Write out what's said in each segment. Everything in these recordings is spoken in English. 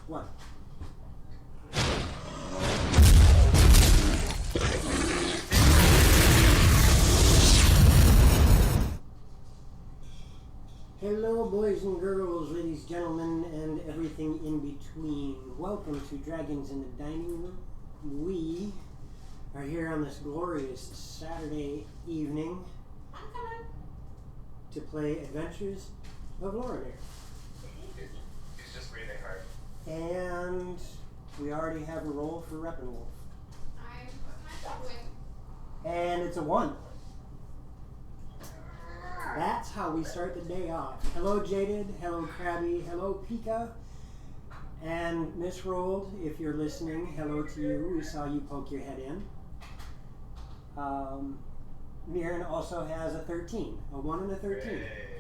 1. Hello, boys and girls, ladies, gentlemen, and everything in between. Welcome to Dragons in the Dining Room. We are here on this glorious Saturday evening to play Adventures of Loromir. He's just breathing hard. And we already have a roll for Rep and Wolf. I put myself away. And it's a 1. That's how we start the day off. Hello, Jaded. Hello, Krabby. Hello, Pika. And Miss Rolled, if you're listening, hello to you. We saw you poke your head in. Mirren also has a 13. A 1 and a 13. Hey.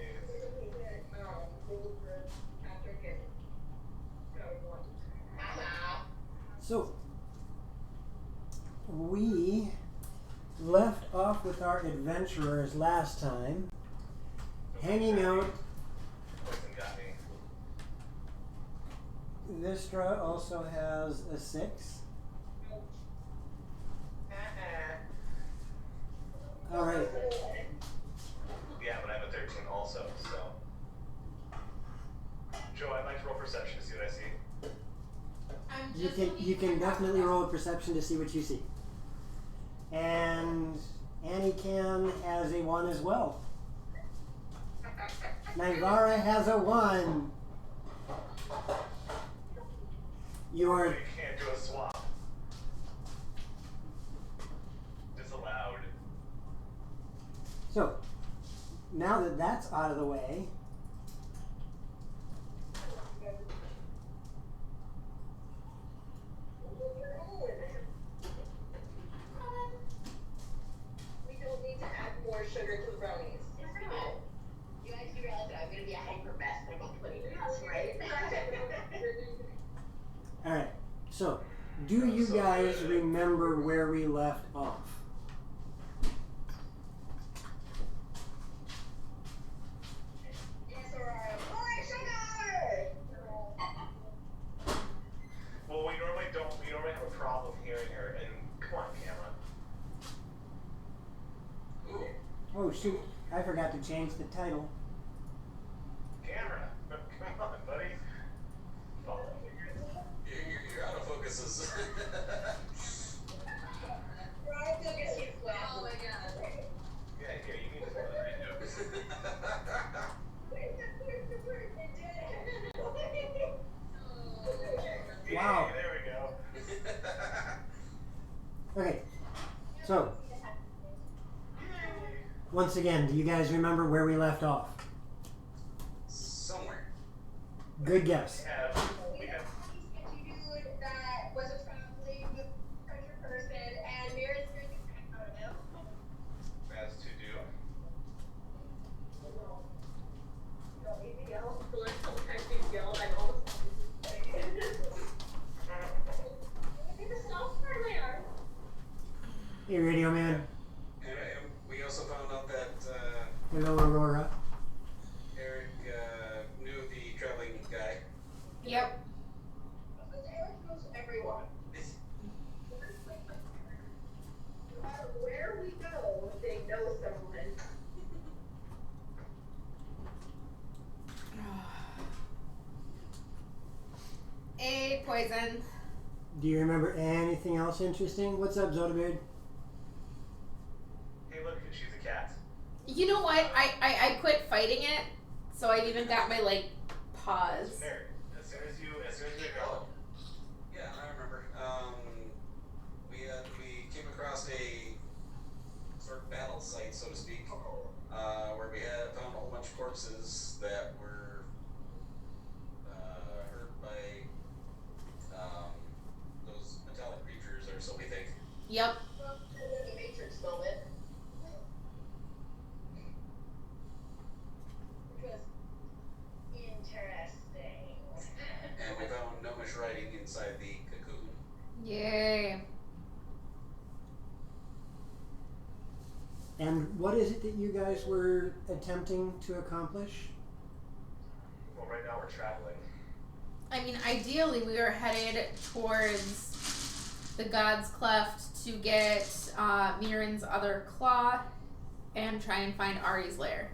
So, we left off with our adventurers last time, hanging out. Poison got me. Vistra also has a 6. All right. Yeah, but I have a 13 also, so. Joe, I'd like to roll perception to see what I see. You can definitely roll a perception to see what you see. And Annie Can has a 1 as well. Naivara has a 1. You are. You can't do a swap. Disallowed. So, now that that's out of the way, We don't need to add more sugar to the brownies. You guys do realize that I'm going to be a hyper mess in about 20 minutes, right? alright. So, do you guys remember where we left off? Yes, or more sugar! Well, we normally have a problem hearing her, and come on, camera. Ooh, Oh shoot, I forgot to change the title. camera. Come on, buddy. Follow me. Your autofocuses. Right, so guess you Oh my god. Yeah, here, you need to follow me. Wow. Yeah, there we go. Okay, so, once again, do you guys remember where we left off? Somewhere. Good guess. We have dude that was a traveling treasure person, and Mary's going to I don't know. as to do. You don't need to yell. Sometimes you yell, and I'm almost Hey, Radio Man. And we also found out that Hello, Aurora. Eric knew the traveling guy. Yep. Eric knows everyone. No matter where we go, they know someone. A poison. Do you remember anything else interesting? What's up, Zodabeard? Hey, look, she's a cat. You know what? I quit fighting it, so I even got my like paws. There. As soon as you go. Yeah, I remember. We came across a sort of battle site, so to speak, where we had found a whole bunch of corpses that were hurt by those metallic creatures, or so we think. Yep. The Matrix moment. Which was interesting. And we found gnomish writing inside the cocoon. Yay. And what is it that you guys were attempting to accomplish? Well, right now we're traveling. I mean, ideally, we are headed towards the God's Cleft to get Miran's other claw and try and find Ari's lair.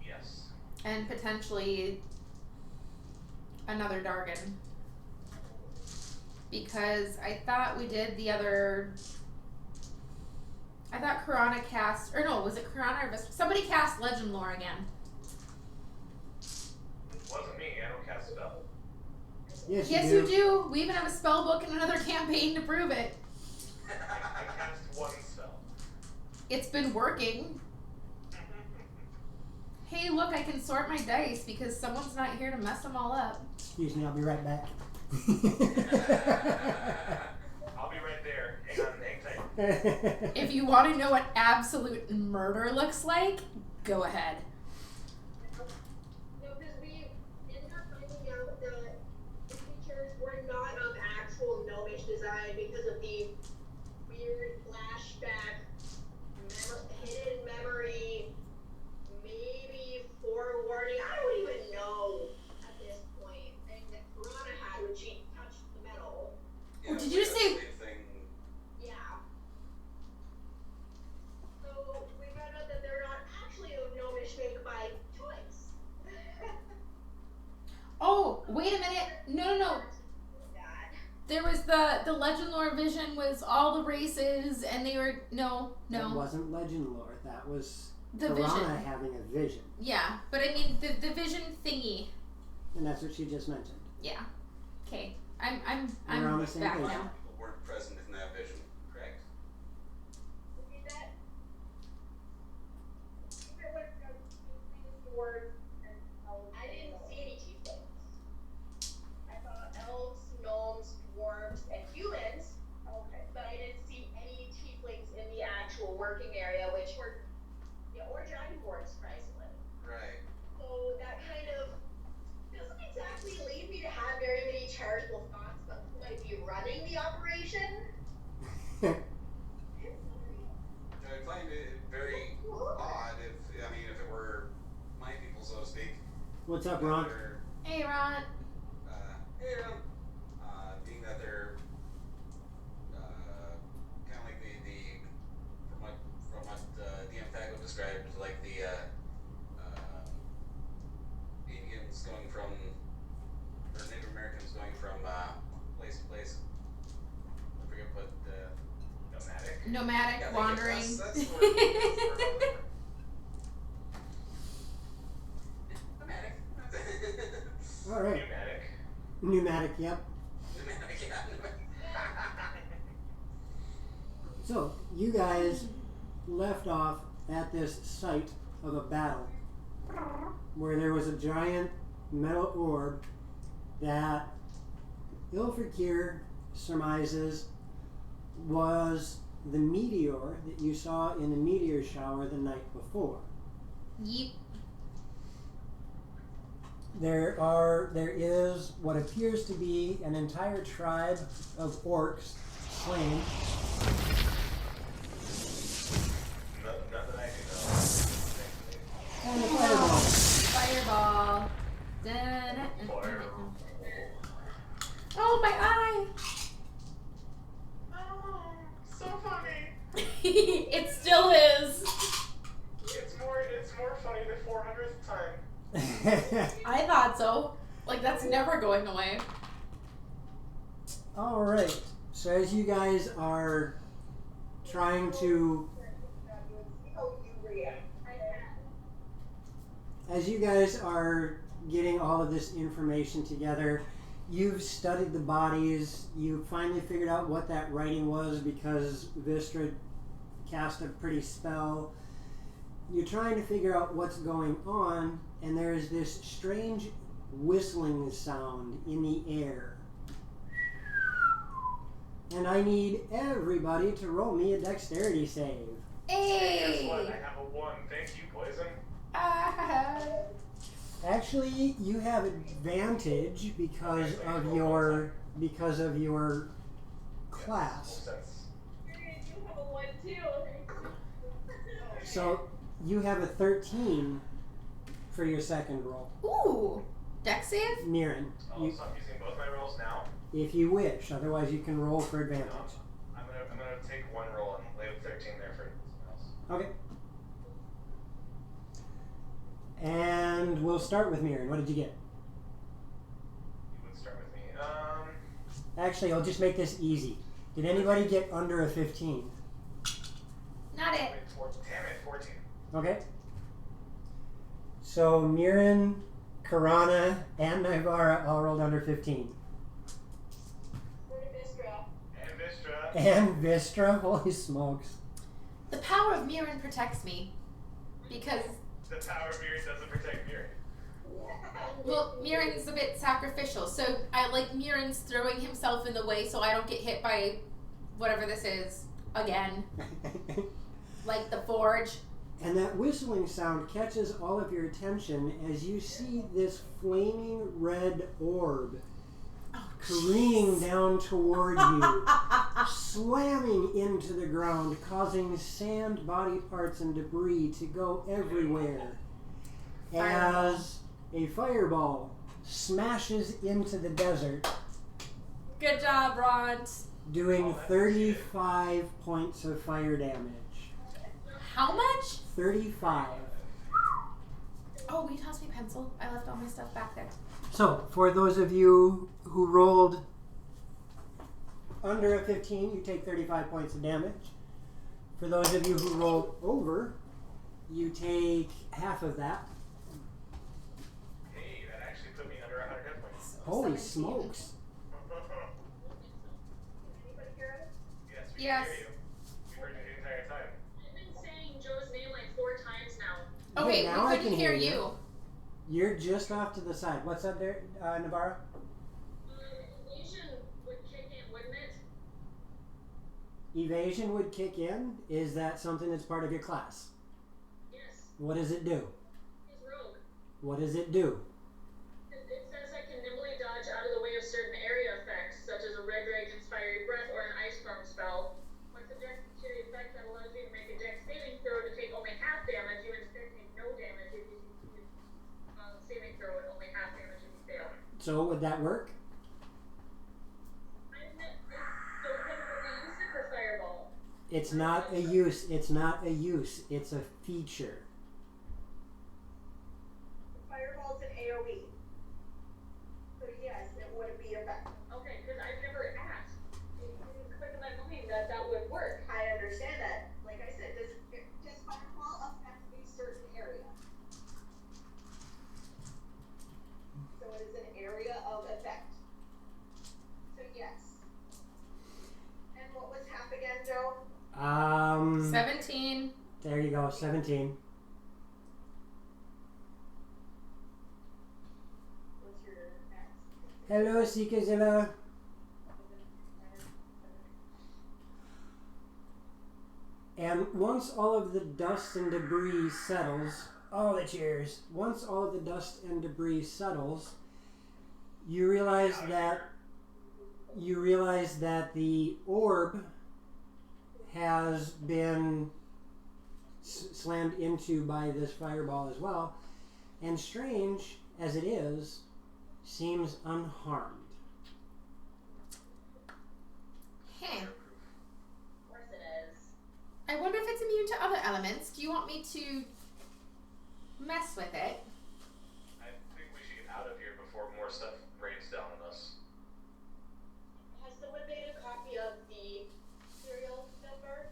Yes. And potentially another Dargan. Because I thought we did the other... I thought Karana cast... Or no, was it Karana or Vistra? Somebody cast Legend Lore again. It wasn't me. I don't cast spell. Yes, Yes, you you do. We even have a spell book and another campaign to prove it. I cast one spell. It's been working. Hey, look, I can sort my dice because someone's not here to mess them all up. Excuse me, I'll be right back. I'll be right there. Hang on, hang tight. If you want to know what absolute murder looks like, go ahead. No, because we ended up finding out that the creatures were not of actual gnomish design because of the weird flashback, hidden memory, maybe forewarning. I don't even know at this point. And that Piranha had when she touched the metal. Yeah, Did it's you like say- that same thing. Yeah. So we found out that they're not actually of gnomish make by choice. Oh, wait a minute. No. That. There was the Legend Lore vision was all the races, and they were... No. That wasn't legend lore. That was The Piranha vision. having a vision. Yeah, but I mean, the vision thingy. And that's what she just mentioned. Yeah. Okay. I'm We're on the same back page. now. People weren't present in that vision. Correct. Repeat that. Even when the word and I didn't see any tieflings. I saw elves, gnomes, dwarves, and humans. Okay. But I didn't see any tieflings in the actual working area, which were, or dragonborn, surprisingly. Right. So that kind of doesn't exactly lead me to have very many charitable thoughts about who might be running the operation. I find it very odd if it were my people, so to speak. What's up, Ron? They're, Hey, Ron. hey, Ron. Being that they're kind of like the from what DM Thago described, like the Indians going from, or Native Americans going from place to place. I forget what. Nomadic. Nomadic, Yeah, wandering. That's the word. That's the word. Nomadic. All right. Pneumatic. Pneumatic, yep. Nomadic, yeah. So, you guys left off at this site of a battle where there was a giant metal orb that Ilfrikir surmises was the meteor that you saw in the meteor shower the night before. Yeep. There is what appears to be an entire tribe of orcs slain. Not that I do know. Thankfully. And a fireball. Fireball. Dun-dun-dun. Fire. Oh, my eye. Oh, so funny. It still is. It's more funny the 400th time. I thought so. Like, that's never going away. All right. So as you guys are trying to, as you guys are getting all of this information together, you've studied the bodies. You finally figured out what that writing was because Vistra cast a pretty spell. You're trying to figure out what's going on, and there is this strange whistling sound in the air. And I need everybody to roll me a dexterity save. Guess what? Hey. I have a 1. Thank you, Poison. Actually, you have advantage because of your class. Sense. You have a 1 too. So you have a 13 for your second roll. Ooh. Dex save? Mirren. Oh, so I'm using both my rolls now? If you wish, otherwise you can roll for advantage. I'm gonna take one roll and lay a 13 there for someone else. Okay. And we'll start with Mirren. What did you get? You would start with me. Actually, I'll just make this easy. Did anybody get under a 15? Not it. Damn it, 14. Okay. So Mirren, Karana, and Nivara all rolled under 15. And Vistra, holy smokes. The power of Mirren protects me. Because, The power of Mirren doesn't protect Mirren. well, Mirren's a bit sacrificial. So I like Mirren's throwing himself in the way so I don't get hit by whatever this is again. Like the forge. And that whistling sound catches all of your attention as you see this flaming red orb careening down toward you, slamming into the ground, causing sand, body parts, and debris to go everywhere. As a fireball smashes into the desert, Good job, Ront. doing 35 points of fire damage. How much? 35. Oh, will you toss me a pencil? I left all my stuff back there. So, for those of you who rolled under a 15, you take 35 points of damage. For those of you who rolled over, you take half of that. Hey, that actually put me under 100 hit points. Holy 17. smokes. Anybody hear us? Yes, we Yes. can hear you. We heard you the entire time. I've been saying Joe's name like 4 times now. Okay, now we I couldn't can hear you. You're just off to the side. What's up there, Navarra? Asian would kick in, wouldn't it? Evasion would kick in. Is that something that's part of your class? Yes. What does it do? He's rogue. What does it do? It says I can nimbly dodge out of the way of certain area effects, such as a red dragon's fiery breath or an ice storm spell. When subjected to the effect that allows you to make a dex saving throw to take only half damage, you instead take no damage if you succeed saving throw and only half damage if you fail. So, would that work? I don't think we use it for fireball. It's not a use. It's not a use. It's a feature. Fireball's an AoE. So yes, it would be effective. Okay, because I've never asked. It didn't click in my mind that that would work. I understand that. Like I said, does fireball affect a certain area? So it is an area of effect. So yes. And what was half again, Joe? 17. There you go, 17. What's your next? Hello, Sikazilla. And once all of the dust and debris settles, oh, the cheers. Once all of the dust and debris settles, you realize that the orb has been slammed into by this fireball as well, and strange as it is, seems unharmed. Hey, Of course it is. I wonder if it's immune to other elements. Do you want me to mess with it? I think we should get out of here before more stuff rains down on us. Has someone made a copy of the serial number?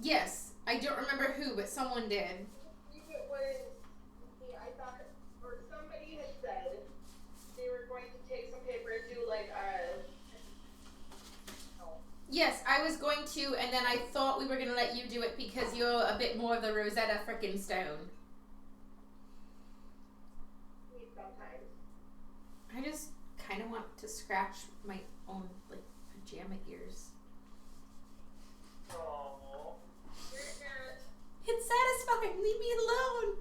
Yes. I don't remember who, but someone did. I think it was, I thought, or somebody had said they were going to take some paper and do like a. Yes, I was going to, and then I thought we were going to let you do it because you're a bit more of the Rosetta frickin' Stone. Sometimes. I just kind of want to scratch my own, like, pajama ears. Aww. It's satisfying. Leave me alone.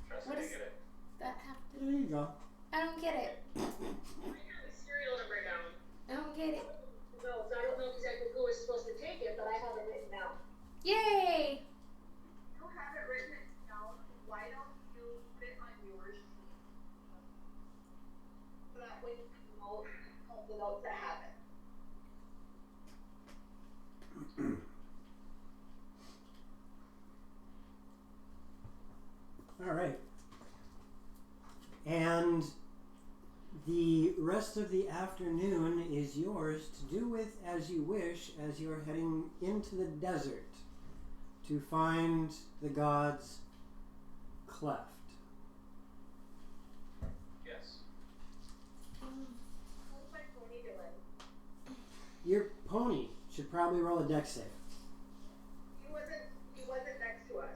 Trust What me, is- I get it. That happened. There you go. I don't get it. I have the serial number down. I don't get it. No, so I don't know exactly who is supposed to take it, but I have it written down. Yay! You have it written down. Why don't you put it on your sheet? with all of the notes that happen. All right. And the rest of the afternoon is yours to do with as you wish as you're heading into the desert to find the god's cleft. Yes. How's my pony doing? Your pony should probably roll a dex save. He wasn't next to us.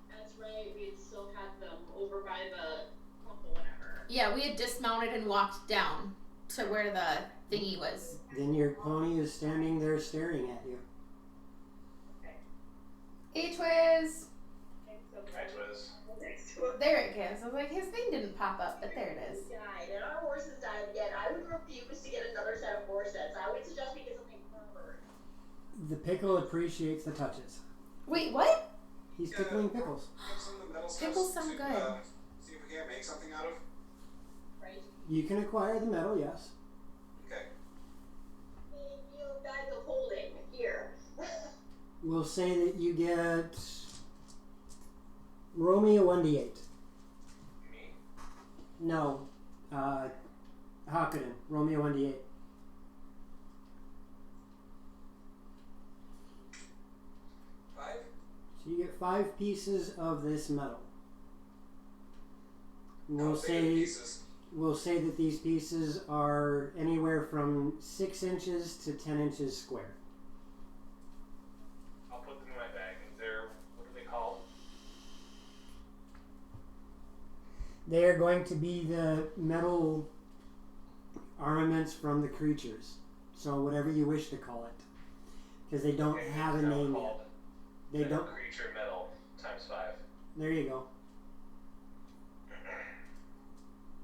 That's right, we had still had them over by the pump or whatever. Yeah, we had dismounted and walked down to where the thingy was. Then your pony is standing there staring at you. Hey, Twiz! Hi, Twiz. Next to us. There it goes. I was like, his thing didn't pop up, but there it is. Died, and our horses died again. I would refuse to get another set of horse sets. I would suggest we get something firmer. The pickle appreciates the touches. Wait, what? He's tickling pickles. Give some of the metal stuff Pickles sound to, good. See if we can't make something out of. Right? You can acquire the metal, yes. Okay. You bag of holding here. We'll say that you get. Roll me a 1d8. Me? No. Hakunin, roll me a 1d8. Five? So you get 5 pieces of this metal. How big are the pieces? We'll say that these pieces are anywhere from 6 inches to 10 inches square. I'll put them in my bag. They're, what are they called? They are going to be the metal armaments from the creatures. So whatever you wish to call it. Because they don't Okay, have a it's now name yet. called They metal don't. creature metal times 5. There you go.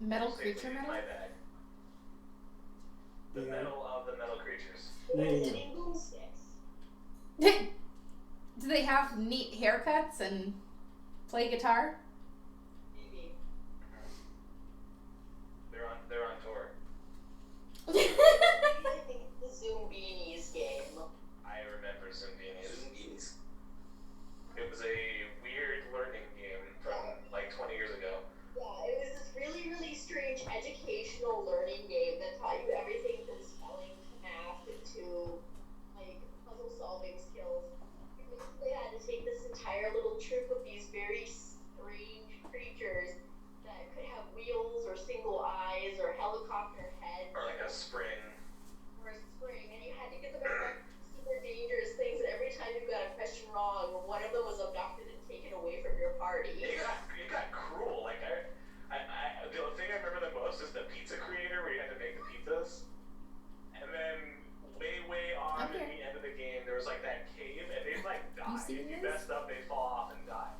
Metal Safely creature in metal? my bag. The Yeah. metal of the metal creatures. There you go. Sitting boomsticks. Do they have neat haircuts and play guitar? Maybe. They're on tour. I think it's the Zoom Beanies game. I remember some beanies. Zoom beanies. It was a weird learning game from like 20 years ago. Yeah, it was this really, really strange educational learning game that taught you everything from spelling to math to like puzzle solving skills. You basically had to take this entire little troop of these very strange creatures that could have wheels or single eyes or helicopter heads Or like a spring. or a spring, and you had to get them in like super dangerous things. And every time you got a question wrong, one of them was abducted and taken away from your party. It got cruel. Like the thing I remember the most is the pizza creator where you had to make the pizzas. And then way on at Okay. the end of the game there was like that cave and they'd like die. seen If you this? messed up they'd fall off and die.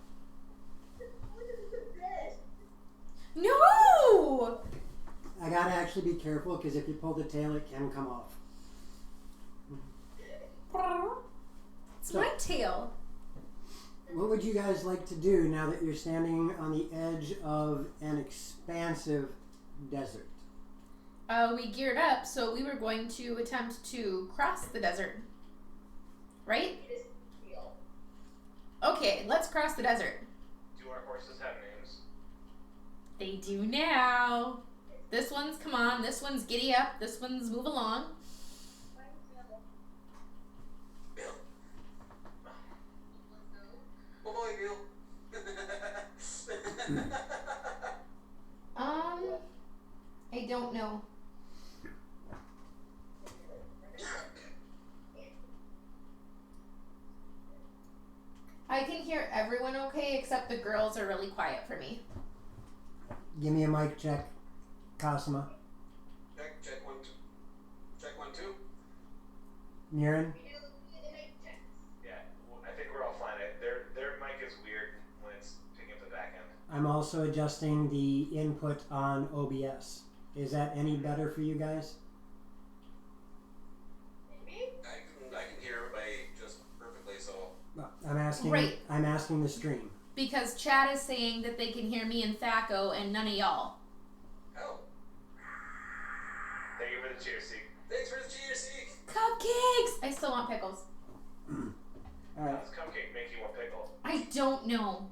No! I gotta actually be careful because if you pull the tail, it can come off. It's my tail. What would you guys like to do now that you're standing on the edge of an expansive desert? We geared up, so we were going to attempt to cross the desert. Right? It is real. Okay, let's cross the desert. Do our horses have names? They do now. This one's come on, this one's giddy up, this one's move along. Bill. Oh boy, Bill. I don't know. I can hear everyone okay except the girls are really quiet for me. Give me a mic check, Cosima. Check 1, 2. Check 1, 2. Murin? Yeah, I think we're all fine. Their mic is weird when it's picking up the back end. I'm also adjusting the input on OBS. Is that any better for you guys? Maybe? I can hear everybody just perfectly, so. I'm asking. Right. I'm asking the stream. Because Chad is saying that they can hear me and Thaco and none of y'all. Oh. Thank you for the cheers, Seek. Thanks for the cheers, Seek. Cupcakes! I still want pickles. All How right. does cupcake make you want pickle? I don't know.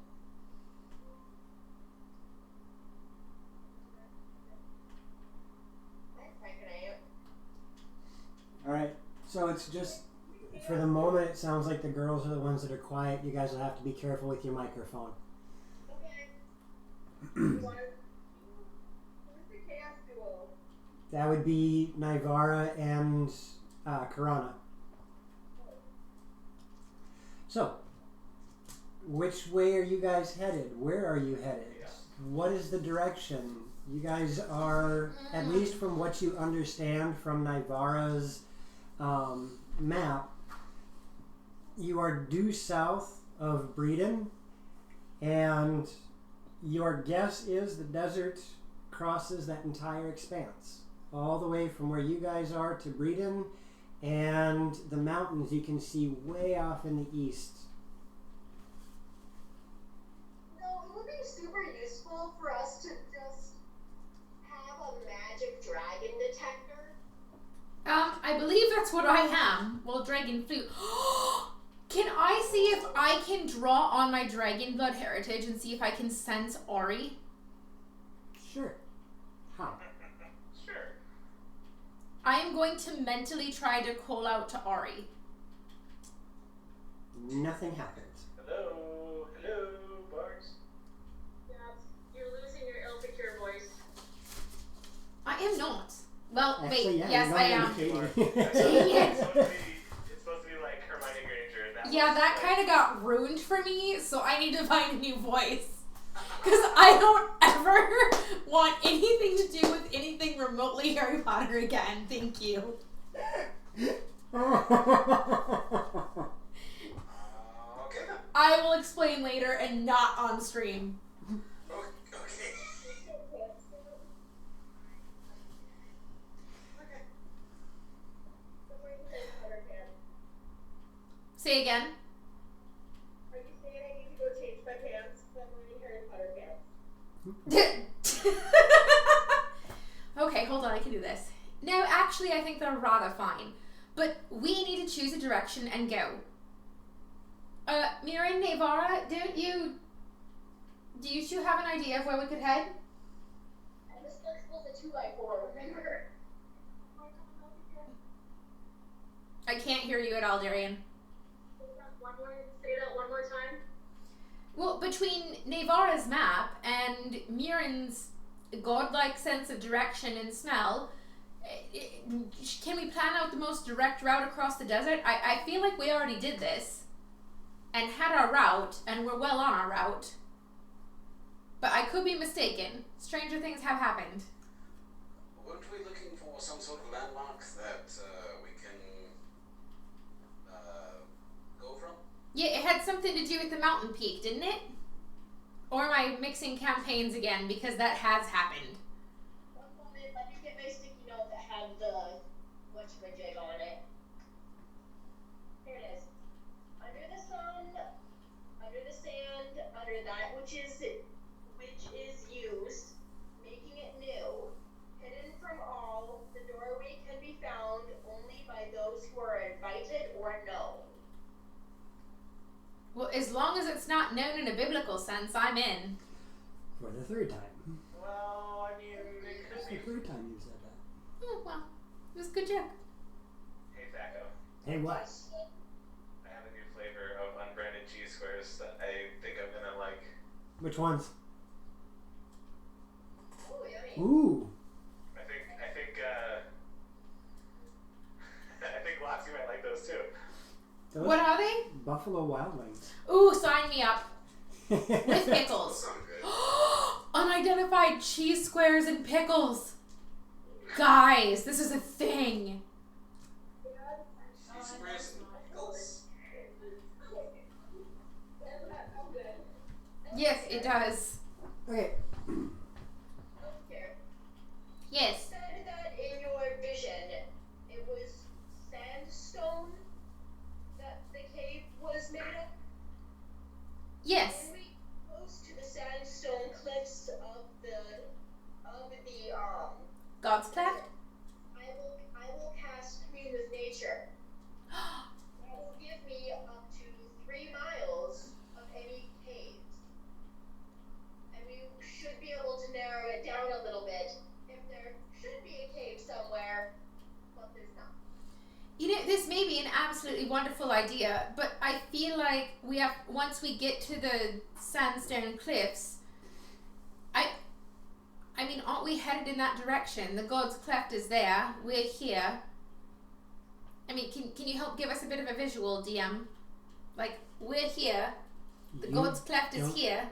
All right. So it's just for the moment. It sounds like the girls are the ones that are quiet. You guys will have to be careful with your microphone. Okay. Who's the chaos duo? That would be Nivara and Karana. So, which way are you guys headed? Where are you headed? Yeah. What is the direction? You guys are, at least from what you understand from Nivara's map, you are due south of Breeden, and your guess is the desert crosses that entire expanse, all the way from where you guys are to Breeden, and the mountains you can see way off in the east. No, it would be super useful for us to just have a magic dragon detector. I believe that's what I am. Well, dragon flute. Can I see if I can draw on my dragon blood heritage and see if I can sense Ori? Sure. How? Sure. I am going to mentally try to call out to Ori. Nothing happens. Hello, Bars. Yeah, you're losing your ill-secure voice. I am not. Well, Actually, wait. yeah, Yes, you're I not am. indicating. It's supposed to be like Hermione Granger. And that Yeah, was that like, kind of got ruined for me, so I need to find a new voice. Because I don't ever want anything to do with anything remotely Harry Potter again. Thank you. Okay. I will explain later and not on stream. Okay. Say again. Are you saying I need to go change my pants? I'm wearing Harry Potter pants. Okay, hold on, I can do this. No, actually, I think they're rather fine. But we need to choose a direction and go. Mira and Navara, do you two have an idea of where we could head? I'm as flexible as a 2x4, remember? I can't hear you at all, Darian. Say that one more time. Well, between Navara's map and Miran's godlike sense of direction and smell, can we plan out the most direct route across the desert? I feel like we already did this and had our route, and we're well on our route. But I could be mistaken. Stranger things have happened. Weren't we looking for some sort of landmark that we can go from? Yeah, it had something to do with the mountain peak, didn't it? Or am I mixing campaigns again, because that has happened? One moment, let me get my sticky note that had the whatchamajig on it. Here it is. Under the sun, under the sand, under that which is used, making it new, hidden from all, the doorway can be found only by those who are invited or known. Well, as long as it's not known in a biblical sense, I'm in. For the third time. Well, I mean, it It's could the be. third time you said that. Oh, well, it was a good joke. Hey, Thaco. Hey, what? I have a new flavor of unbranded cheese squares that I think I'm gonna like. Which ones? Oh, yummy. Ooh. I think Loxy might like those too. Those What are they? Buffalo Wild Wings. Ooh, sign me up. With Those pickles. sound good. Unidentified cheese squares and pickles. Guys, this is a thing. Cheese squares and pickles. Doesn't that sound good? Yes, it does. Okay. Here. Yes. You said that in your vision, it was sandstone that the cave was made of? Yes. When we close to the sandstone cliffs of the God's cleft? I wonderful idea, but I feel like once we get to the sandstone cliffs, I mean, aren't we headed in that direction? The God's Cleft is there. We're here. I mean, can you help give us a bit of a visual, DM? Like, we're here. The God's Cleft is here.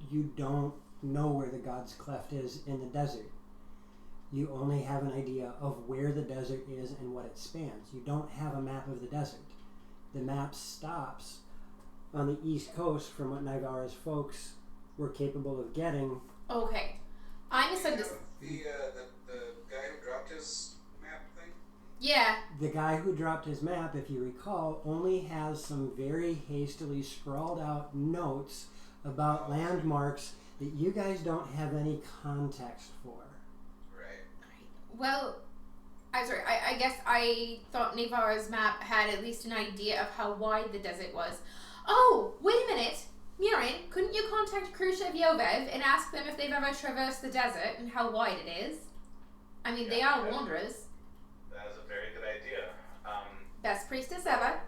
You don't know where the God's Cleft is in the desert. You only have an idea of where the desert is and what it spans. You don't have a map of the desert. The map stops on the east coast from what Nivara's folks were capable of getting. Okay. I misunderstood. The guy who dropped his map thing? Yeah. The guy who dropped his map, if you recall, only has some very hastily scrawled out notes about landmarks that you guys don't have any context for. Right. Well, I'm sorry. I guess I thought Nivara's map had at least an idea of how wide the desert was. Oh, wait a minute. Murin, couldn't you contact Krusha Vyovev and ask them if they've ever traversed the desert and how wide it is? I mean, they are wanderers. That is a very good idea. Best priestess ever.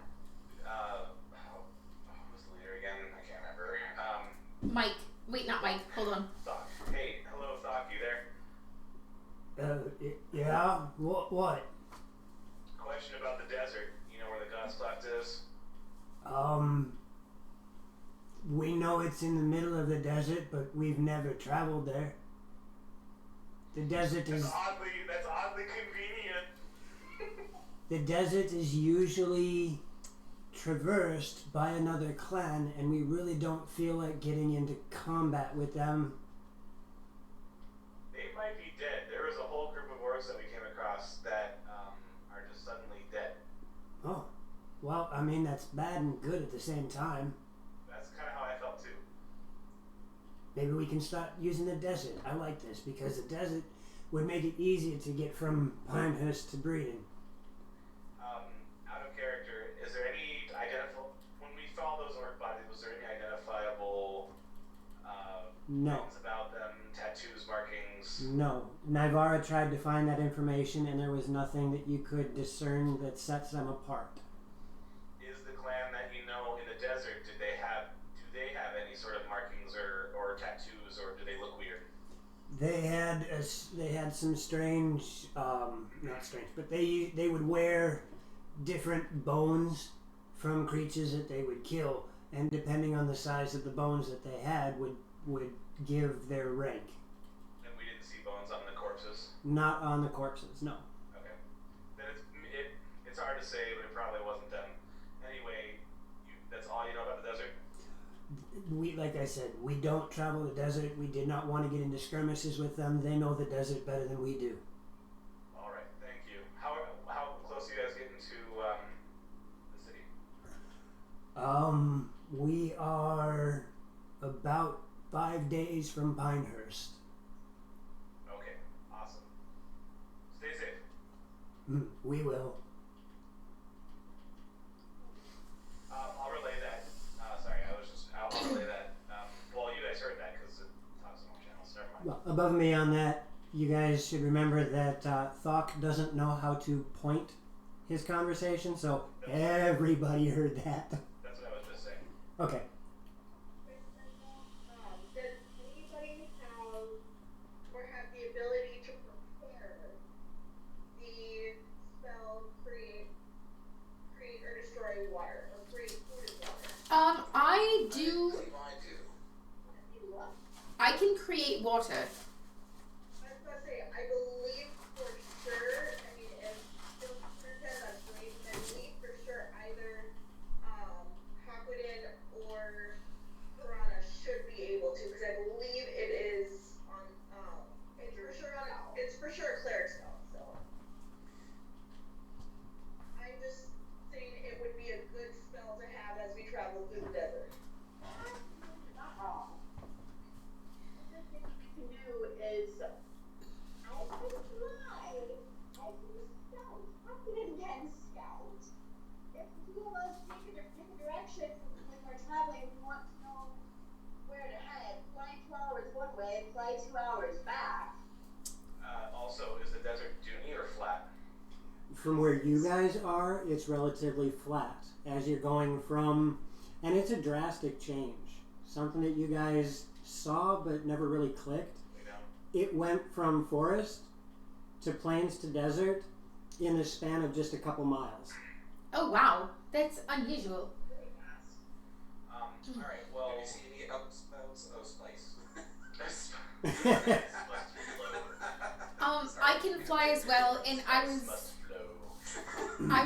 Who's the leader again? I can't remember. Mike. Wait, not Mike. Hold on. Thok. Hey, hello, Thok. You there? Yeah? What? Question about the desert. You know where the God's Cleft is? We know it's in the middle of the desert, but we've never traveled there. The desert is... That's oddly convenient. The desert is usually traversed by another clan, and we really don't feel like getting into combat with them. They might be dead. There was a whole group of orcs that we came across that are just suddenly dead. Oh, well, I mean, that's bad and good at the same time. That's kind of how I felt too. Maybe we can start using the desert. I like this, because the desert would make it easier to get from Pinehurst to Breeden. Out of character, is there any when we found those orc bodies, was there any identifiable No. things about them, tattoos, markings? No. Nivara tried to find that information, and there was nothing that you could discern that sets them apart. Is the clan that you know in the desert, do they have any sort of markings or tattoos, or do they look weird? They had some strange, not strange, but they would wear different bones from creatures that they would kill, and depending on the size of the bones that they had would give their rank. And we didn't see bones on the corpses? Not on the corpses, no. Okay. Then it's hard to say, but it probably wasn't them. Anyway, that's all you know about the desert? Like I said, we don't travel the desert. We did not want to get into skirmishes with them. They know the desert better than we do. All right, thank you. How close are you guys getting to the city? We are about 5 days from Pinehurst. Okay, awesome. Stay safe. We will. I'll relay that. I'll relay that. Well, you guys heard that because it talks on channels. Never mind. Well, above and beyond that, you guys should remember that Thok doesn't know how to point his conversation, so everybody heard that. That's what I was just saying. Okay. Does anybody have the ability to prepare the spell create or destroy water, or create food in water? I do. I do. I can create water. I was about to say, I believe for sure, I mean, if Phil says that's great, but I believe for sure either Hakuden or Piranha should be able to, because I believe it is on, it's for sure a cleric spell, so. I'm just saying it would be a good spell to have as we travel through the desert. Not wrong. The thing we can do is, I can fly. I can scout. Hakuden can scout. If the two of us take a different direction when we're traveling, we want to know where to head. Fly 2 hours one way, fly 2 hours back. Also, is the desert dunny or flat? From where you guys are, it's relatively flat, as you're going from, and it's a drastic change. Something that you guys saw but never really clicked. It went from forest to plains to desert in the span of just a couple miles. Oh wow, that's unusual. Alright, well, have you seen any upspouts of spice? I can fly as well, and I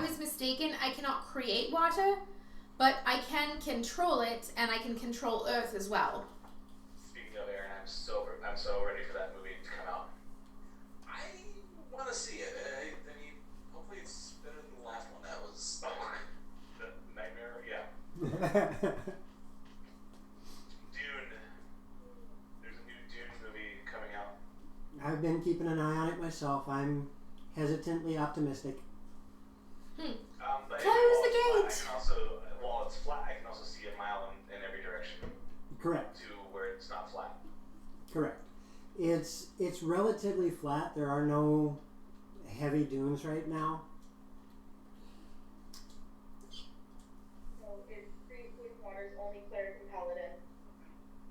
was mistaken. I cannot create water, but I can control it, and I can control Earth as well. Speaking of Aaron, I'm so ready for that movie to come out. I want to see it. I mean, hopefully it's better than the last one. That was the nightmare. Yeah. Dune. There's a new Dune movie coming out. I've been keeping an eye on it myself. I'm hesitantly optimistic. But Close the flat, gate! I can also, while it's flat, I can also see a mile in every direction. Correct. To where it's not flat. Correct. It's relatively flat. There are no heavy dunes right now. So it's free food and water is only cleric and paladin.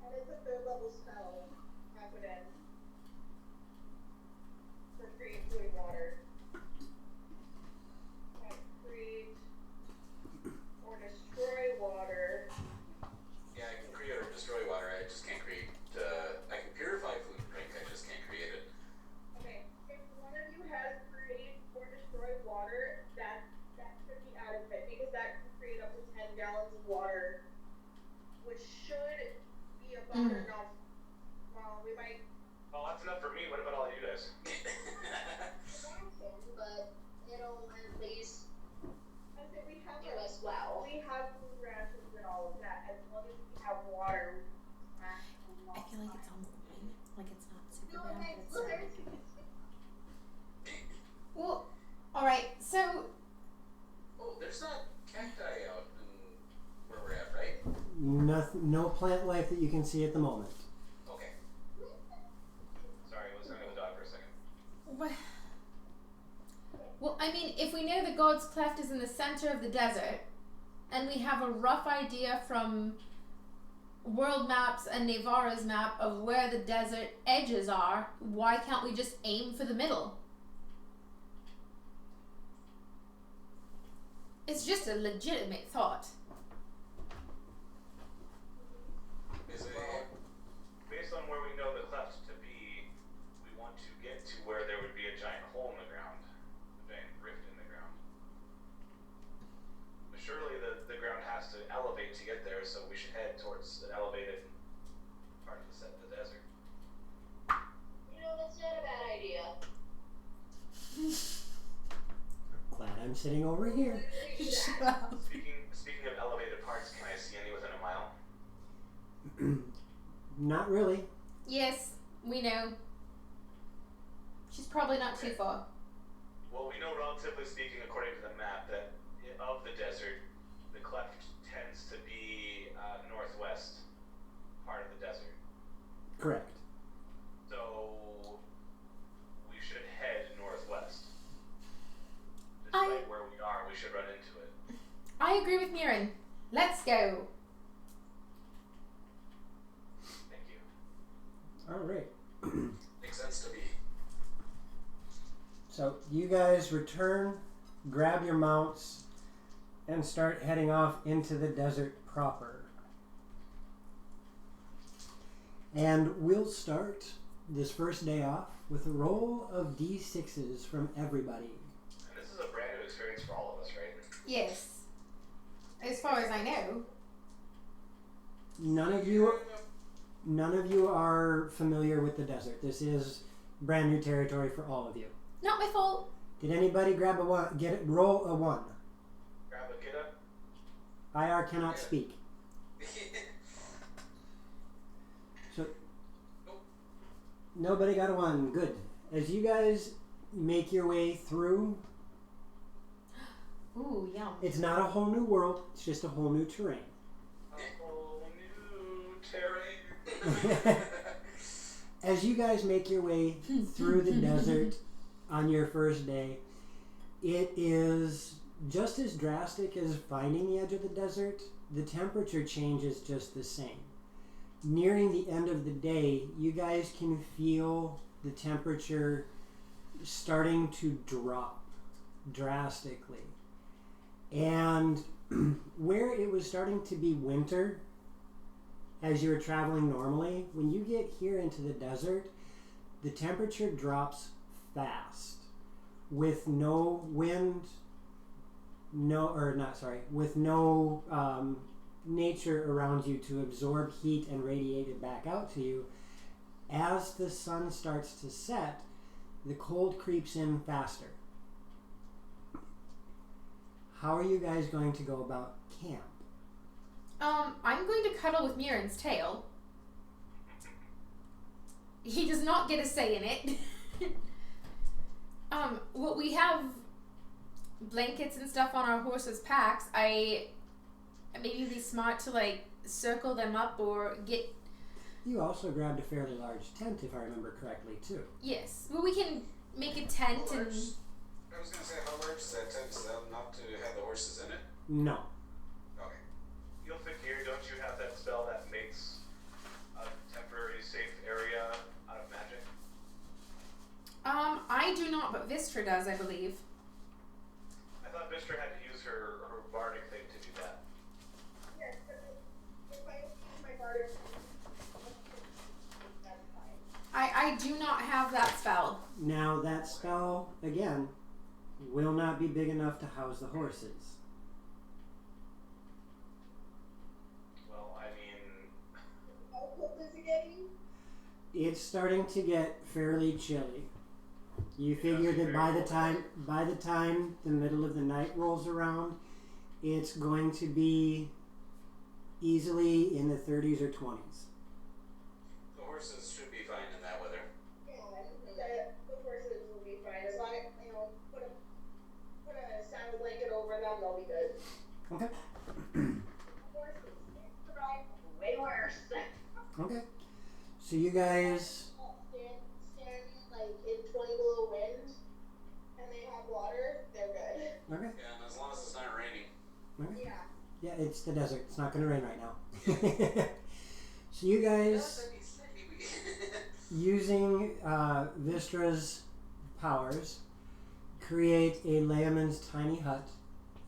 And it's a 3rd level spell, Rapidin. For free food and water. Can't create or destroy water. yeah, I can create or destroy water. I just can't create. I can purify food and drink. I just can't create it. Okay, if one of you has create or destroy water, that should be adequate because that can create up to 10 gallons of water, which should be about enough. Well, we might Oh, that's enough for me. What about all of you guys? but it'll at least. I said we have do as well. We have food rations and all of that. As long as we have water. I feel like it's on the line. Like it's not super No, bad. it's But it's well, all right. So Oh, there's not cacti out in where we're at, right? No plant life that you can see at the moment. Okay. Sorry, I was talking to the dog for a second. well, I mean, if we know the God's Cleft is in the center of the desert, and we have a rough idea from world maps and Navarra's map of where the desert edges are, why can't we just aim for the middle? It's just a legitimate thought. Is it? Well, based on where we know the cleft to be, we want to get to where there would be a giant hole in the ground, a giant rift in the ground. But surely the ground has to elevate to get there, so we should head towards an elevated part of the desert. You know, that's not a bad idea. Glad I'm sitting over here. Shut up. Speaking of elevated parts, can I see any within a mile? Not really. Yes, we know. She's probably not too far. Well, we know, relatively speaking, according to the map, that of the desert, the cleft tends to be northwest part of the desert. Correct. So we should head northwest. Despite where we are, we should run into it. I agree with Mirren. Let's go. Thank you. All right. Makes sense to me. So you guys return, grab your mounts, and start heading off into the desert proper. And we'll start this first day off with a roll of D6s from everybody. And this is a brand new experience for all of us, right? Yes. As far as I know. None of you are familiar with the desert. This is brand new territory for all of you. Not my fault. Did anybody grab a one? Roll a 1. Grab a get up. IR cannot speak. So nobody got a 1. Good. As you guys make your way through, Ooh, yum. it's not a whole new world. It's just a whole new terrain. A whole new terrain. As you guys make your way through the desert on your first day, it is just as drastic as finding the edge of the desert, the temperature changes just the same. Nearing the end of the day, you guys can feel the temperature starting to drop drastically. And where it was starting to be winter as you were traveling normally, when you get here into the desert, the temperature drops fast with no wind, with no nature around you to absorb heat and radiate it back out to you. As the sun starts to set, the cold creeps in faster. How are you guys going to go about camp? I'm going to cuddle with Miran's tail. He does not get a say in it. Well, we have blankets and stuff on our horses' packs. I maybe be smart to like circle them up or get. You also grabbed a fairly large tent, if I remember correctly, too. Yes. Well, we can make a tent and. I was gonna say, how large is that tent? Is that enough to have the horses in it? No. Okay. You'll fit here, don't you have that spell that makes a temporary safe area out of magic? I do not, but Vistra does, I believe. I thought Vistra had to use her bardic thing to do that. Yes, but if I use my bardic, that's fine. I do not have that spell. Now, that spell, again, will not be big enough to house the horses. Well, I mean, How cold is it getting? It's starting to get fairly chilly. You figure that by the time the middle of the night rolls around, it's going to be easily in the 30s or 20s. The horses should be fine in that weather. Yeah, the horses will be fine as long as put a saddle blanket over them. They'll be good. Okay. Horses, it's right, way worse. Okay. So you guys, Stand like in 20 below wind, and they have water. They're good. okay. Yeah, and as long as it's not raining. Okay. Yeah. Yeah, it's the desert. It's not going to rain right now. So you guys, using Vistra's powers, create a layman's tiny hut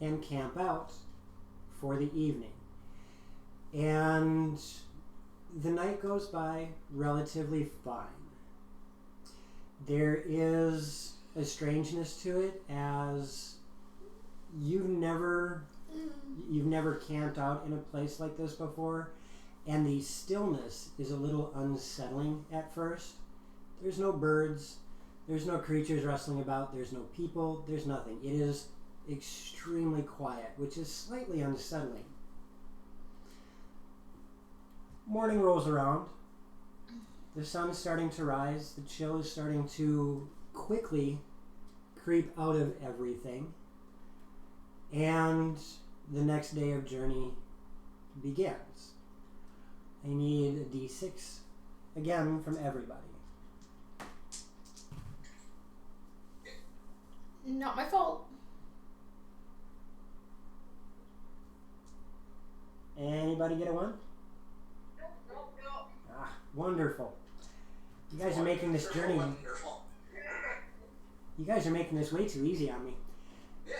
and camp out for the evening. And the night goes by relatively fine. There is a strangeness to it as you've never camped out in a place like this before, and the stillness is a little unsettling at first. There's no birds, there's no creatures rustling about, there's no people, there's nothing. It is extremely quiet, which is slightly unsettling. Morning rolls around. The sun's starting to rise. The chill is starting to quickly creep out of everything. And the next day of journey begins. I need a D6 again from everybody. Not my fault. Anybody get a 1? Nope. Ah, wonderful. You guys are making this journey. Wonderful. You guys are making this way too easy on me. Yeah.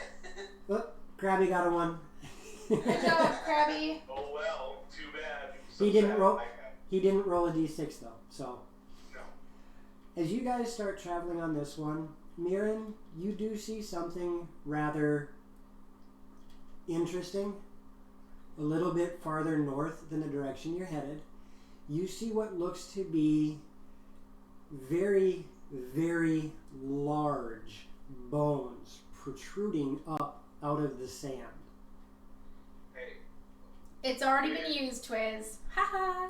Oh, Krabby got a 1. Good job, Krabby. oh well, too bad. So He didn't sad. roll. He didn't roll a D6 though. So No. as you guys start traveling on this one, Mirren, you do see something rather interesting. A little bit farther north than the direction you're headed, you see what looks to be very, very large bones protruding up out of the sand. Hey, It's already been used, Twiz. Haha.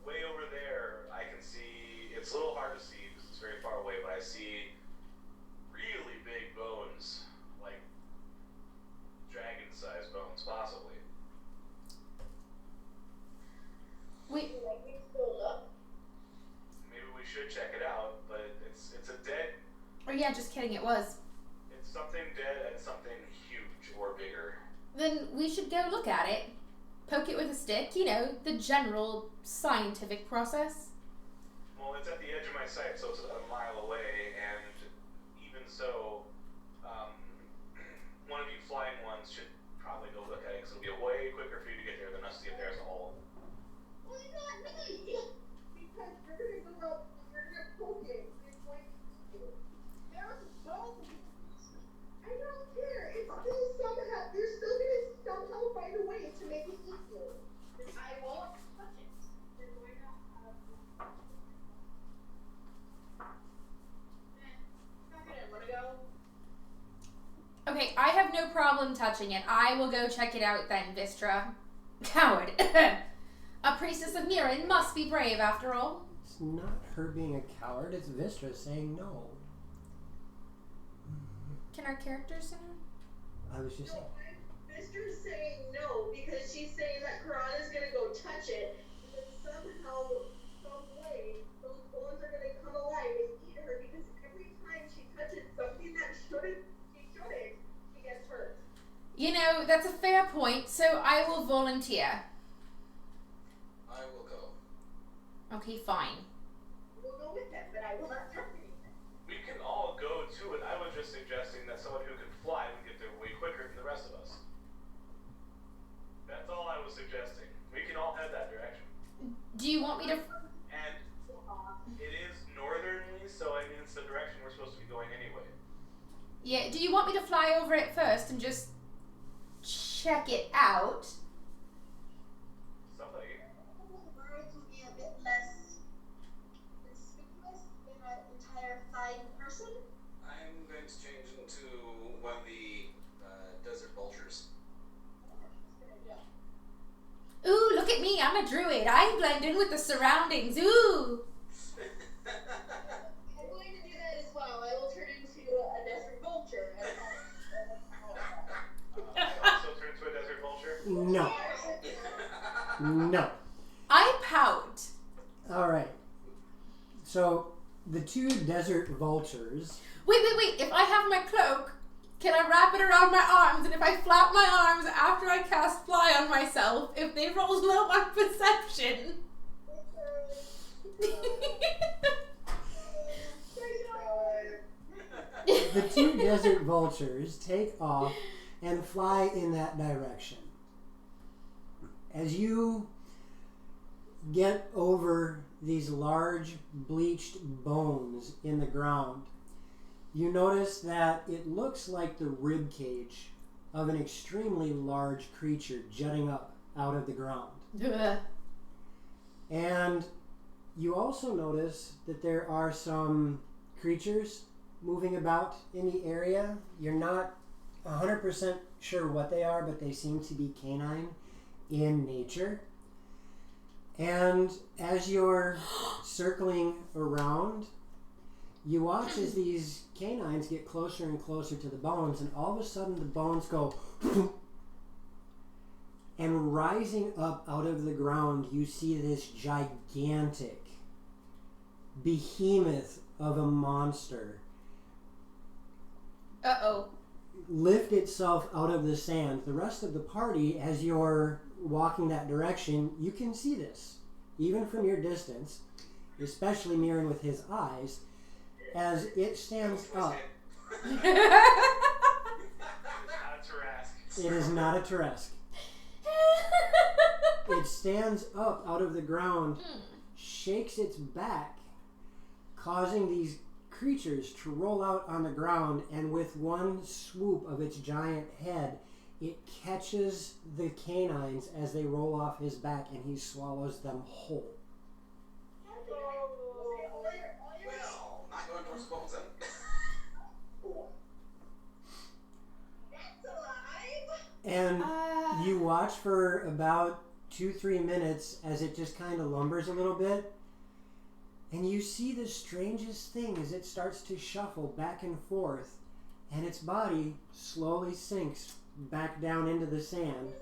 way over there, I can see. It's a little hard to see because it's very far away, but I see really big bones, like dragon-sized bones, possibly. Wait, Like we still look. Maybe we should check it out, but it's a dead. oh yeah, just kidding, it was. It's something dead and something huge, or bigger. Then we should go look at it. Poke it with a stick, you know, the general scientific process. Well, it's at the edge of my sight, so it's about a mile away, and even so, one of you flying ones should probably go look at it, because it'll be way quicker for you to get there than us to get there as a whole. Why not me? Because we're gonna go up and we're gonna poke it. It's going to eat you. There's bones. I don't care. It's still somehow. They're still gonna somehow find a way to make it eat you. I won't touch it. They're going to have. Not gonna wanna go. Okay, I have no problem touching it. I will go check it out then, Vistra. Coward. A priestess of Mirin must be brave after all. It's not her being a coward, it's Vistra saying no. Can our characters say no? I was just saying. Mister's saying no because she's saying that Karana's gonna go touch it, and then somehow, some way, those bones are gonna come alive and eat her because every time she touches something that she gets hurt. You know, that's a fair point, so I will volunteer. I will go. Okay, fine. We'll go with them, but I will not touch anything. We can all go to it. I was just suggesting that someone who can fly would get there way quicker than the rest of us. That's all I was suggesting. We can all head that direction. Do you want me to... And it is northerly, so I mean it's the direction we're supposed to be going anyway. Yeah, do you want me to fly over it first and just check it out? Somebody. Birds will be a bit less conspicuous than an entire flying person. I'm going to change into one of the desert vultures. Ooh, look at me, I'm a druid. I blend in with the surroundings. Ooh! I'm going to do that as well. I will turn into a desert vulture. I also turn into a desert vulture. No. No. I pout. Alright. So, the two desert vultures. Wait. If I have my cloak, can I wrap it around my arms? And if I flap my arms after I cast fly on myself, if they roll low on perception... The two desert vultures take off and fly in that direction. As you get over these large bleached bones in the ground, you notice that it looks like the rib cage of an extremely large creature jutting up out of the ground. And you also notice that there are some creatures moving about in the area. You're not 100% sure what they are, but they seem to be canine in nature. And as you're circling around, you watch as these canines get closer and closer to the bones, and all of a sudden the bones go and rising up out of the ground, you see this gigantic behemoth of a monster lift itself out of the sand. The rest of the party, as you're walking that direction, you can see this, even from your distance, especially Mirin with his eyes, as it stands up. It is not a Teresk. It stands up out of the ground, shakes its back, causing these creatures to roll out on the ground, and with one swoop of its giant head, it catches the canines as they roll off his back, and he swallows them whole. Well, not going towards the bones then. That's alive. And you watch for about 2-3 minutes as it just kind of lumbers a little bit, and you see the strangest thing as it starts to shuffle back and forth, and its body slowly sinks back down into the sand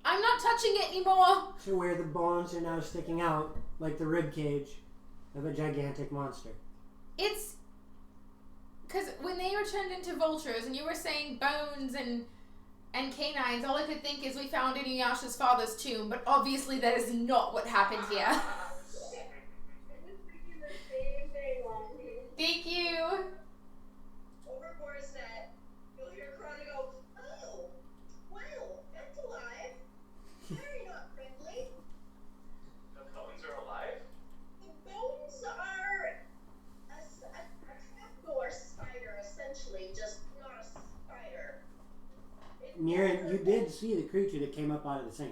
I'm not touching it anymore. to where the bones are now sticking out like the rib cage of a gigantic monster. It's Because when they were turned into vultures and you were saying bones and canines, all I could think is we found Inuyasha's father's tomb, but obviously that is not what happened here. I was thinking the same thing, Lonnie. Thank you. Overboard said, you'll hear Corona go, oh, wow, that's alive. Very not friendly. The bones are alive? The bones are a trapdoor spider, essentially, just not a spider. Mirren, you did see the creature that came up out of the sand.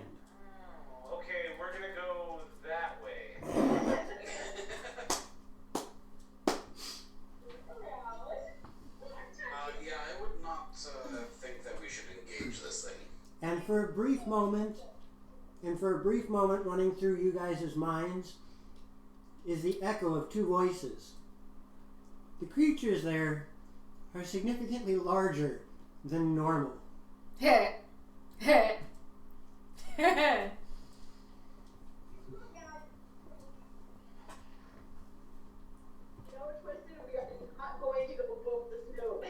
Oh, okay, we're gonna go that way. Yeah, I would not think that we should engage this thing. And for a brief moment, running through you guys' minds is the echo of two voices. The creatures there are significantly larger than normal. Heh. Heh. Heh. No, Twisted, we are not going to go above the snow.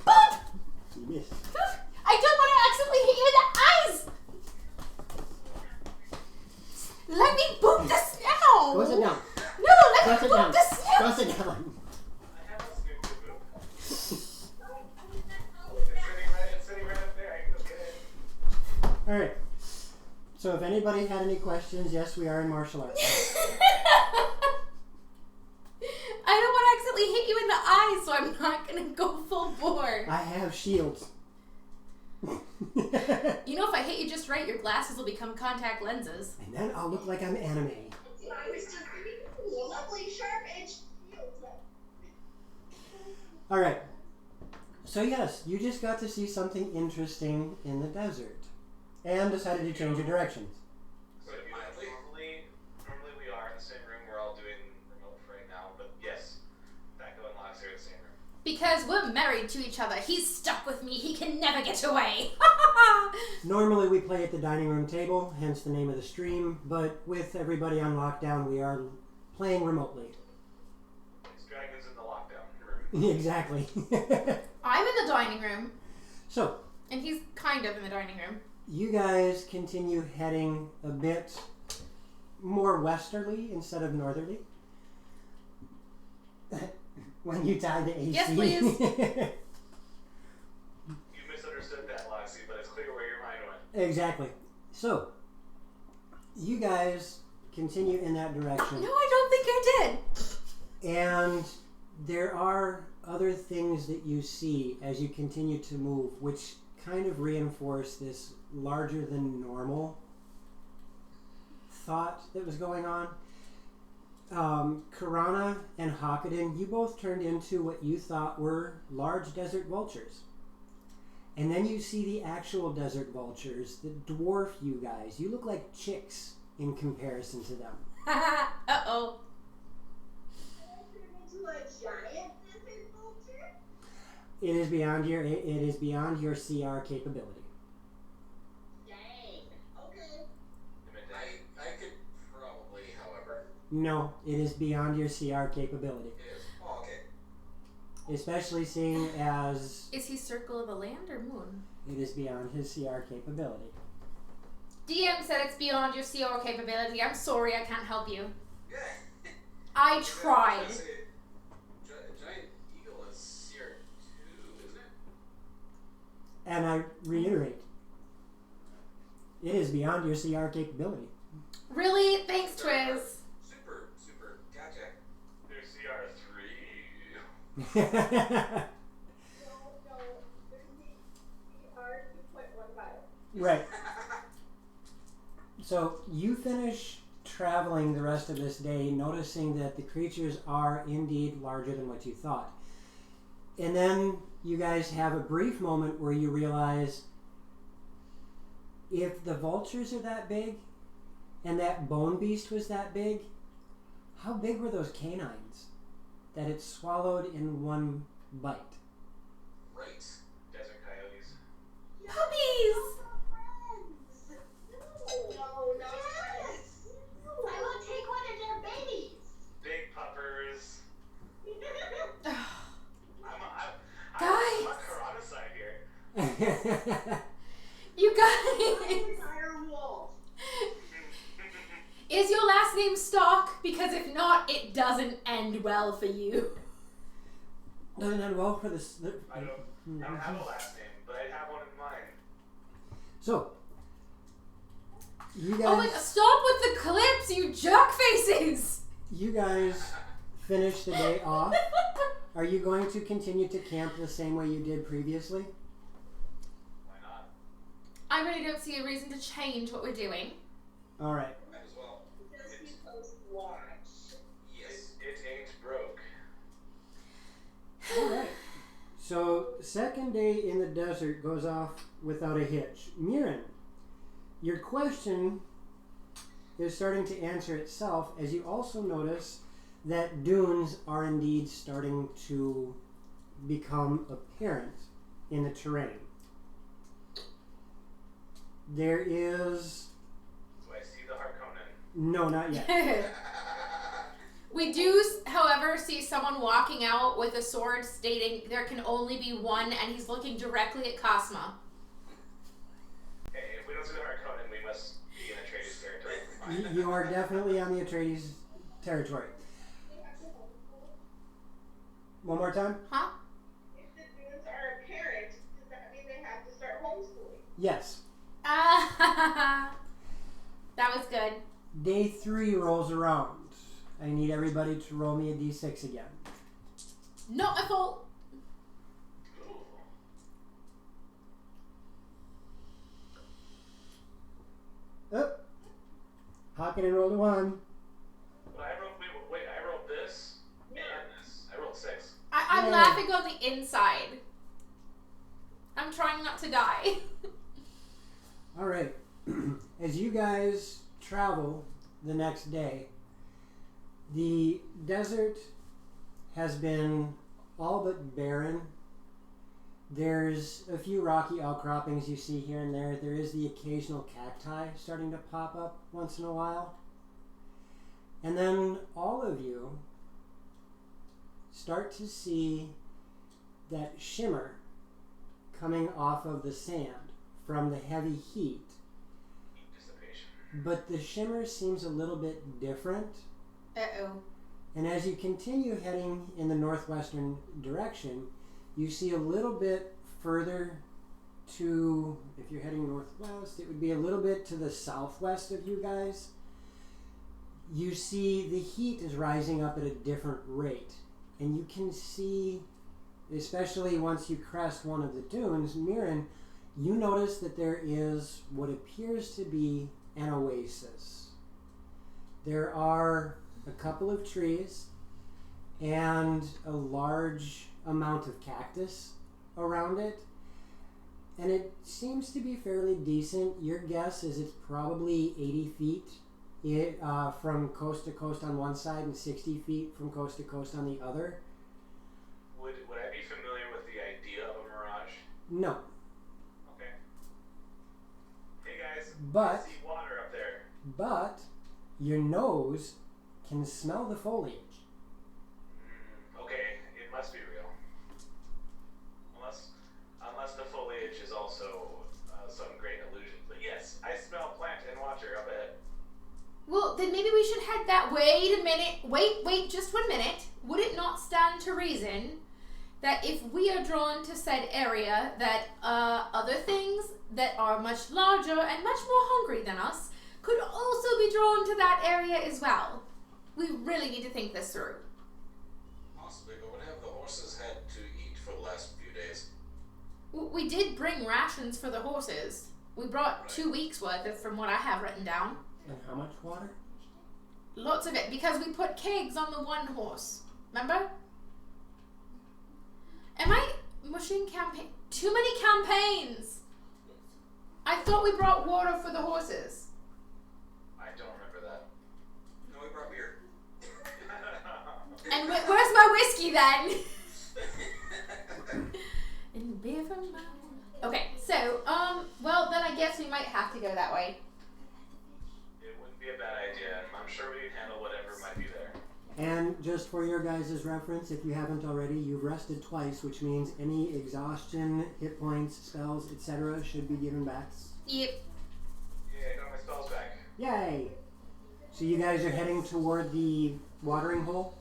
Boop! You missed. I don't want to accidentally hit you in the eyes! Let me boop the snow! Go sit down. No, let Go me sit boop down. the snow! Go sit down. I have a snoop boop. It's sitting right up there. I can go get it. Alright. So if anybody had any questions, yes, we are in martial arts. I don't want to accidentally hit you in the eyes, so I'm not going to go full bore. I have shields. You know, if I hit you just right, your glasses will become contact lenses. And then I'll look like I'm anime. I was just thinking, lovely sharp-edged shields. Alright. So yes, you just got to see something interesting in the desert. And decided to change your directions. So normally we are in the same room. We're all doing remote for right now. But yes, Becco and Lox are in the same room. Because we're married to each other. He's stuck with me. He can never get away. Normally we play at the dining room table, hence the name of the stream, but with everybody on lockdown, we are playing remotely. It's dragons in the lockdown room. Exactly. I'm in the dining room, So, and he's kind of in the dining room. you guys continue heading a bit more westerly instead of northerly. When you tie the AC. Yes, please. You misunderstood that, Loxy, but it's clear where your mind went. Exactly. So, you guys continue in that direction. No, I don't think I did. And there are other things that you see as you continue to move, which kind of reinforce this larger than normal thought that was going on. Karana and Hakadin, you both turned into what you thought were large desert vultures. And then you see the actual desert vultures that dwarf you guys. You look like chicks in comparison to them. Uh-oh. Into a giant desert vulture? It is beyond your CR capability. Dang. Okay. I could probably, however. No, it is beyond your CR capability. It is. Oh, okay. Especially seeing as Is he circle of the land or moon? it is beyond his CR capability. DM said it's beyond your CR capability. I'm sorry, I can't help you. Yeah. I tried. Giant eagle is here too, isn't it? And I reiterate, it is beyond your CR capability. Really? Thanks, Twiz. Super. Gotcha. There's CR3. No, there's the CR 2.15. Right. So you finish traveling the rest of this day, noticing that the creatures are indeed larger than what you thought. And then you guys have a brief moment where you realize if the vultures are that big and that bone beast was that big, how big were those canines that it swallowed in one bite? Right. Desert coyotes. Puppies! No, not yes. name Stark? Because if not, it doesn't end well for you. Doesn't end well for this. I don't have a last name, but I have one in mind. So, you guys. Oh my god, stop with the clips, you jerk faces! You guys finish the day off. Are you going to continue to camp the same way you did previously? Why not? I really don't see a reason to change what we're doing. All right. Might as well. Just because watch. Yes. It ain't broke. All right. So, second day in the desert goes off without a hitch. Mirren, your question is starting to answer itself as you also notice that dunes are indeed starting to become apparent in the terrain. There is... Do I see the Harkonnen? No, not yet. We do, however, see someone walking out with a sword stating there can only be one, and he's looking directly at Cosma. Hey, if we don't see the Harkonnen, we must be in Atreides territory. You are definitely on the Atreides territory. One more time? Huh? If the dunes are apparent, does that mean they have to start homeschooling? Yes. That was good. Day 3 rolls around. I need everybody to roll me a d6 again. Not my fault. Up. Pocket and roll a 1. But I rolled this and this. I rolled 6. I'm Yay. laughing on the inside. I'm trying not to die. All right. As you guys travel the next day, the desert has been all but barren. There's a few rocky outcroppings you see here and there. There is the occasional cacti starting to pop up once in a while. And then all of you start to see that shimmer coming off of the sand from the heavy heat. Heat dissipation. But the shimmer seems a little bit different. Uh-oh. And as you continue heading in the northwestern direction, you see a little bit further to, if you're heading northwest, it would be a little bit to the southwest of you guys. You see the heat is rising up at a different rate. And you can see, especially once you crest one of the dunes, Mirren, you notice that there is what appears to be an oasis. There are a couple of trees and a large amount of cactus around it, and it seems to be fairly decent. Your guess is it's probably 80 feet from coast to coast on one side and 60 feet from coast to coast on the other. Would I be familiar with the idea of a mirage? No, Okay. Hey guys, But- I see water up there. but your nose can smell the foliage. Okay, it must be real. Unless the foliage is also some great illusion. But yes, I smell plant and water up ahead. Well, then maybe we should head that. Wait a minute. Wait, just 1 minute. Would it not stand to reason that if we are drawn to said area, that other things that are much larger and much more hungry than us could also be drawn to that area as well? We really need to think this through. Possibly, but what have the horses had to eat for the last few days? We did bring rations for the horses. We brought 2 weeks worth of, from what I have written down. And how much water? Lots of it, because we put kegs on the one horse. Remember? Am I mushing campaign? Too many campaigns! I thought we brought water for the horses. I don't remember that. No, we brought beer. And where's my whiskey then? And beer from my... Okay, so, well, then I guess we might have to go that way. It wouldn't be a bad idea. I'm sure we can handle whatever might be there. And just for your guys' reference, if you haven't already, you've rested twice, which means any exhaustion, hit points, spells, etc. should be given back. Yep. Yeah, I got my spells back. Yay! So you guys are heading toward the watering hole?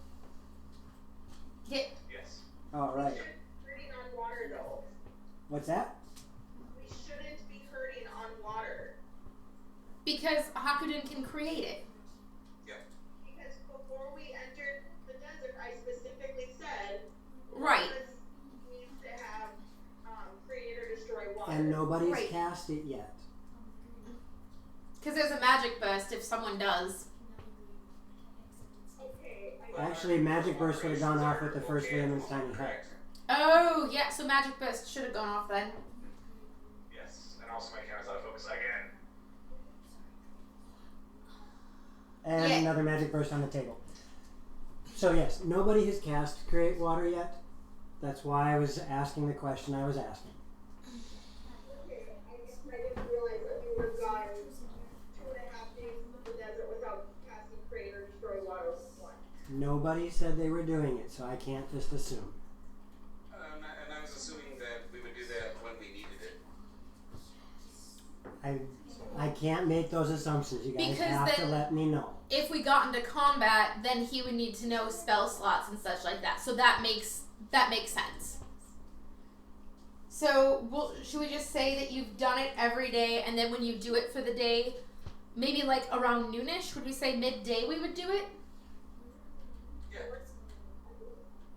Yeah. Yes. Alright. We shouldn't be hurting on water though. What's that? We shouldn't be hurting on water. Because Hakuden can create it. Because before we entered the desert, I specifically said Right. needs to have create or destroy water. And nobody's Right. cast it yet. Because there's a magic burst if someone does. Okay. Actually, Magic Burst would have gone off with the first Raymond's tiny hut. Correct. Oh, yeah, so magic burst should have gone off then. Yes. And also my camera's out of focus again. And Yeah. another Magic Burst on the table. So yes, nobody has cast Create Water yet. That's why I was asking the question I was asking. Okay, I guess I didn't realize that we would have gone 2.5 days into the desert without casting create or destroy water with one. Nobody said they were doing it, so I can't just assume. And I was assuming that we would do that when we needed it. I can't make those assumptions. You guys Because have to then- let me know. If we got into combat, then he would need to know spell slots and such like that. So that makes sense. So should we just say that you've done it every day, and then when you do it for the day, maybe like around noonish, would we say midday we would do it? Yeah.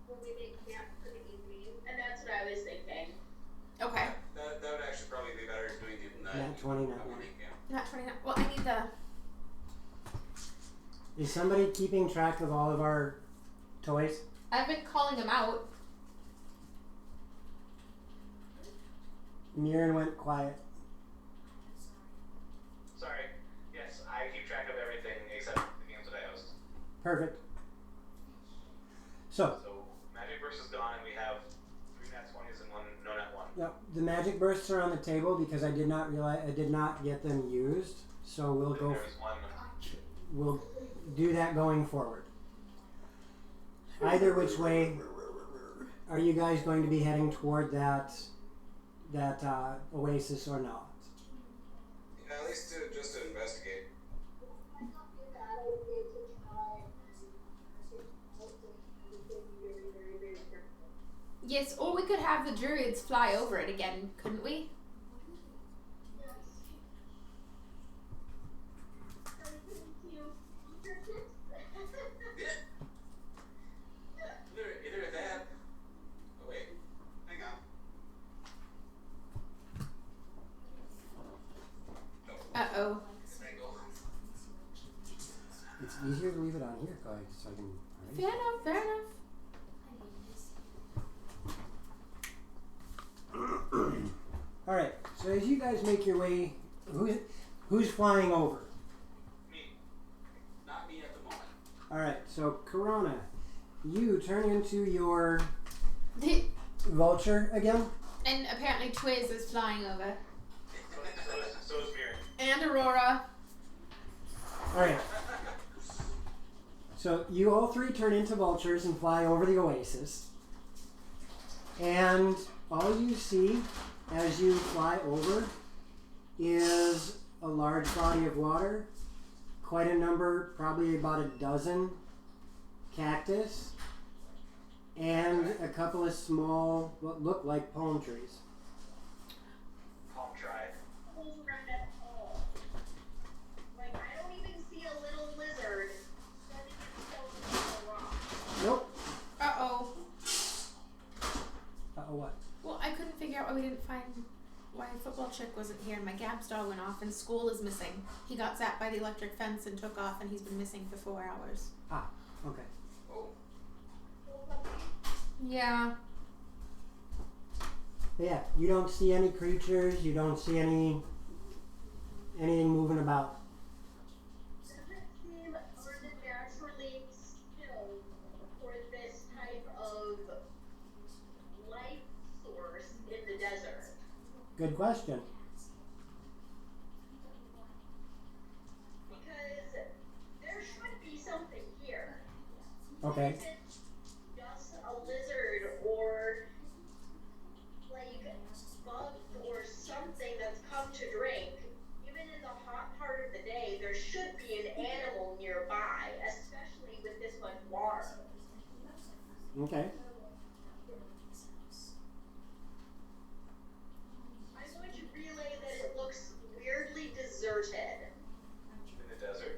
When we make camp for the evening, and that's what I was thinking. Okay. That would actually probably be better doing it in the Nat 20, nat morning, yeah. Not 29. Well, I need the... Is somebody keeping track of all of our toys? I've been calling them out. Mirren went quiet. Sorry. Yes, I keep track of everything except the games that I host. Perfect. So, So Magic Burst is gone, and we have 3 nat 20s and 1 no nat 1. now, the magic bursts are on the table because I did not get them used. So we'll Then go. there was 1. We'll do that going forward. Either which way, are you guys going to be heading toward that oasis or not? Yeah, at least just to investigate. Might not be a bad idea to try very, very, very careful. Yes, or we could have the druids fly over it again, couldn't we? Yes. Either that. Oh wait, hang on. No, Uh-oh. angle. It's easier to leave it on here, guys, so I can. Fair enough, fair enough. All right. So as you guys make your way, who's flying over? Me. Not me at the moment. All right. So Corona, you turn into your The- vulture again. and apparently Twiz is flying over. So is Mirren. And Aurora. All right. So you all three turn into vultures and fly over the oasis. And all you see as you fly over is a large body of water, quite a number, probably about a dozen cactus, and a couple of small, what look like palm trees. Palm tried. Around at all. Like, I don't even see a little lizard sending itself into a rock. Nope. Uh-oh. Uh-oh, what? Well, I couldn't figure out why we didn't find why Football Chick wasn't here, and my Gab star went off, and School is missing. He got zapped by the electric fence and took off, and he's been missing for 4 hours. Okay. Oh, Yeah. But yeah, you don't see any creatures, you don't see anything moving about. Does it seem naturally still for this type of life source in the desert? Good question. Because there should be something here. Okay. Is it just a lizard or like bug or something that's come to drink? Even in the hot part of the day, there should be an animal nearby. Okay. I'm going to relay that it looks weirdly deserted. In the desert.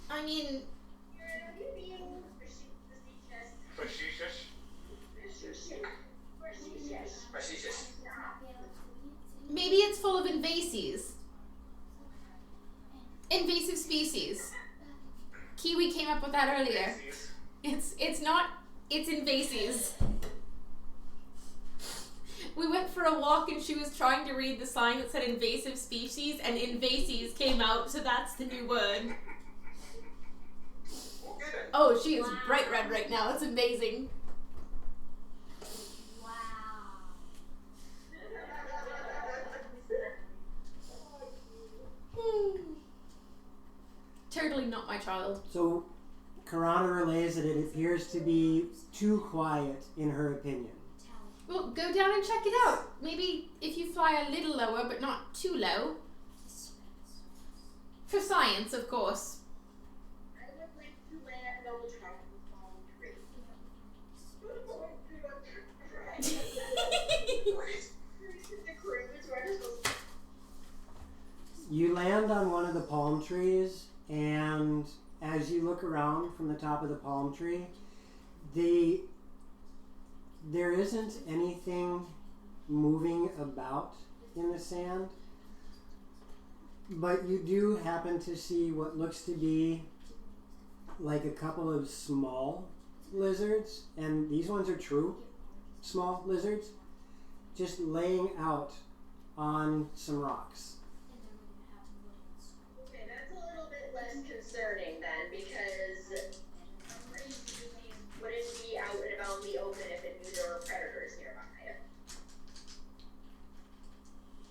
I mean, Are you being facetious? Facetious. maybe it's full of invasives. Invasive species. Kiwi came up with that earlier. It's not, it's invasives. We went for a walk and she was trying to read the sign that said invasive species and invasives came out, so that's the new word. Okay. Oh, she is bright red right now. It's amazing. Totally not my child. So, Karana relays that it appears to be too quiet in her opinion. Well, go down and check it out. Maybe if you fly a little lower, but not too low. For science, of course. I would like to land on the top of the palm tree. You land on one of the palm trees, and as you look around from the top of the palm tree, there isn't anything moving about in the sand, but you do happen to see what looks to be like a couple of small lizards, and these ones are true small lizards, just laying out on some rocks. Okay, that's a little bit less concerning then, because a crazy wouldn't be out and about in the open if it knew there were predators nearby.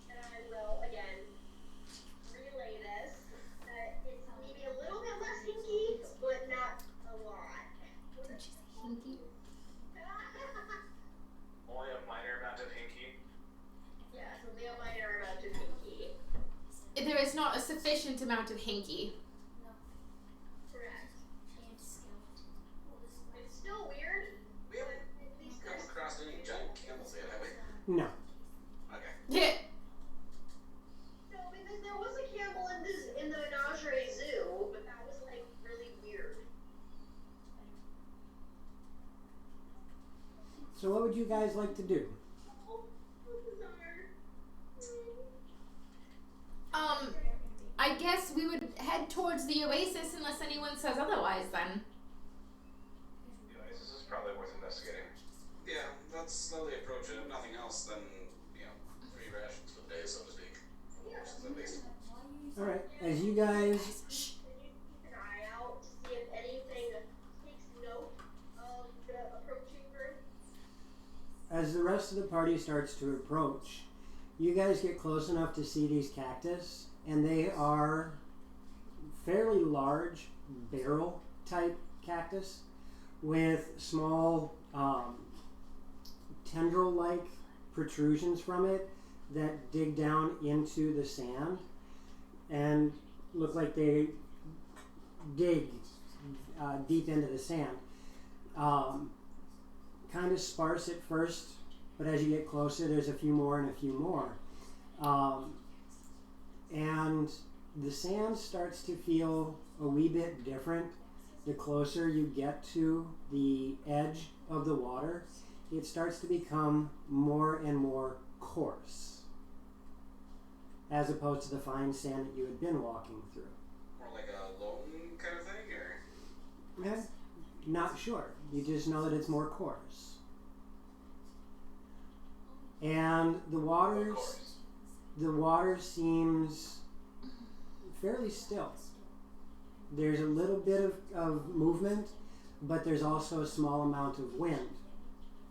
And I will, again, relay this, that it's maybe a little bit less hinky, but not a lot. Hinky? Only a minor amount of hinky. Yes, only a minor amount of hinky. There is not a sufficient amount of hinky. Correct. It's still weird. We haven't At least come there's across any giant camels yet, have we? No. Okay. Yeah. no, because there was a camel in the menagerie zoo, but that was like really weird. So what would you guys like to do? I guess we would head towards the oasis unless anyone says otherwise then. The oasis is probably worth investigating. Yeah, let's slowly approach it. If nothing else, then, 3 rations for the day, so to speak. Rations at least. Alright, as you guys Keep an eye out to see if anything takes note of the approaching group. as the rest of the party starts to approach, you guys get close enough to see these cactus, and they are fairly large barrel type cactus with small tendril like protrusions from it that dig down into the sand and look like they dig deep into the sand. Kind of sparse at first, but as you get closer, there's a few more and a few more. And the sand starts to feel a wee bit different the closer you get to the edge of the water. It starts to become more and more coarse, as opposed to the fine sand that you had been walking through. More like a loam kind of thing, or? Yeah, not sure. You just know that it's more coarse. And the water seems fairly still. There's a little bit of movement, but there's also a small amount of wind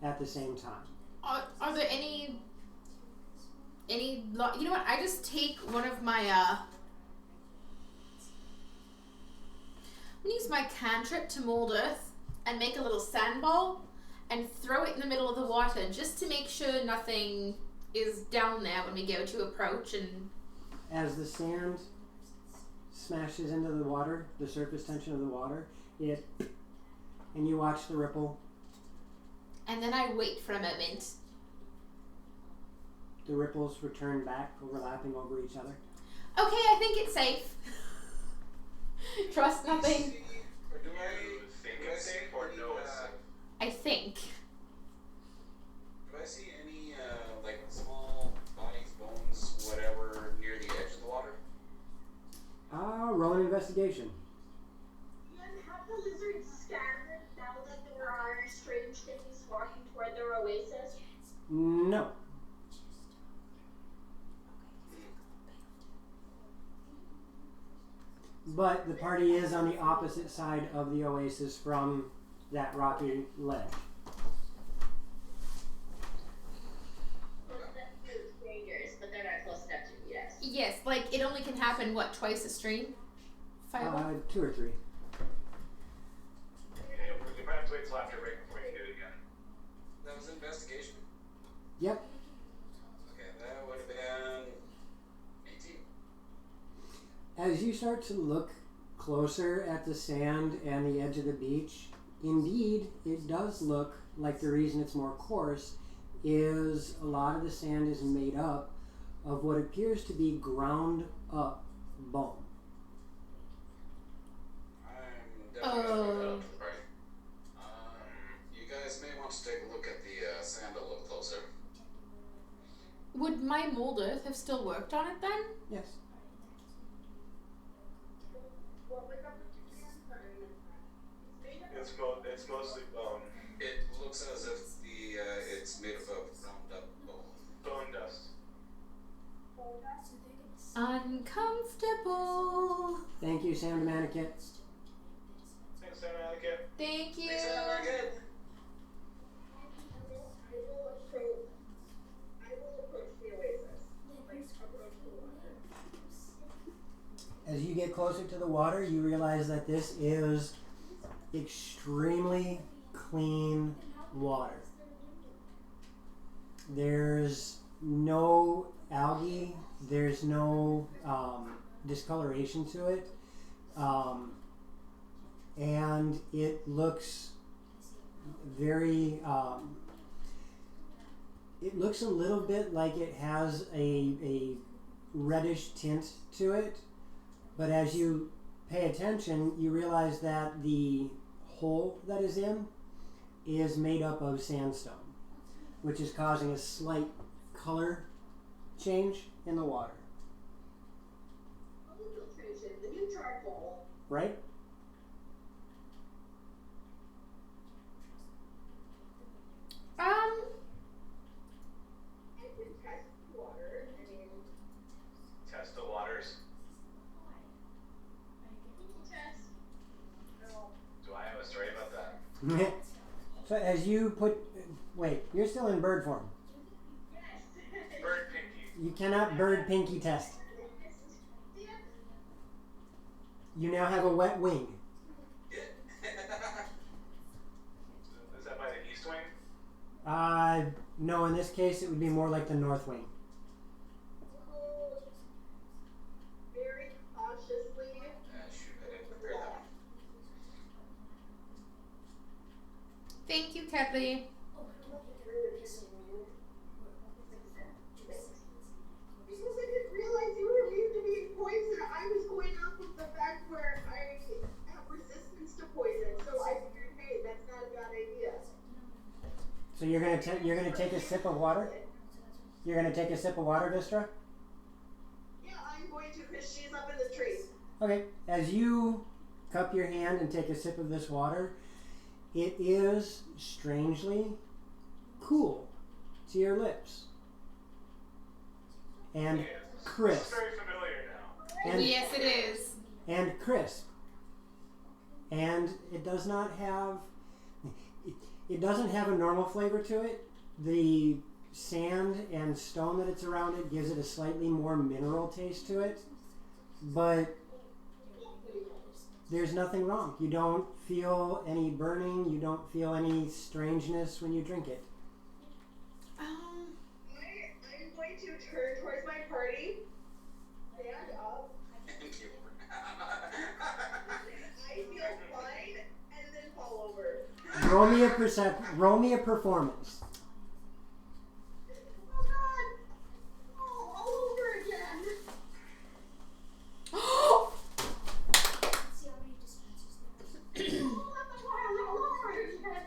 at the same time. Are there any you know what, I just take one of my I'm gonna use my cantrip to mold earth and make a little sandball and throw it in the middle of the water just to make sure nothing is down there when we go to approach. And as the sand smashes into the water, the surface tension of the water, it, and you watch the ripple. And then I wait for a moment. The ripples return back, overlapping over each other. Okay, I think it's safe. Trust nothing. Or do You think it's safe or no it's safe? I think. Do I see any like small bodies, bones, whatever, near the edge of the water? Roll an investigation. And have the lizards scattered now that there are strange things walking toward their oasis? No. But the party is on the opposite side of the oasis from that rocky ledge. Close enough to strangers, but they're not close enough to meet us. Yes, like it only can happen, what, twice a stream? Fireball? 2 or 3. Yeah, we might have to wait till after break before you can do it again. That was investigation? Yep. Okay, that would have been 18. As you start to look closer at the sand and the edge of the beach, indeed, it does look like the reason it's more coarse is a lot of the sand is made up of what appears to be ground up bone. I'm definitely going to Oh. to the party. You guys may want to take a look at the sand a little closer. Would my mold earth have still worked on it then? Yes. What was up with the sand? Sorry, it's made of It's mostly bone. It looks as if it's made of a ground up bone. Bone dust. Uncomfortable. Thank you, Sam Manicate. Thanks, Sam Anakin. Thank you. Thanks, Alan, good. I will approach the oasis. Like, approach the water. As you get closer to the water, you realize that this is extremely clean water. There's no algae, there's no discoloration to it, and it looks very, it looks a little bit like it has a reddish tint to it, but as you pay attention, you realize that the hole that is in is made up of sandstone, which is causing a slight color change in the water, Filtration, the new charcoal. right? I can test the water. I mean, Test the waters. test. No. Do I have a story about that? So as you put, wait, you're still in bird form. Yes. Bird pinky. You cannot bird pinky test. You now have a wet wing. Is that by the east wing? No, in this case it would be more like the north wing. Very cautiously. Shoot, I didn't prepare that one. Thank you, Kathleen. Because I didn't realize you were immune to being poisoned. I was going off of the fact where I have resistance to poison, so I figured, hey, that's not a bad idea. So you're gonna take a sip of water. You're gonna take a sip of water, Vistra. Yeah, I'm going to, because she's up in the tree. Okay. As you cup your hand and take a sip of this water, it is strangely cool to your lips and Yes. crisp. It's very familiar now. And Yes, it is. and crisp. And it does not have, it doesn't have a normal flavor to it. The sand and stone that it's around it gives it a slightly more mineral taste to it. But there's nothing wrong. You don't feel any burning. You don't feel any strangeness when you drink it. Um, I'm going to turn towards my party, stand up. Thank you. I feel fine, Roll me a performance. Oh God! Oh, all over again. See how many dispensers there are. All over again.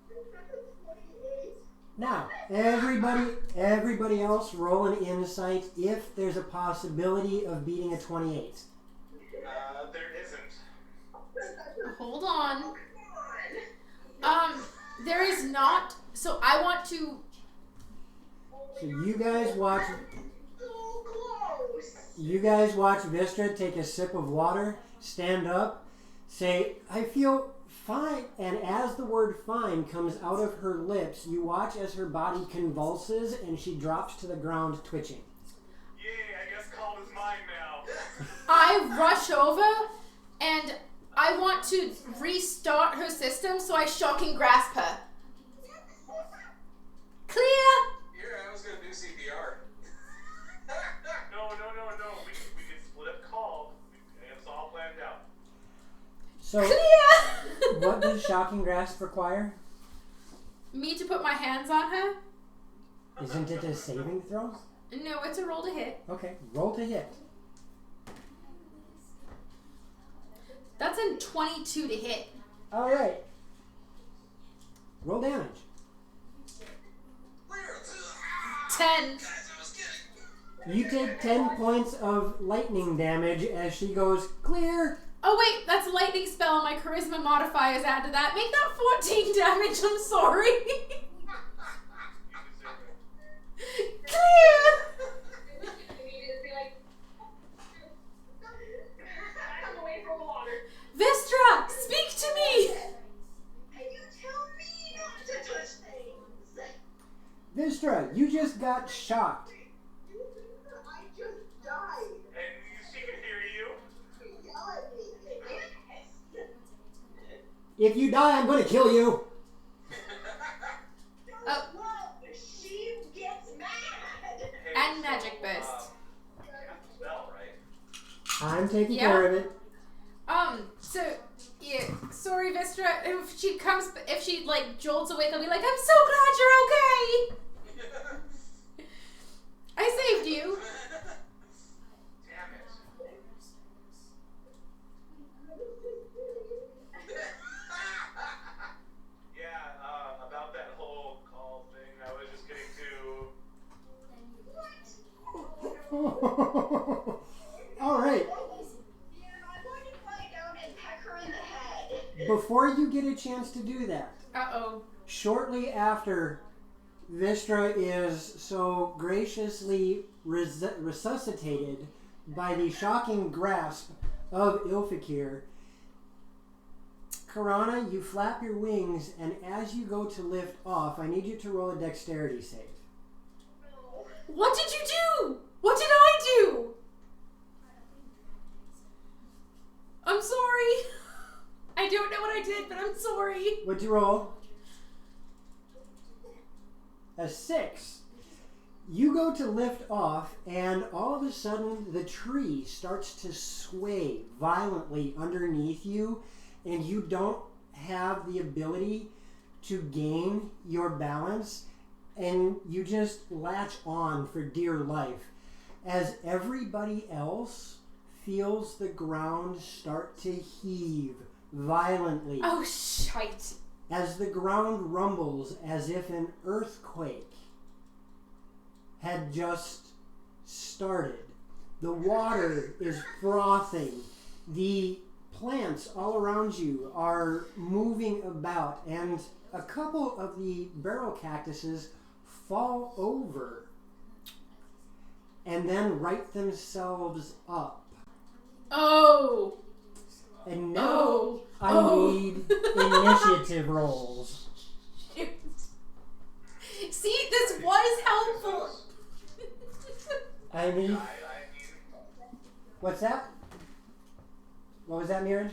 That's a 28. Now, everybody else, roll an insight if there's a possibility of beating a 28. There isn't. Hold on. Oh, come on. There is not. So I want to. So you guys watch. So close. You guys watch Vistra take a sip of water, stand up, say, "I feel fine," and as the word "fine" comes out of her lips, you watch as her body convulses and she drops to the ground, twitching. Yay, I guess calm is mine now. I rush over and I want to restart her system, so I shocking grasp her. Clear! Here, I was gonna do CPR. No. We can split up calm. It's all planned out. So, Clear! what does shocking grasp require? Me to put my hands on her? Isn't it a saving throw? No, it's a roll to hit. Okay, roll to hit. That's a 22 to hit. All right. Roll damage. 10. Guys, I was kidding. You take 10 points of lightning damage as she goes, "Clear!" Oh wait, that's a lightning spell. My charisma modifier is added to that. Make that 14 damage. I'm sorry. You deserve it. Clear! I'm away from the water. Vistra, speak to me. And you tell me not to touch things. Vistra, you just got shocked. I just died. And she can hear you. Yell at me. Yes. If you die, I'm going to kill you. Oh. Well, she gets mad. Hey, And magic burst. cast a spell, right? I'm taking Yeah. care of it. So, yeah, sorry, Vistra. If she, like, jolts awake, I'll be like, I'm so glad you're okay. I saved you. Damn it. Yeah, about that whole call thing, I was just getting to... All right. Yeah, I'm going to fly down and peck her in the head. Before you get a chance to do that, Uh-oh. shortly after Vistra is so graciously resuscitated by the shocking grasp of Ilfikir, Karana, you flap your wings, and as you go to lift off, I need you to roll a dexterity save. No. What did you do? What did I do? I'm sorry. I don't know what I did, but I'm sorry. What'd you roll? A 6. You go to lift off, and all of a sudden the tree starts to sway violently underneath you, and you don't have the ability to gain your balance, and you just latch on for dear life as everybody else feels the ground start to heave violently. Oh, shite. As the ground rumbles as if an earthquake had just started. The water is frothing. The plants all around you are moving about, and a couple of the barrel cactuses fall over and then right themselves up. Oh. And now Oh. I Oh. need initiative rolls. See, this was helpful. I need... I mean... What's that? What was that, Mirren?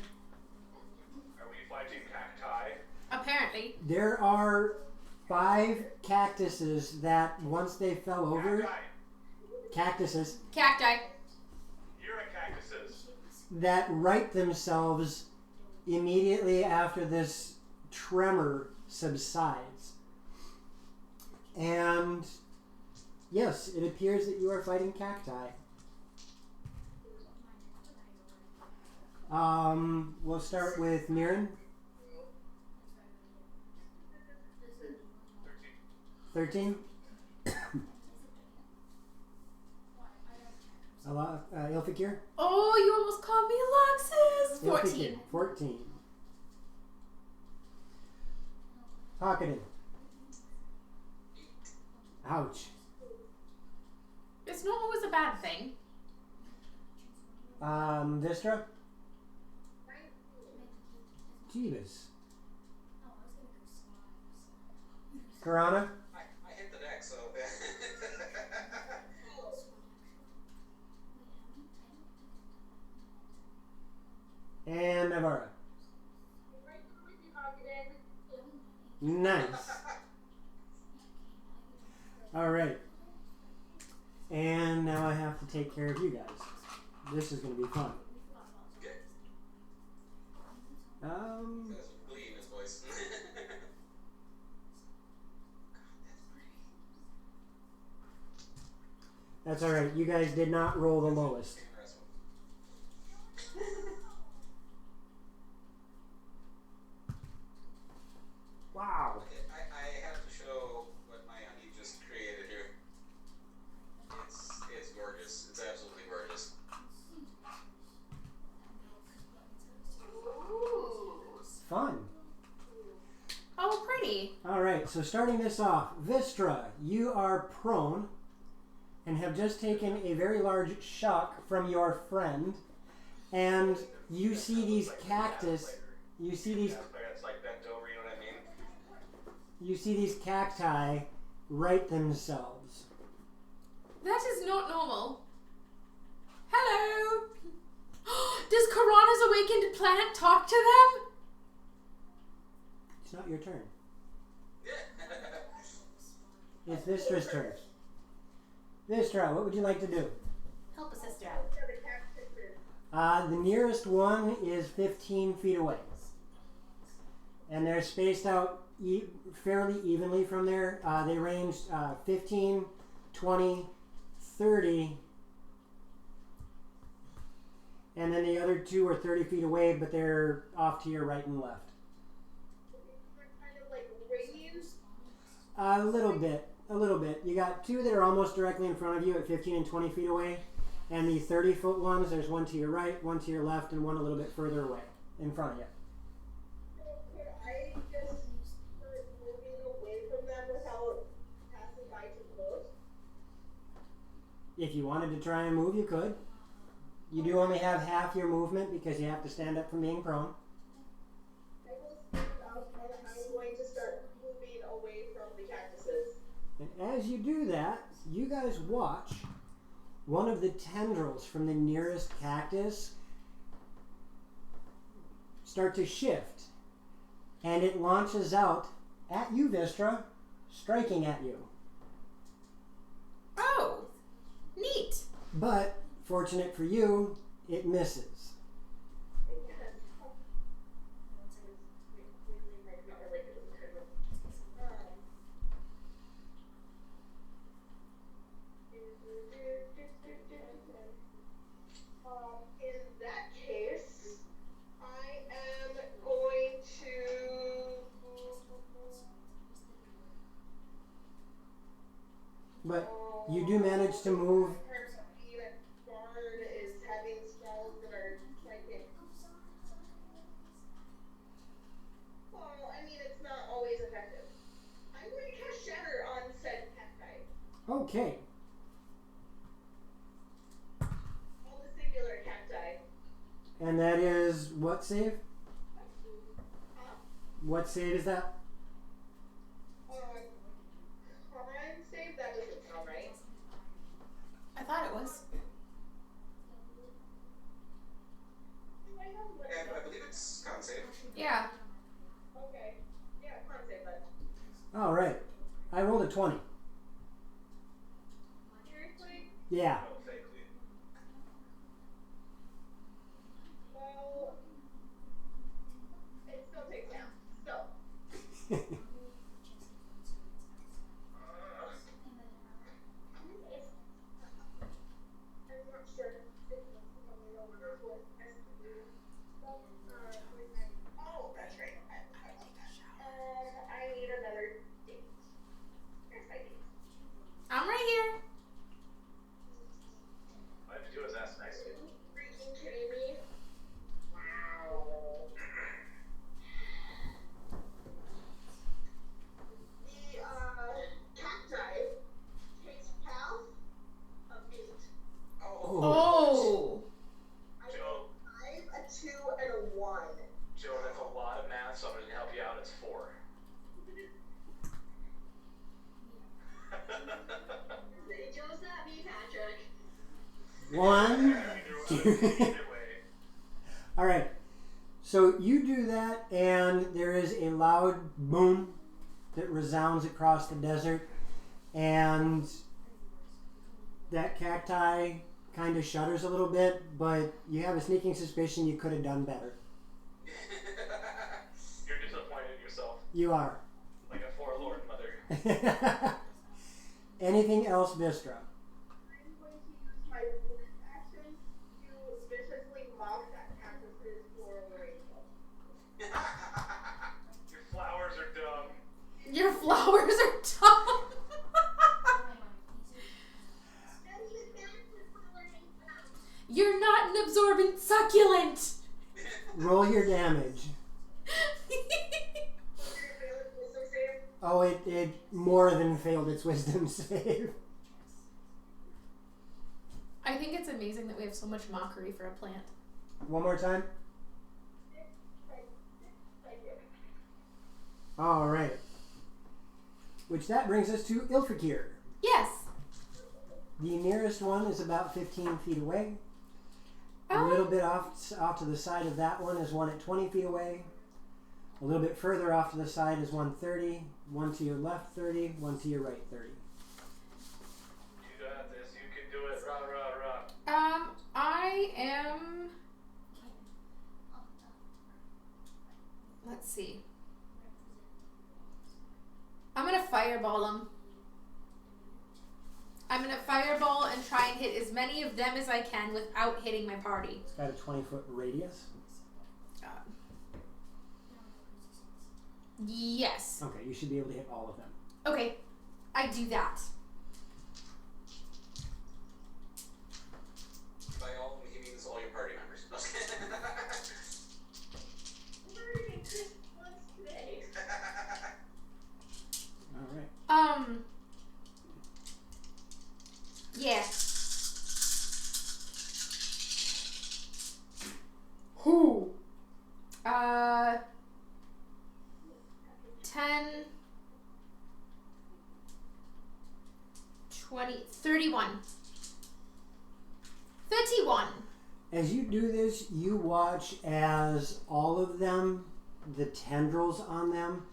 Are we fighting cacti? Apparently. There are 5 cactuses that once they fell over... Cactuses. Cacti. You're a cactuses. That right themselves immediately after this tremor subsides. And yes, it appears that you are fighting cacti. We'll start with Mirren. 13. Ilfikir? Oh, you almost called me Alexis! 14. 14. Pocketed. Ouch. It's not always a bad thing. Vistra? Jeebus. Karana? I hit the deck, so. And Navara. Right there with you, Hawkins. Nice. Alright. And now I have to take care of you guys. This is going to be fun. That's glee in his voice. That's alright. You guys did not roll the lowest. Wow. I have to show what my honey just created here. It's gorgeous. It's absolutely gorgeous. Fun. Oh, pretty. Alright, so starting this off, Vistra, you are prone and have just taken a very large shock from your friend, and you see these cactus. You see these. It's like bent over, you know what I mean? You see these cacti right themselves. That is not normal. Hello. Does Karana's awakened planet talk to them? It's not your turn. It's Vistra's turn. Vistra, what would you like to do? Help a sister The nearest one is 15 feet away. And they're spaced out fairly evenly from there. They range 15, 20, 30. And then the other two are 30 feet away, but they're off to your right and left. Kind of like radius. A little bit. You got two that are almost directly in front of you at 15 and 20 feet away. And the 30-foot ones, there's one to your right, one to your left, and one a little bit further away in front of you. Could I just start moving away from them without passing by too close? If you wanted to try and move, you could. You do only have half your movement because you have to stand up from being prone. I will stand up and I'm going to start moving away from the cactuses. And as you do that, you guys watch one of the tendrils from the nearest cactus start to shift. And it launches out at you, Vistra, striking at you. Oh, neat. But, fortunate for you, it misses. In that case, I am going to. But you do manage to move. Bard is having spells that are psychic. Well, I mean, it's not always effective. I'm going to cast Shatter on said cacti. Okay. All the singular cacti. And that is what save? What save is that? Crime save? That doesn't sound right. I thought it was. I believe it's con save. Yeah. Okay. Yeah, con save then. All right. I rolled a 20. Seriously? Yeah. No, fakely. Well, One, two. Either way. All right. So you do that, and there is a loud boom that resounds across the desert, and that cacti kind of shudders a little bit, but you have a sneaking suspicion you could have done better. You're disappointed in yourself, You are. like a forlorn mother. Anything else, Vistra? I'm going to use my bonus action to viciously mock that cactus's floral arrangement. Your flowers are dumb. Your flowers are dumb. You're not an absorbent succulent. Roll your damage. Oh, it more than failed its wisdom save. I think it's amazing that we have so much mockery for a plant. One more time. All right. Which that brings us to Ilfakir. Yes. The nearest one is about 15 feet away. A Oh. little bit off to the side of that one is one at 20 feet away. A little bit further off to the side is one 30. One to your left 30. One to your right 30. You got this. You can do it. Rah, rah, rah. I am. Let's see. I'm gonna fireball them. I'm gonna fireball and try and hit as many of them as I can without hitting my party. It's got a 20-foot radius. Yes. Okay, you should be able to hit all of them. Okay, I do that. By all, he means all your party members. All right. Yeah. Who? 10, 20, 31. 31. As you do this, you watch as all of them, the tendrils on them,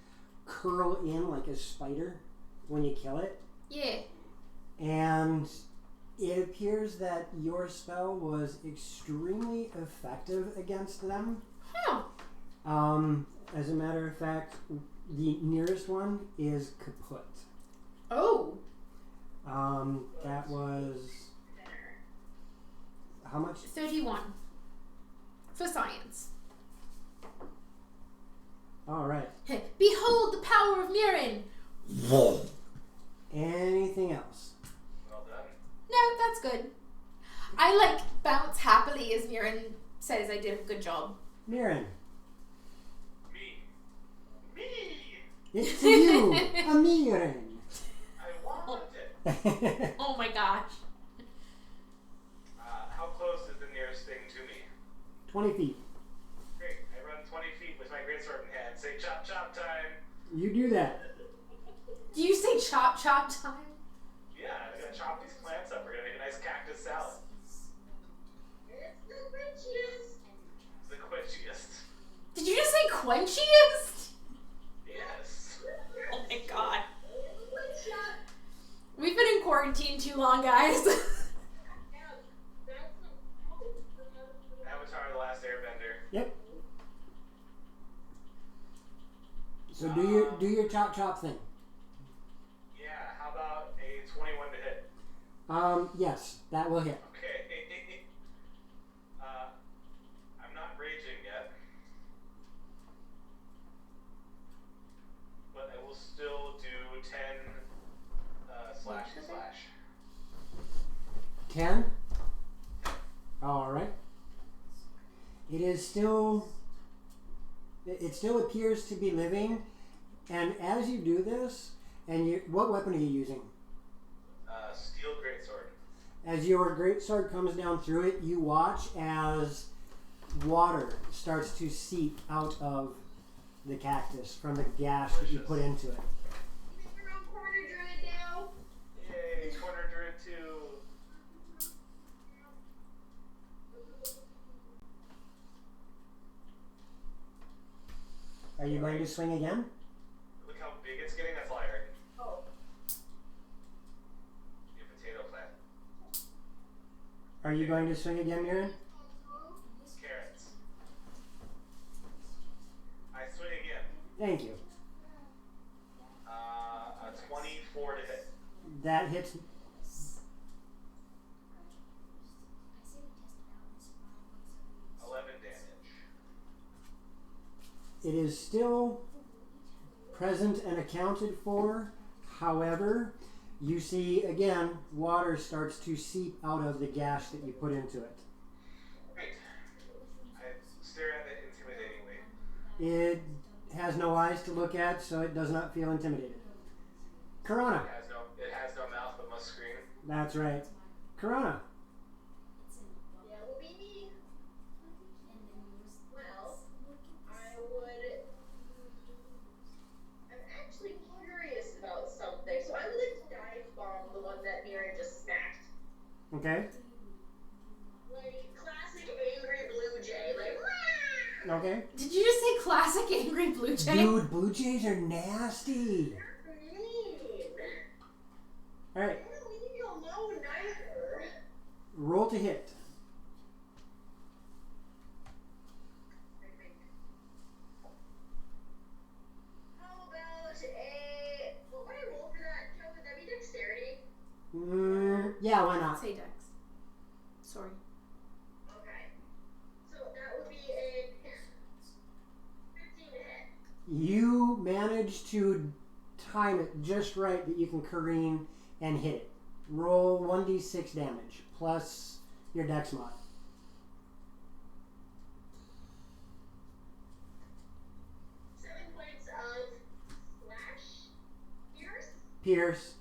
curl in like a spider when you kill it. Yeah. And it appears that your spell was extremely effective against them. Huh. As a matter of fact, the nearest one is kaput. Oh. That was how much? 31. For science. All right. Behold the power of Mirren. Anything else? Well done. No, that's good. I bounce happily as Mirren says I did a good job. Mirren, Me. it's you, a Mirren. I want it. Oh my gosh. How close is the nearest thing to me? 20 feet. Great. I run 20 feet with my greatsword in hand. Say chop chop time. You do that. Do you say chop chop time? Yeah, I'm gonna chop these plants up. We're gonna make a nice cactus salad. It's the witchiest. It's the quenchiest. Did you just say quenchiest? Yes. Oh my god. Witch shot. We've been in quarantine too long, guys. Avatar: The Last Airbender. Yep. So do your chop chop thing. Yeah. How about a 21 to hit? Yes, that will hit. Okay. I'm not raging yet, but I will still do 10 slash. 10. All right. It still appears to be living, and as you do this, and what weapon are you using? Steel greatsword. As your greatsword comes down through it, you watch as water starts to seep out of the cactus from the gash that you put into it. Your own corner druid now. Yay, corner druid 2. going to swing again? Look how big it's getting. That's all I heard. Oh. Your potato plant. Are you going to swing again, Mirren? Carrots. I swing again. Thank you. A 24 to hit. That hits. I say we test it out and survive. 11 damage. It is still present and accounted for. However, you see again, water starts to seep out of the gash that you put into it. Great. I stare at it intimidatingly. It has no eyes to look at, so it does not feel intimidated. Karana. It has no mouth but must scream. That's right. Karana. Yeah, will be me. Well, I would. I'm actually curious about something, so I would like to dive bomb the one that Mira just smacked. Okay. Like classic angry blue jay, like. Wah! Okay. Did you just say classic angry blue jay? Dude, blue jays are nasty. They're mean. All right. I don't leave you alone neither. Roll to hit. How about a? What would I roll for that, Joe? Would that be dexterity? Yeah, why not? Say Dex. Sorry. Okay. So that would be a 15 to hit. You manage to time it just right that you can careen and hit it. Roll 1d6 damage plus your dex mod. 7 points of slash, pierce. Pierce.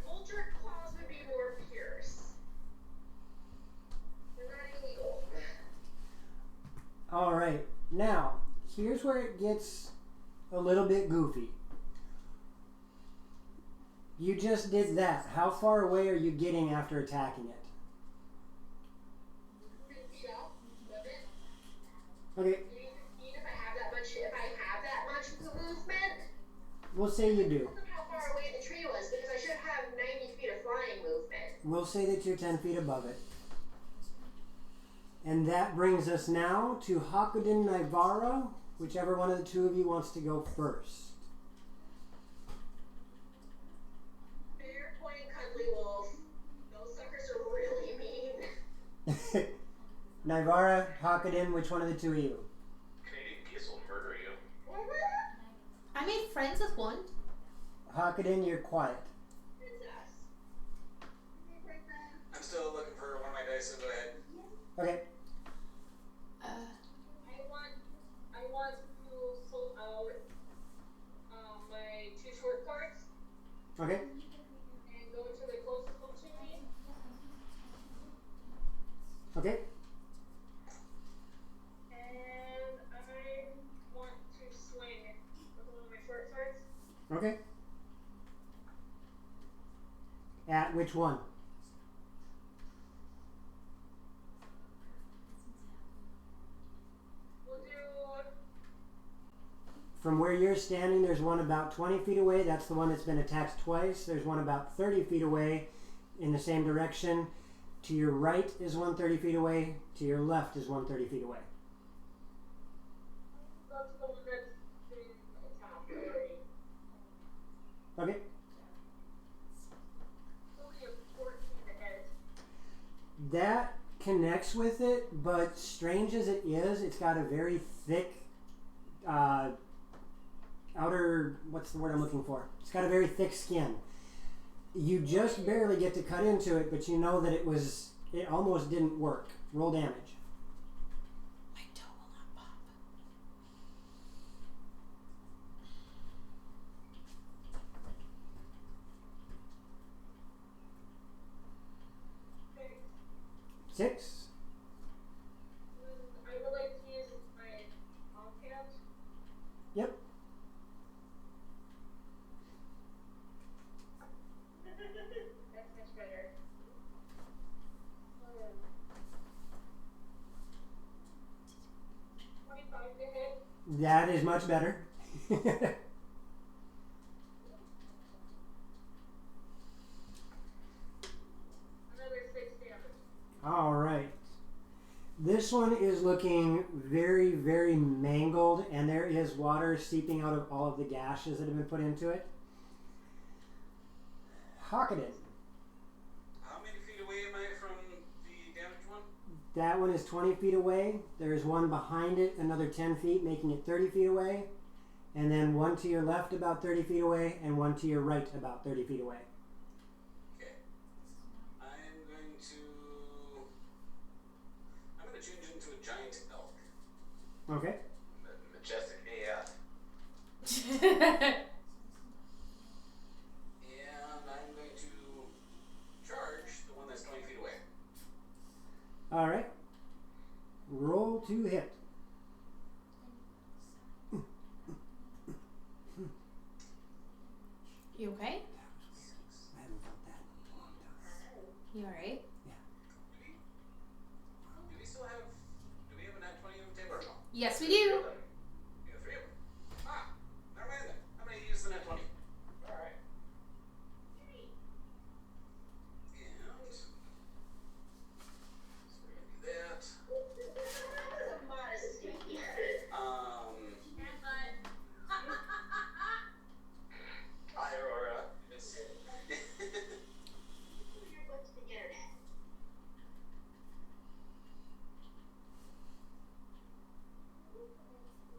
Vulture claws would be more pierce. They're not illegal. All right. Now, here's where it gets a little bit goofy. You just did that. How far away are you getting after attacking it? 10 feet up. Limit. Okay, If I have that much movement. we'll say you do. Depends on how far away the tree was, because I should have 90 feet of flying movement. We'll say that you're 10 feet above it. And that brings us now to Hakudin Naivara, whichever one of the two of you wants to go first. Fair point, Cuddly Wolf. Those suckers are really mean. Naivara, Hakudin, which one of the two are you? Canadian Geese will murder you. I made friends with one. Hakudin, you're quiet. Princess. I'm still looking for one of my dice, so go ahead. Okay. I want to pull out my 2 short swords Okay. and go to the closest one to me. Okay. And I want to swing with one of my short swords. Okay. At which one? We'll do. From where you're standing, there's one about 20 feet away. That's the one that's been attacked twice. There's one about 30 feet away in the same direction. To your right is one 30 feet away. To your left is one 30 feet away. Go to the one that's been attacked already. Okay. Only a 14 to hit. That connects with it, but strange as it is, it's got a very thick outer, what's the word I'm looking for? It's got a very thick skin. You just barely get to cut into it, but you know that it almost didn't work. Roll damage. My toe will not pop. Okay. 6. I would like to use my offhand. Yep. That's much better. 25 to hit. That is much better. Another 6 damage. All right. This one is looking very, very mangled, and there is water seeping out of all of the gashes that have been put into it. Hawkeden. How many feet away am I from the damaged one? That one is 20 feet away. There is one behind it, another 10 feet, making it 30 feet away. And then one to your left about 30 feet away, and one to your right about 30 feet away. Okay. I'm going to change into a giant elk. Okay. Majestic AF. And I'm going to charge the one that's 20 feet away. All right. Roll to hit. You okay? I haven't felt that in a long time. You alright? Do we still have, do we have a nat 20 on the table or no? Yes, we do. We have 3 of them. Ah, never mind then. I'm going to use the nat 20. Alright. And so we're going to do that. Modesty. Hi, Aurora. It's You're going to the internet.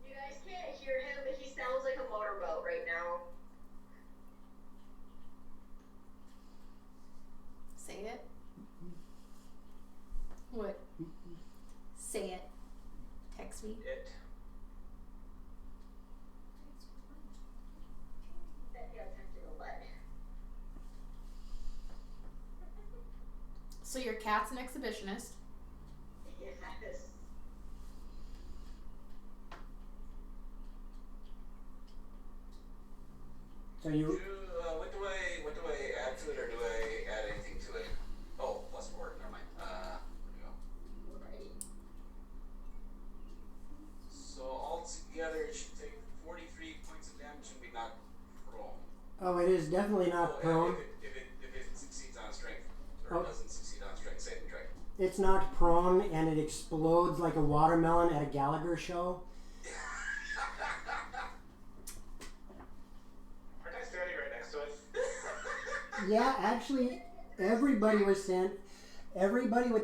You guys can't hear him, but he sounds like a motorboat right now. Say it. What? Say it. Text me. It. That got tentacle butt. So your cat's an exhibitionist. Yes. So you. what do I add to it, or do I add anything to it? Oh, plus 4. Never mind. There we go. Right. So altogether, it should take 43 points of damage and be knocked prone. Oh, it is definitely not Oh, prone. If it succeeds on strength, Oh. or doesn't succeed on strength saving throw. It's knocked prone, and it explodes like a watermelon at a Gallagher show. Aren't I standing right next to it? Yeah, actually, everybody with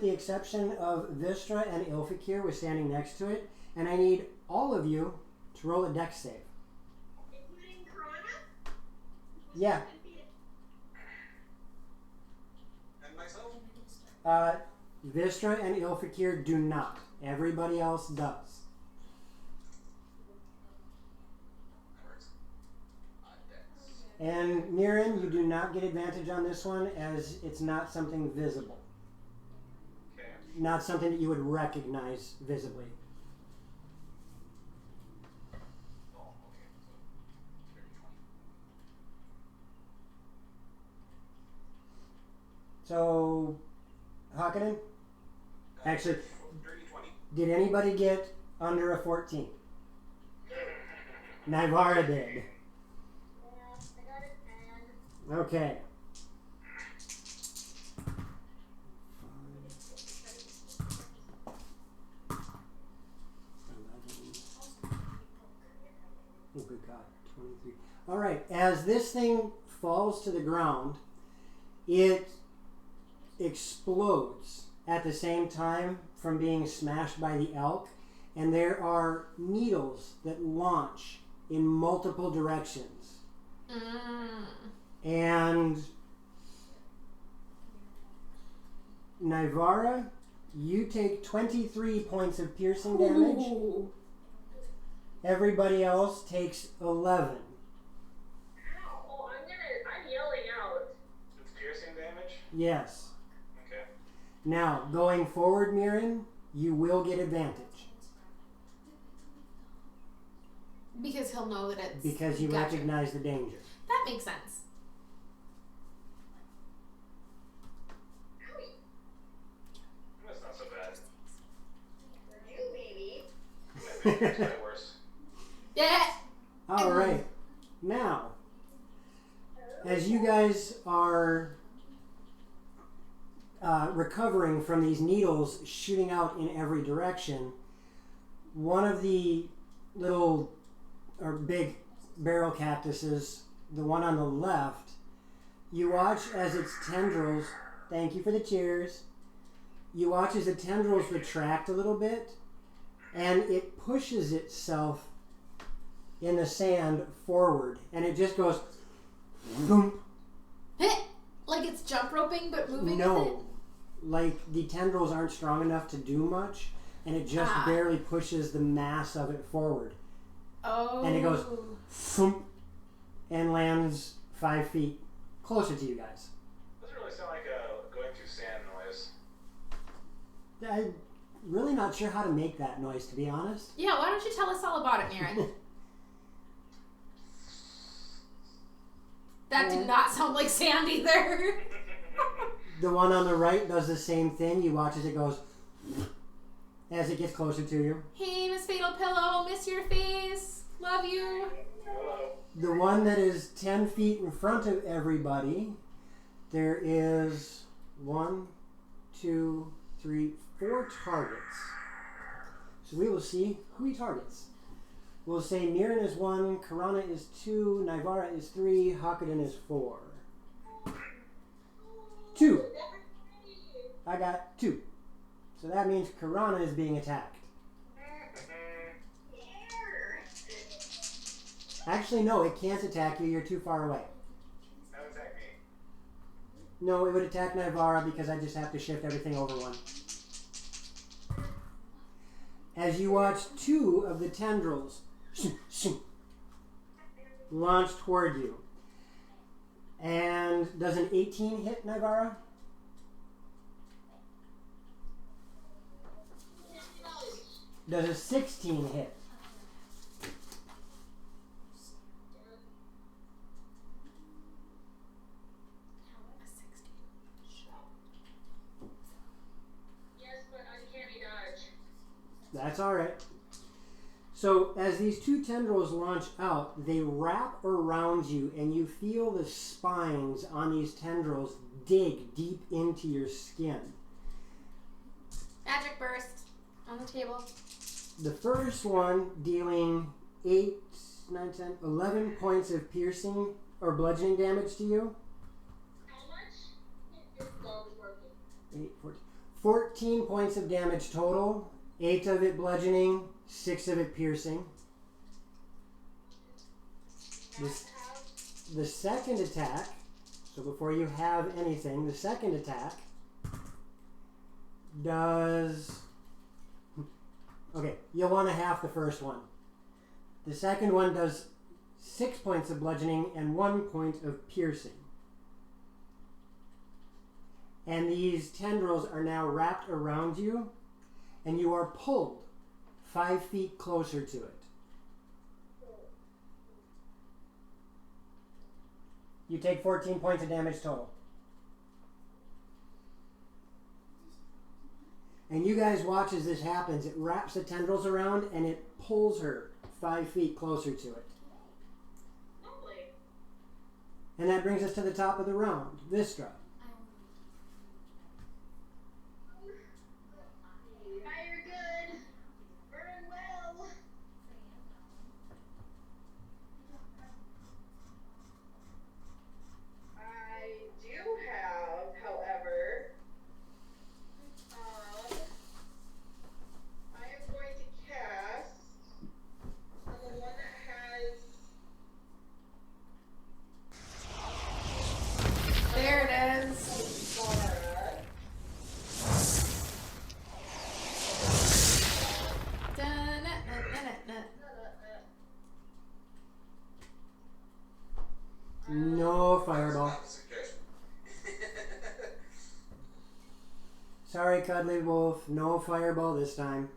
the exception of Vistra and Ilfikir was standing next to it, and I need all of you to roll a dex save. Including Corona? Yeah. And myself? Vistra and Ilfikir do not. Everybody else does. That works. Dex. And Mirren, you do not get advantage on this one as it's not something visible. Okay. Not something that you would recognize visibly. Oh, okay. So, 30, 20. So, Hawkinen, Actually- 30, 20. did anybody get under a 14? Nivara did. Yeah, I got it, and Okay. Oh, good God. 23. All right. As this thing falls to the ground, it explodes at the same time from being smashed by the elk, and there are needles that launch in multiple directions. And Nivara, you take 23 points of piercing damage. Ooh. Everybody else takes 11. oh, I'm yelling out. It's piercing damage? Yes. Okay. Now, going forward, Mirren, you will get advantage Because he'll know that it's because you Gotcha. recognize the danger. That makes sense. That's not so bad. You, baby. My fingers got worse. Yeah. All And recovering from these needles shooting out in every direction. One of the little or big barrel cactuses, the one on the left, you watch as its tendrils, thank you for the cheers, you watch as the tendrils retract a little bit and it pushes itself in the sand forward and it just goes boom. Like it's jump roping but moving with it? No, like the tendrils aren't strong enough to do much and it just barely pushes the mass of it forward. Oh. And it goes thump, and lands 5 feet closer to you guys. Doesn't really sound like a going through sand noise. I'm really not sure how to make that noise, to be honest. Yeah, why don't you tell us all about it, Mirren? That did not sound like sand either. The one on the right does the same thing. You watch as it goes as it gets closer to you. Hey, Miss Fatal Pillow, miss your face. Love you. Hello. The one that is 10 feet in front of everybody, there is 1, 2, 3, 4 targets. So we will see who he targets. We'll say Mirren is 1, Karana is 2, Nivara is 3, Hakuden is 4. 2. I got 2. So that means Karana is being attacked. Actually, no, it can't attack you. You're too far away. That would attack me. No, it would attack Nivara because I just have to shift everything over 1. As you watch 2 of the tendrils launch toward you. And does an 18 hit Nivara? Does a 16 hit? Yes, but uncanny dodge. That's alright. So as these 2 tendrils launch out, they wrap around you and you feel the spines on these tendrils dig deep into your skin. Magic burst on the table. The first one dealing 8, 9, 10, 11 points of piercing or bludgeoning damage to you. How much? Your dog is working. 8, 14 points of damage total. 8 of it bludgeoning, 6 of it piercing. The second attack, so before you have anything, the second attack does... Okay, you'll want to half the first one. The second one does 6 points of bludgeoning and 1 point of piercing. And these tendrils are now wrapped around you, and you are pulled 5 feet closer to it. You take 14 points of damage total. And you guys watch as this happens. It wraps the tendrils around and it pulls her 5 feet closer to it. Lovely. And that brings us to the top of the round. Vistra. Fire good. Burn well. I do have, however, I am going to cast on the one that has. There it is. Laura. No fireball. Sorry, Cuddly Wolf. No fireball this time.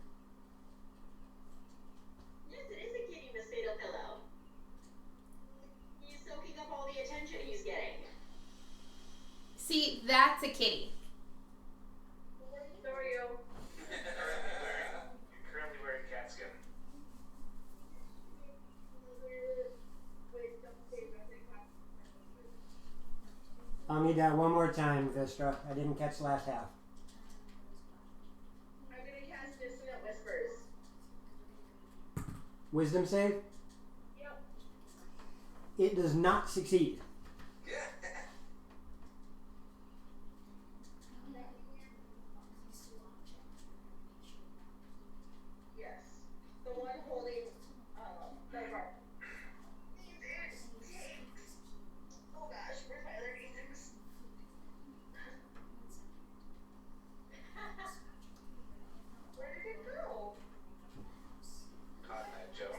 Yes, it is a kitty, Miss Fatal Pillow. He's soaking up all the attention he's getting. See, that's a kitty. So are you? You're currently wearing cat skin. You that one more time, Vistra. I didn't catch the last half. I'm gonna cast Dissonant Whispers. Wisdom save? Yep. It does not succeed. Yeah. Yes. The one holding the rope. Oh gosh, where's my other D6? Where did it go? Cotton Eye Joe.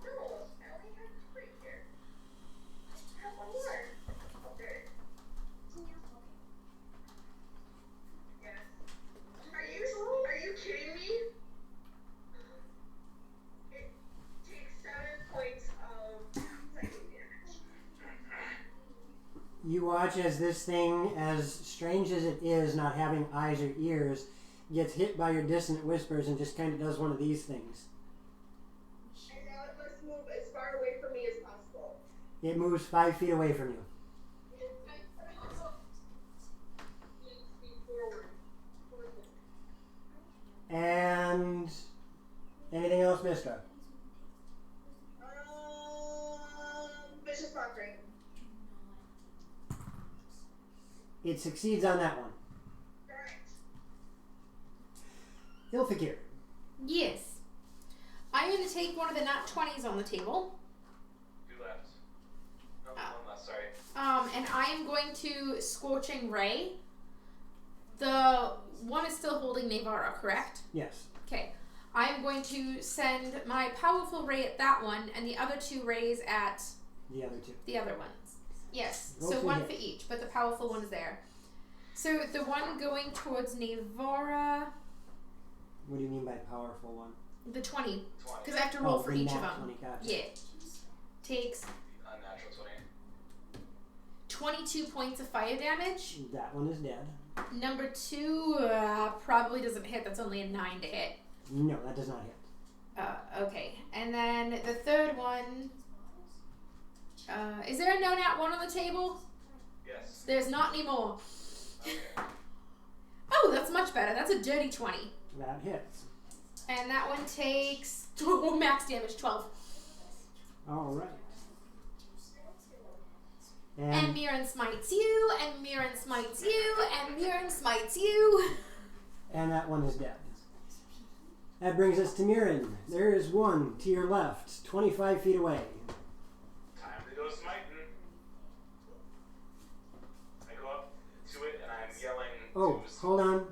No, I only have 3 here. I have 1 more. Okay. Yes. Are you kidding me? It takes 7 points of psychic damage. You watch as this thing, as strange as it is, not having eyes or ears, gets hit by your dissonant whispers and just kind of does one of these things. And now it must move as far away from me as possible. It moves 5 feet away from you. And anything else, Mister? Vicious Mockery. It succeeds on that one. Correct. Ilfikir. Yes. I'm going to take one of the nat 20s on the table. 2 left. No, 1 left, sorry. And I am going to Scorching Ray. The one is still holding Navara, correct? Yes. Okay. I'm going to send my powerful ray at that one and the other 2 rays at The other 2. the other ones. Yes. Roll So 2 one hits. for each, but the powerful one is there. So the one going towards Navara, What do you mean by powerful one? the 20, 20. because I have to roll for the each of nat them. 20, gotcha. Yeah. Takes Unnatural 22 20. points of fire damage. That one is dead. Number 2 probably doesn't hit. That's only a 9 to hit. No, that does not hit. Okay. And then the third one. Is there a no nat 1 on the table? Yes. There's not anymore. Okay. Oh, that's much better. That's a dirty 20. That hits. And that one takes max damage 12. All right. And Mirren smites you, and Mirren smites you, and Mirren smites you. And that one is dead. That brings us to Mirren. There is one to your left, 25 feet away. Time to go smiting. I go up to it and I'm yelling. Oh, to hold on.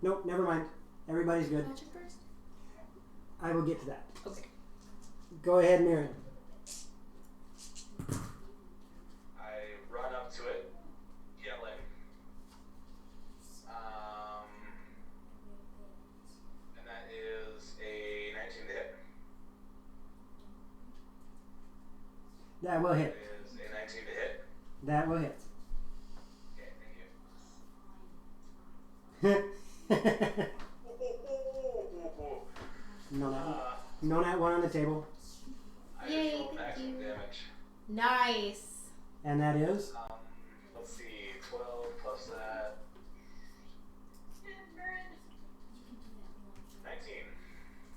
Nope, never mind. Everybody's good. Magic burst? I will get to that. Okay. Go ahead, Mirren. I run up to it, yelling. And that is a 19 to hit. That will It hit. is a 19 to hit. That will hit. Okay, thank you. No nat 1 on the table. I Yay, just rolled thank maximum you. damage. Nice. And that is? Let's see, 12 plus that. 19.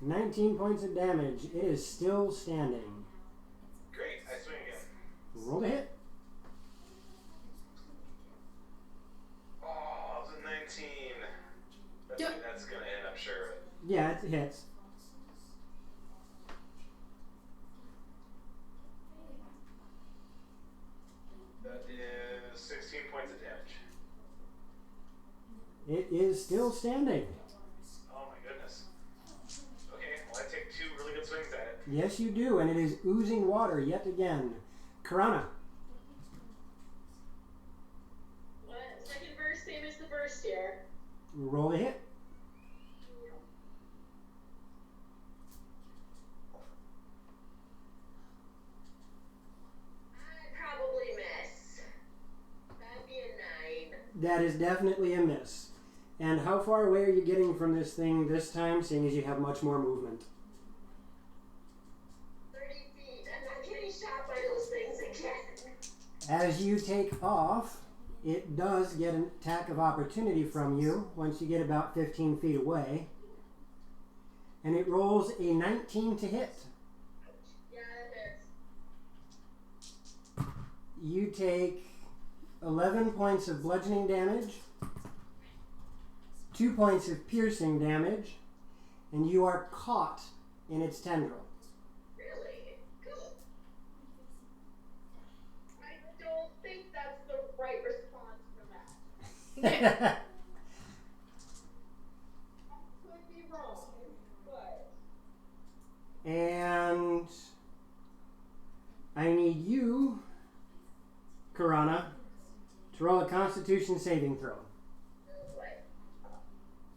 19 points of damage. It is still standing. Great, I swing again. Roll to hit. Oh, it was a 19. That's gonna hit, I'm sure. Yeah, it hits. That is 16 points of damage. It is still standing. Oh my goodness. Okay, well I take 2 really good swings at it. Yes, you do, and it is oozing water yet again. Karana. Second verse, same as the first year. Roll to hit. I'd probably miss. That'd be a 9. That is definitely a miss. And how far away are you getting from this thing this time, seeing as you have much more movement? 30 feet. I'm not getting shot by those things again. As you take off, it does get an attack of opportunity from you once you get about 15 feet away. And it rolls a 19 to hit. Yeah, it hits. You take 11 points of bludgeoning damage, 2 points of piercing damage, and you are caught in its tendril. Really? Cool. I don't think that's the right response for that. I could be wrong, but And I need you, Karana, to roll a Constitution saving throw. what?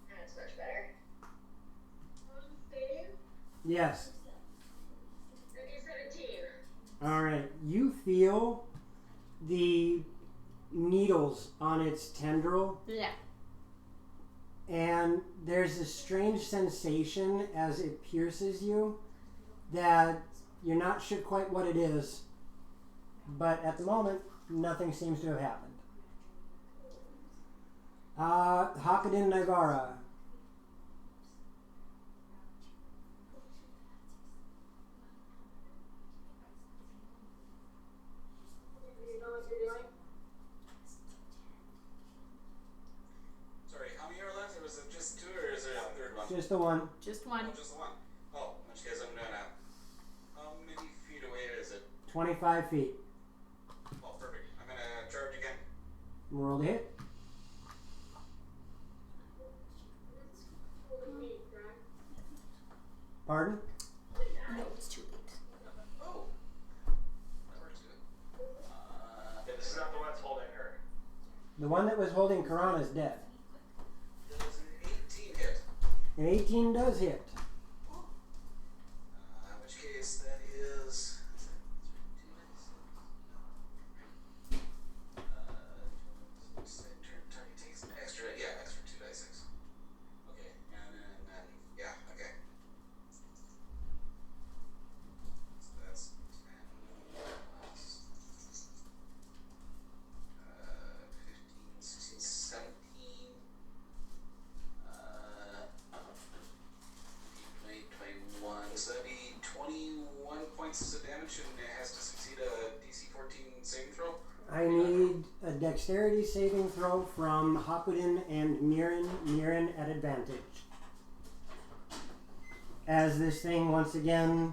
That's much better. Save. Yes. Okay, 17. All right. You feel the needles on its tendril, Yeah. and there's a strange sensation as it pierces you that you're not sure quite what it is, but at the moment, nothing seems to have happened. Hakadin Nagara. Do you know what you're doing? Sorry, how many are left? Was it just 2 or is there a third one? Just the one. Just one. Oh, just the one. Oh, in which case I'm gonna. How many feet away is it? 25 feet. Oh, perfect. I'm gonna charge again. Roll to hit. Pardon? No, it's too late. Oh, that works good. Yeah, this is not the one that's holding her. The one that was holding Karana is dead. Does an 18 hit? An 18 does hit. In which case that is. Target takes an extra 2d6. Okay, and then yeah, okay. So that's 10 plus 15, 16, 17. 20, 21. So that'd be 21 points of damage, and it has to succeed a DC 14 saving throw. I need a dexterity saving throw from Hapudin and Mirin. Mirin at advantage. As this thing once again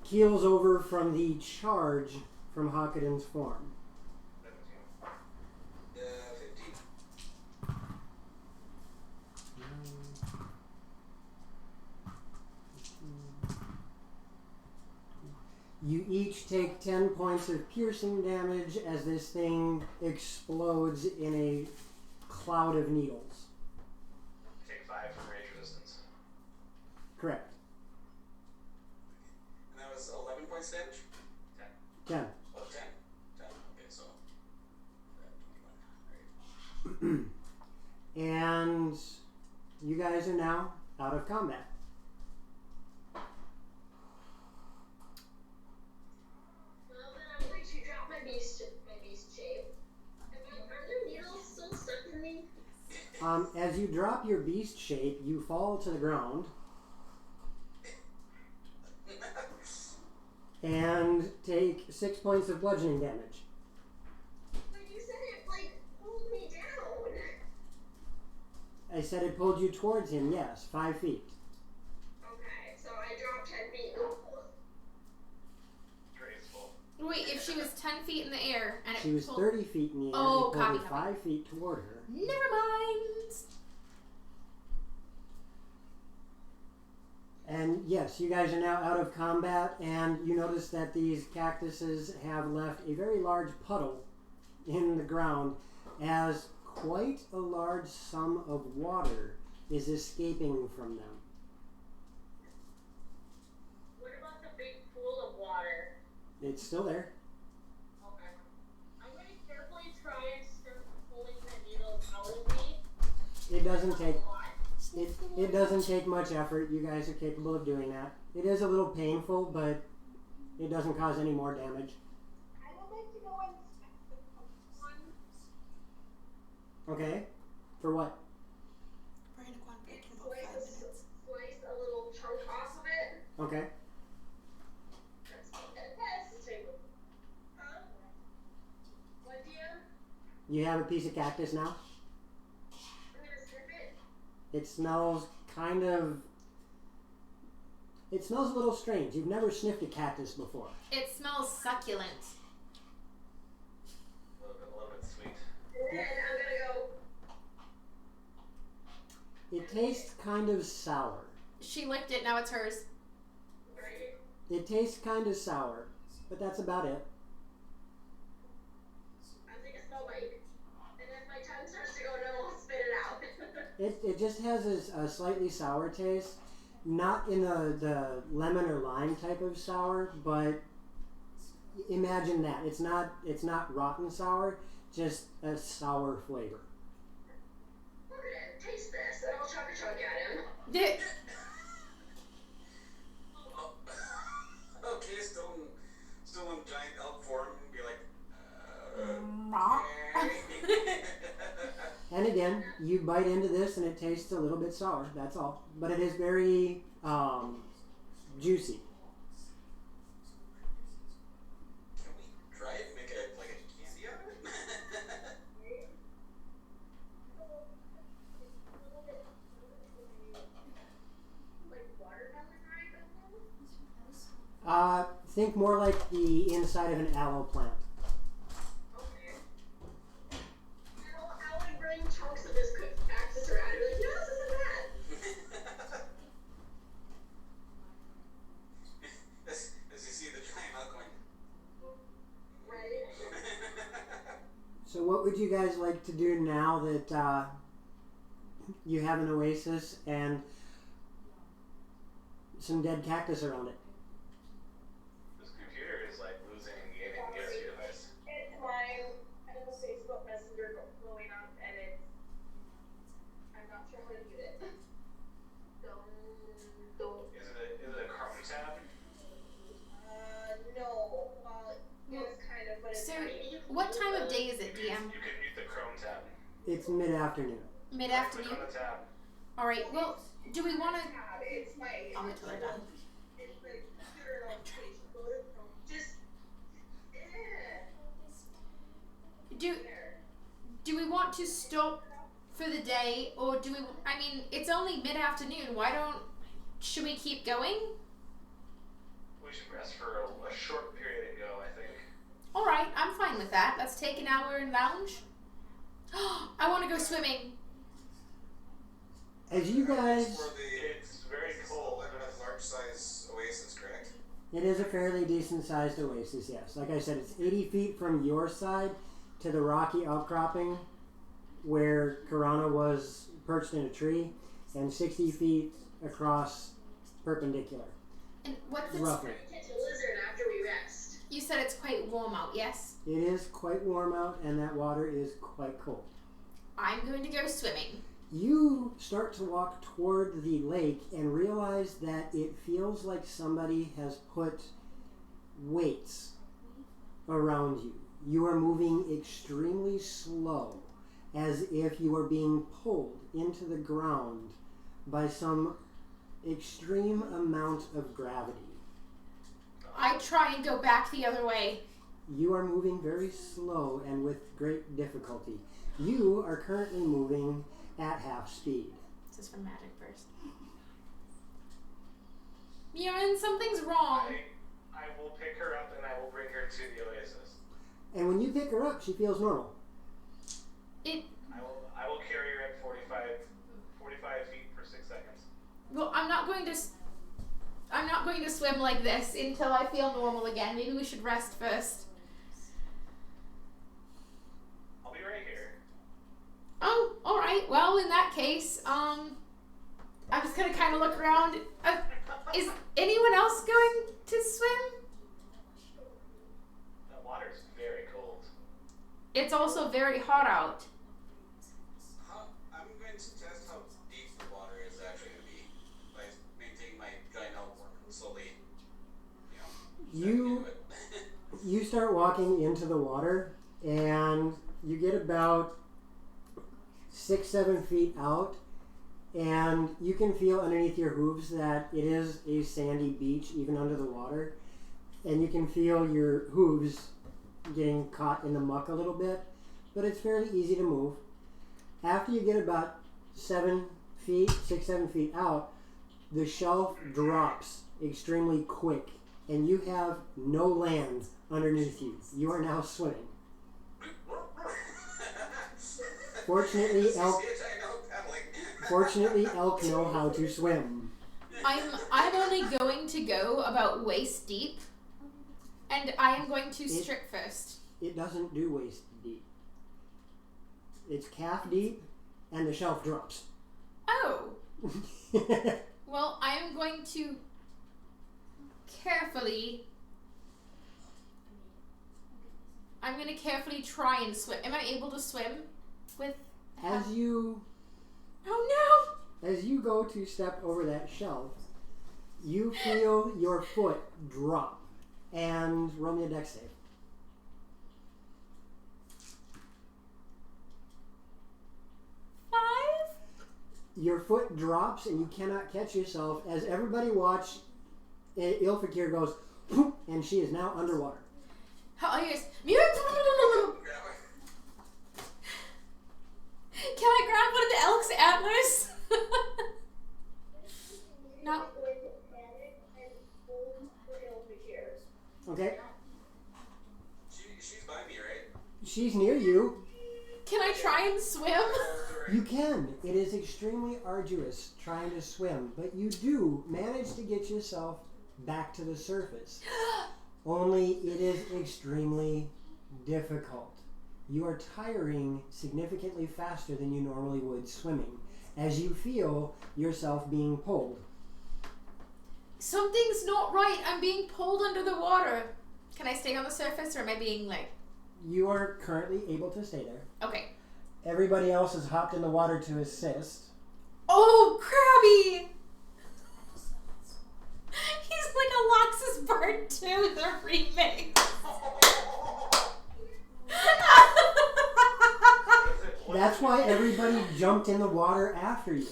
keels over from the charge from Hakudin's form. 15. You each take 10 points of piercing damage as this thing explodes in a cloud of needles. Take 5 from rage resistance. Correct. And that was 11 points damage? 10. Oh, 10. 10. Okay, so. 21. Alright. And you guys are now out of combat. Well, then I'm going to drop my beast shape. Are there needles still stuck in me? As you drop your beast shape, you fall to the ground and take 6 points of bludgeoning damage. But you said it, pulled me down. I said it pulled you towards him, yes, 5 feet. Okay, so I dropped 10 feet. Graceful. Wait, if she was 10 feet in the air and it She was pulled- 30 feet in the air. Oh, and pulled copy, her copy. 5 feet toward her. Never mind. And yes, you guys are now out of combat, and you notice that these cactuses have left a very large puddle in the ground as quite a large sum of water is escaping from them. What about the big pool of water? It's still there. Okay. I'm going to carefully try and start pulling the needles out of me. It doesn't take A lot. it doesn't take much effort. You guys are capable of doing that. It is a little painful, but it doesn't cause any more damage. I would like to go and Okay. For what? We're gonna go on break in about 5 Slice minutes. a little chunk off of it. Okay. That's fantastic. Huh? What, DM? You have a piece of cactus now? I'm gonna sniff it. It smells kind of... It smells a little strange. You've never sniffed a cactus before. It smells succulent. A little bit sweet. And then I'm gonna go. It tastes kind of sour. She licked it, now it's hers. Right. It tastes kind of sour, but that's about it. I'll take a small bite. And if my tongue starts to go numb, I'll spit it out. It just has a slightly sour taste. Not in the lemon or lime type of sour, but imagine that. It's not rotten sour, just a sour flavor. We're gonna taste this, and I'll chuck a chunk at him. Okay, still in giant elk form, be like, And again, you bite into this and it tastes a little bit sour, that's all. But it is very juicy. Can we try it and make a candy out of it? Like watermelon rind almost? Think more like the inside of an aloe plant. Okay. I'll like bring chunks of this cooked cactus around and be like, no, this isn't bad. As you see the giant elk going, Right? So what would you guys like to do now that you have an oasis and some dead cactus around it? This computer is like losing gaming gear device. It's mine. I have a Facebook Messenger blowing up, and I'm not sure how to mute it. Don't. Is it a Chrome tab? No. Well, yes, kind of, but it's So, tiny. what time of day is it, DM? You can mute the Chrome tab. It's mid-afternoon. Mid-afternoon? Click on the tab. Alright, well, do we want to... It's my. I'll wait till they're done. It's the computer notification. Go to Chrome. Just. Do we want to stop for the day, or do we... I mean, it's only mid-afternoon. Should we keep going? We should rest for a short period and go, I think. Alright, I'm fine with that. Let's take an hour and lounge. I want to go swimming. As you guys... It's very cold. a large size oasis, correct? It is a fairly decent sized oasis, yes. Like I said, it's 80 feet from your side to the rocky outcropping where Karana was perched in a tree, and 60 feet across perpendicular. And what's it? Roughly. Catch a lizard after we rest. You said it's quite warm out, yes? It is quite warm out, and that water is quite cold. I'm going to go swimming. You start to walk toward the lake and realize that it feels like somebody has put weights around you. You are moving extremely slow, as if you are being pulled into the ground by some extreme amount of gravity. I try and go back the other way. You are moving very slow and with great difficulty. You are currently moving at half speed. This is from Magic Burst. Murin, something's wrong. I will pick her up and I will bring her to the oasis. And when you pick her up, she feels normal. I will carry her at 45 feet for 6 seconds. Well, I'm not going to swim like this until I feel normal again. Maybe we should rest first. I'll be right here. Oh, alright. Well, in that case, I'm just gonna kind of look around. Is anyone else going to swim? The water's very cold. It's also very hot out. I'm going to test how deep the water is actually going to be by maintaining my giant elk form and slowly, You start walking into the water, and you get about 6-7 feet out, and you can feel underneath your hooves that it is a sandy beach even under the water, and you can feel your hooves getting caught in the muck a little bit, but it's fairly easy to move. After you get about 6-7 feet out, the shelf drops extremely quick, and you have no land underneath you. You are now swimming. Fortunately, elk know how to swim. I'm only going to go about waist deep, and I am going to strip first. It doesn't do waist deep. It's calf deep, and the shelf drops. Oh. Well, I am going to carefully. I'm going to carefully try and swim. Am I able to swim with? As you go to step over that shelf, you feel your foot drop, and roll me a dex save. 5? Your foot drops, and you cannot catch yourself as everybody watch. Ilfakir goes, "Poof," and she is now underwater. Oh, yes. Can I grab one of the elk's antlers? No. Okay. She's by me, right? She's near you. Can I try and swim? You can. It is extremely arduous trying to swim, but you do manage to get yourself back to the surface. Only it is extremely difficult. You are tiring significantly faster than you normally would swimming, as you feel yourself being pulled. Something's not right. I'm being pulled under the water. Can I stay on the surface, or am I being like... You are currently able to stay there. Okay. Everybody else has hopped in the water to assist. Oh, Krabby! He's like a Loxus Bird 2, the remake. That's why everybody jumped in the water after you.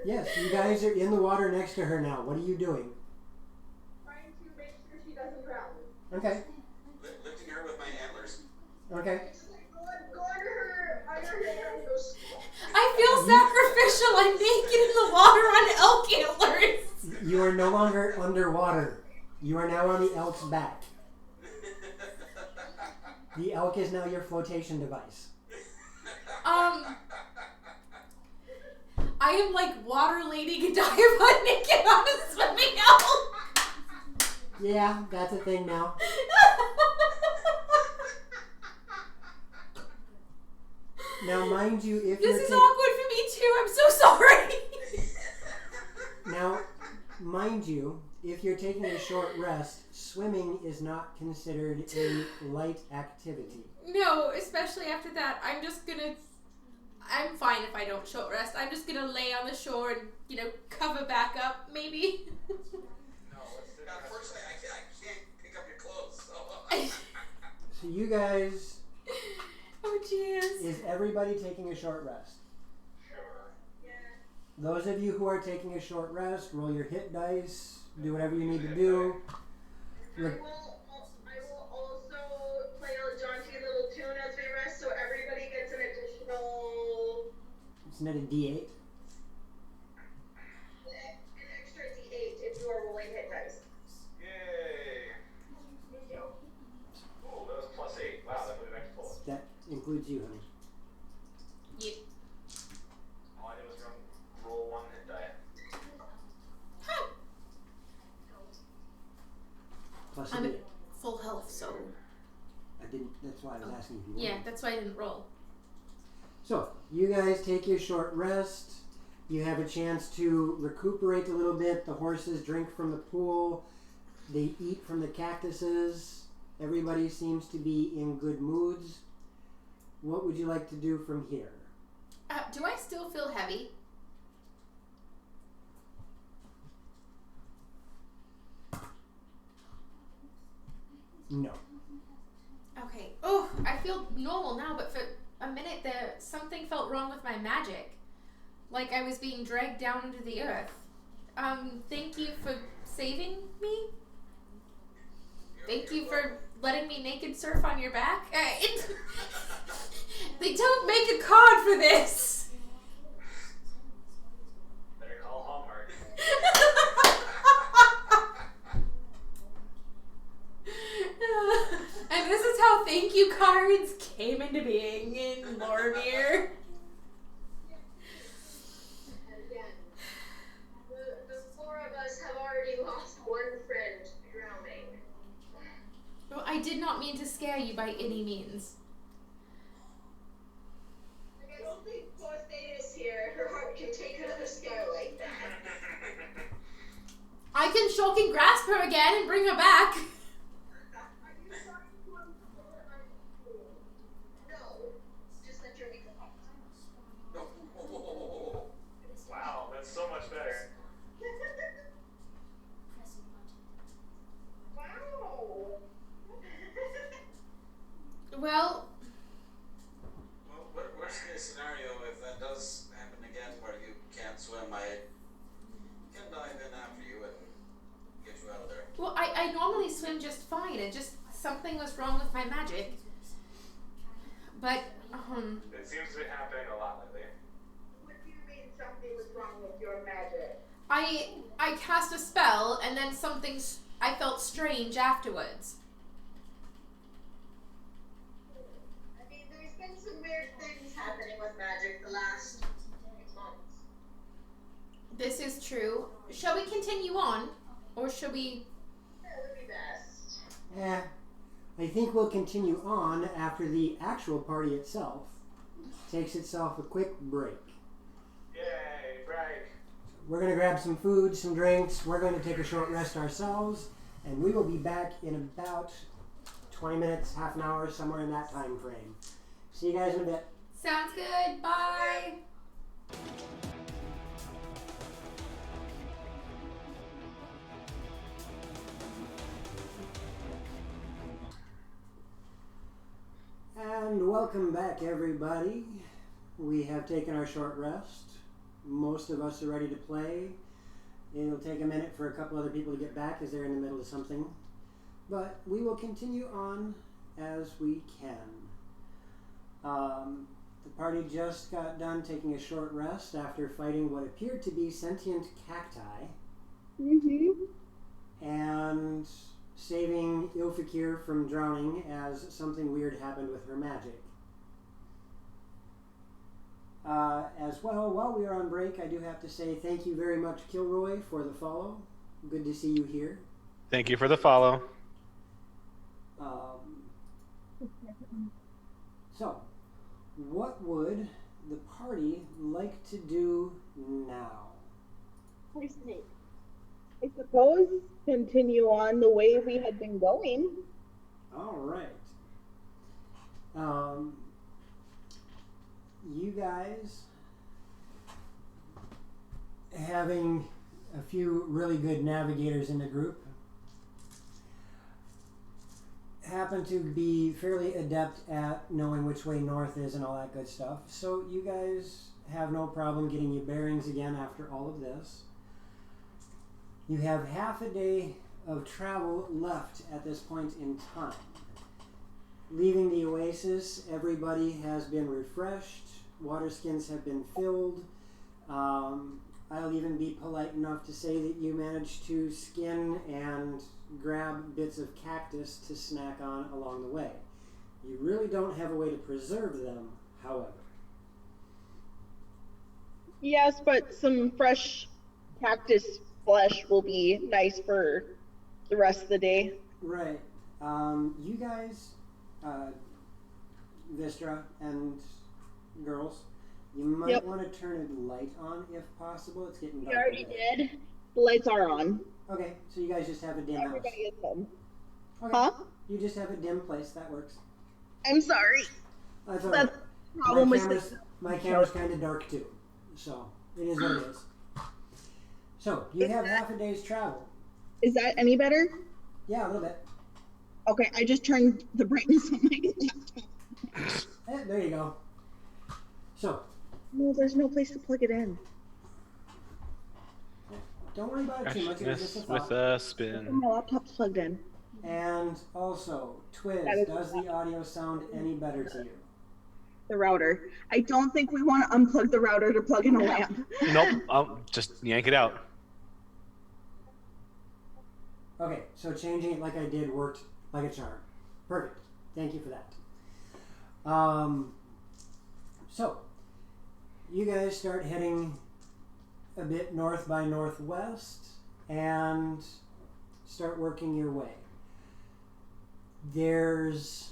Yes, you guys are in the water next to her now. What are you doing? Trying to make sure she doesn't drown. Okay. Lifting her with my antlers. Okay. Just like go under her hair and go. I feel sacrificial. I'm naked in the water on elk antlers. You are no longer underwater. You are now on the elk's back. The elk is now your flotation device. I am like Water Lady Godiva naked on a swimming elk. Yeah, that's a thing now. Now, mind you, if this is awkward for me too. I'm so sorry. Now, mind you, if you're taking a short rest, swimming is not considered a light activity. No, especially after that. I'm fine if I don't short rest. I'm just gonna lay on the shore and, cover back up, maybe. No, unfortunately, I can't pick up your clothes. So. So you guys... Oh, jeez. Is everybody taking a short rest? Sure. Yeah. Those of you who are taking a short rest, roll your hit dice, do whatever you need to do. I will also play a jaunty little tune as we rest, so everybody gets an additional. Isn't it a D8? An extra D8 if you are rolling hit dice. Yay. Ooh, that was +8. Wow, that was an extra full. That includes you, honey. Yep. All I did was roll 1 hit die. Plus a I'm D8. at full health, so... That's why I was asking if you wanted. Yeah, that's why I didn't roll. So, you guys take your short rest. You have a chance to recuperate a little bit. The horses drink from the pool. They eat from the cactuses. Everybody seems to be in good moods. What would you like to do from here? Do I still feel heavy? No. feel normal now, but for a minute there, something felt wrong with my magic. Like I was being dragged down into the earth. Thank you for saving me. Thank you for letting me naked surf on your back. They don't make a card for this. Better call Hallmark. And this is how thank you cards came into being in Loromir. Again, the four of us have already lost one friend drowning. Well, I did not mean to scare you by any means. Like, I don't think Dorothea is here. Her heart can take another scare like that. I can shock and grasp her again and bring her back. Are you trying to uncover our fool? No. Just let your make the heart. Wow, that's so much better. Wow. Well, Worst case scenario, if that does happen again where you can't swim, I can dive in after you and get you out of there. well, I normally swim just fine. It just something was wrong with my magic. But It seems to be happening a lot lately. What do you mean something was wrong with your magic? I cast a spell and then I felt strange afterwards. I mean, there's been some weird things happening with magic the last 6 months. This is true. Shall we continue on, or shall we? That would be best. Yeah, I think we'll continue on after the actual party itself takes itself a quick break. Yay, break. We're going to grab some food, some drinks. We're going to take a short rest ourselves, and we will be back in about 20 minutes, half an hour, somewhere in that time frame. See you guys in a bit. Sounds good. Bye. And welcome back, everybody. We have taken our short rest. Most of us are ready to play. It'll take a minute for a couple other people to get back as they're in the middle of something. But we will continue on as we can. The party just got done taking a short rest after fighting what appeared to be sentient cacti. And saving Ilfakir from drowning as something weird happened with her magic. As well, while we are on break, I do have to say thank you very much, Kilroy, for the follow. Good to see you here. Thank you for the follow. So, what would the party like to do now? I suppose continue on the way we had been going. All right. You guys, having a few really good navigators in the group, happen to be fairly adept at knowing which way north is and all that good stuff. So you guys have no problem getting your bearings again after all of this. You have half a day of travel left at this point in time. Leaving the oasis, everybody has been refreshed, water skins have been filled. I'll even be polite enough to say that you managed to skin and grab bits of cactus to snack on along the way. You really don't have a way to preserve them, however. Yes, but some fresh cactus flesh will be nice for the rest of the day. Right. You guys, Vistra and girls, you might want to turn a light on if possible. It's getting dark. We already today. did. The lights are on. Okay, so you guys just have a dim house. Everybody is home. Okay. Huh? You just have a dim place. That works. I'm sorry. That's all right. That's the problem My camera's kind of dark too, so it is what it is. So you have half a day's travel. Is that any better? Yeah, a little bit. Okay, I just turned the brightness on my laptop. There you go. So, No, there's no place to plug it in. don't worry about it too much. It was just a With thought. a spin. My laptop's plugged in. And also, Twiz, does the audio sound any better to you? The router. I don't think we want to unplug the router to plug in a lamp. Nope. I'll just yank it out. Okay, so changing it like I did worked like a charm. Perfect. Thank you for that. So, you guys start heading a bit north by northwest and start working your way. There's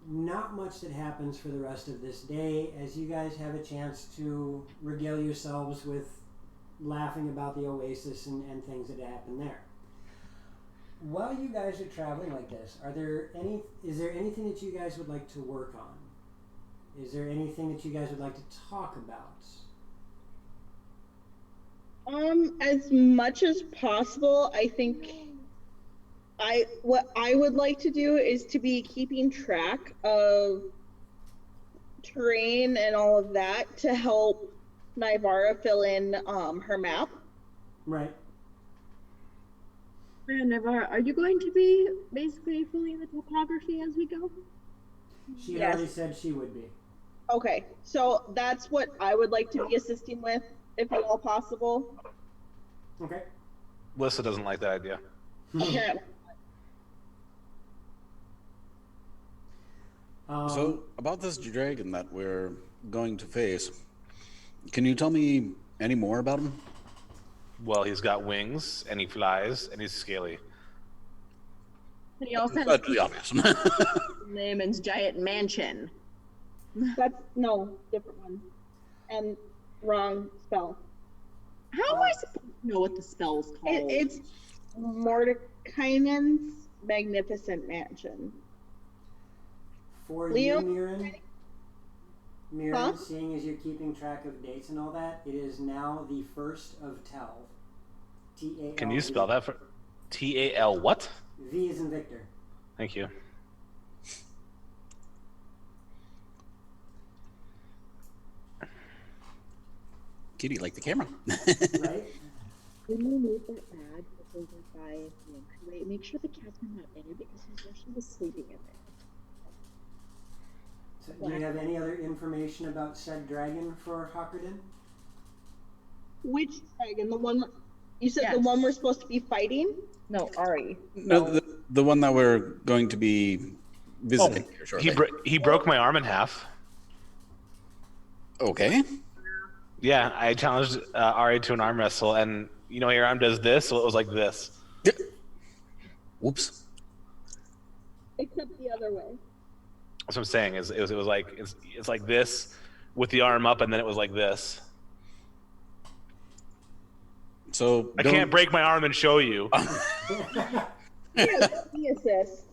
not much that happens for the rest of this day as you guys have a chance to regale yourselves with laughing about the oasis and things that happen there. While you guys are traveling like this, is there anything that you guys would like to work on? Is there anything that you guys would like to talk about? As much as possible, I think what I would like to do is to be keeping track of terrain and all of that to help Nivara fill in her map. Right. Nivara, are you going to be basically filling the topography as we go? She had already said she would be. Okay, so that's what I would like to be assisting with, if at all possible. Okay. Melissa doesn't like that idea. Apparently. So, about this dragon that we're going to face, can you tell me any more about him? Well, he's got wings, and he flies, and he's scaly. And he also has That's the obvious. Naaman's giant mansion. That's different one. And wrong spell. How am I supposed to know what the spell's called? It's Mordekainen's Magnificent Mansion. For Leo? you, Mirren, seeing as you're keeping track of dates and all that, it is now the 1st of Tel. T-A-L. Can you spell that for T-A-L what? V is in Victor. Thank you. Kitty, like the camera. Right? When you move that bag over by the entryway, make sure the cat's not in it because his Yoshi was sleeping in there. So, do you have any other information about said dragon for Hawkerden? Which dragon? The one you said the one we're supposed to be fighting? No, Ari. No, the one that we're going to be visiting here shortly. He broke my arm in half. Okay. Yeah, I challenged Ari to an arm wrestle, and your arm does this, so it was like this. Whoops. Except the other way. That's what I'm saying. It was like it's like this with the arm up, and then it was like this. So I can't break my arm and show you. The assist.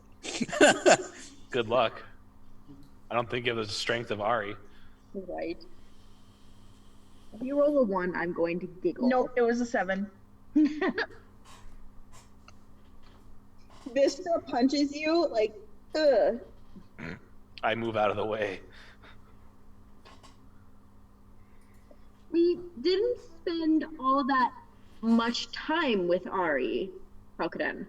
Good luck. I don't think you have the strength of Ari. Right. If you roll a 1, I'm going to giggle. Nope, it was a 7. Vista punches you like, ugh. I move out of the way. We didn't spend all that much time with Ari, Hawkerden.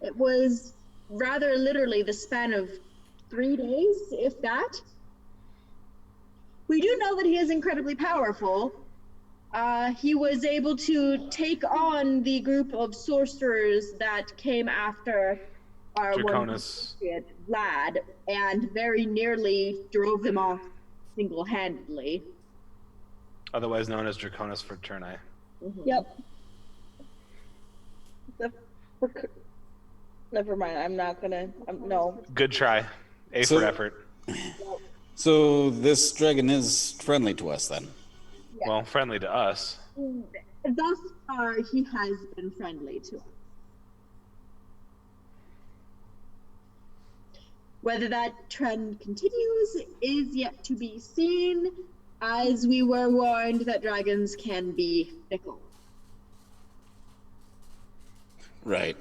It was rather literally the span of 3 days, if that. We do know that he is incredibly powerful. He was able to take on the group of sorcerers that came after our Draconis. one Vlad, and very nearly drove them off single-handedly. Otherwise known as Draconis Fraterni. Mm-hmm. Yep. Never mind. I'm not gonna. No. Good try. A for effort. So this dragon is friendly to us then? Yeah. Well, friendly to us. Thus far, he has been friendly to us. Whether that trend continues is yet to be seen, as we were warned that dragons can be fickle. Right.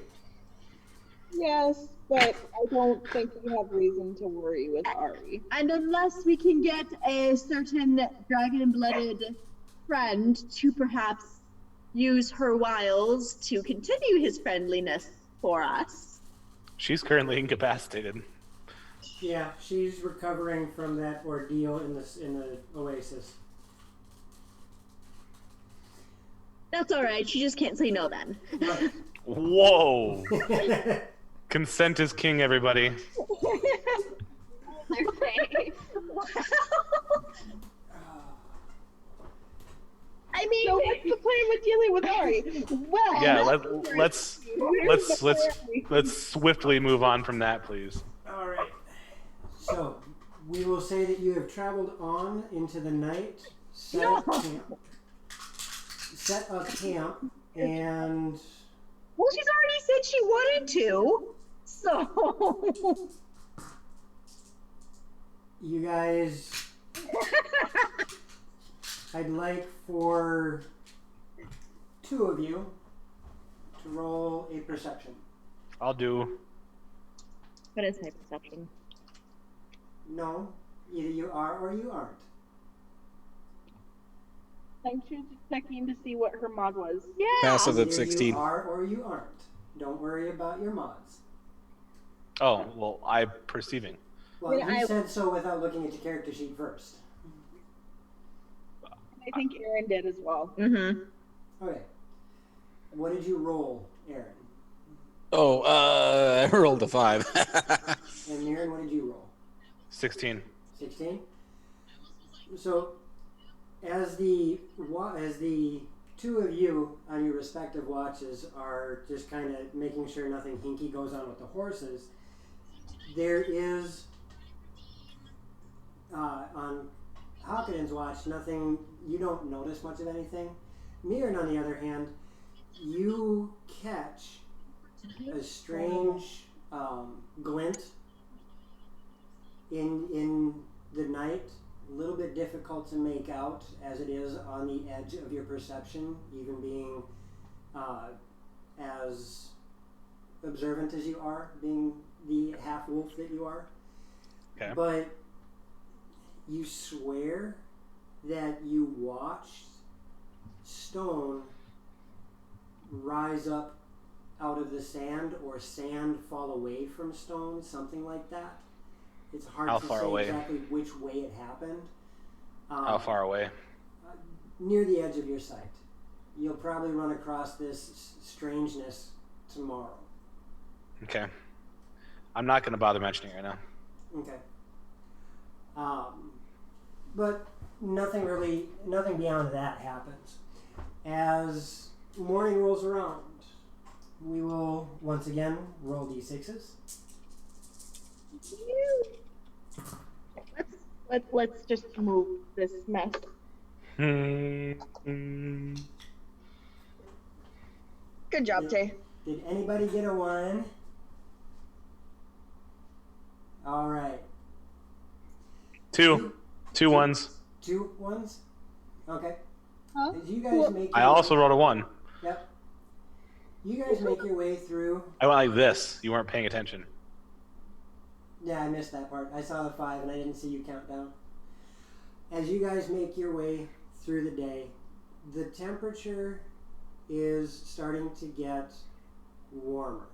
Yes, but I don't think we have reason to worry with Ari. And unless we can get a certain dragon-blooded friend to perhaps use her wiles to continue his friendliness for us. She's currently incapacitated. Yeah, she's recovering from that ordeal in the oasis. That's all right. She just can't say no then. Right. Whoa! Consent is king, everybody. I mean, so what's the plan with dealing with Ari? Well, Yeah, let's swiftly move on from that, please. All right. So we will say that you have traveled on into the night, set up camp, and. Well, she's already said she wanted to, so. You guys. I'd like for 2 of you to roll a perception. I'll do. What is my perception? No, either you are or you aren't. I'm just checking to see what her mod was. Yeah. Passive at Either 16. You are or you aren't. Don't worry about your mods. Oh, well, I'm perceiving. Well, you said so without looking at your character sheet first. I think Aaron did as well. Mm-hmm. Okay. What did you roll, Aaron? Oh, I rolled a 5. And Aaron, what did you roll? 16. 16? So, as the 2 of you on your respective watches are just kind of making sure nothing hinky goes on with the horses, there is, on Hawkiden's watch, nothing, you don't notice much of anything. Mirren, on the other hand, you catch a strange glint in the night, a little bit difficult to make out as it is on the edge of your perception, even being as observant as you are, being the half-wolf that you are. Okay. But you swear that you watched stone rise up out of the sand or sand fall away from stone, something like that. It's hard to say exactly which way it happened. How far away? Near the edge of your sight. You'll probably run across this strangeness tomorrow. Okay. I'm not going to bother mentioning it right now. Okay. But nothing beyond that happens. As morning rolls around, we will once again roll d6s. Let's just move this mess. Good job, Tay. Did anybody get a 1? All right. 2. 2 ones. 2 ones? Okay. Huh? As you guys make I also rolled a 1. Yep. You guys make your way through. I went like this. You weren't paying attention. Yeah, I missed that part. I saw the 5 and I didn't see you count down. As you guys make your way through the day, the temperature is starting to get warmer.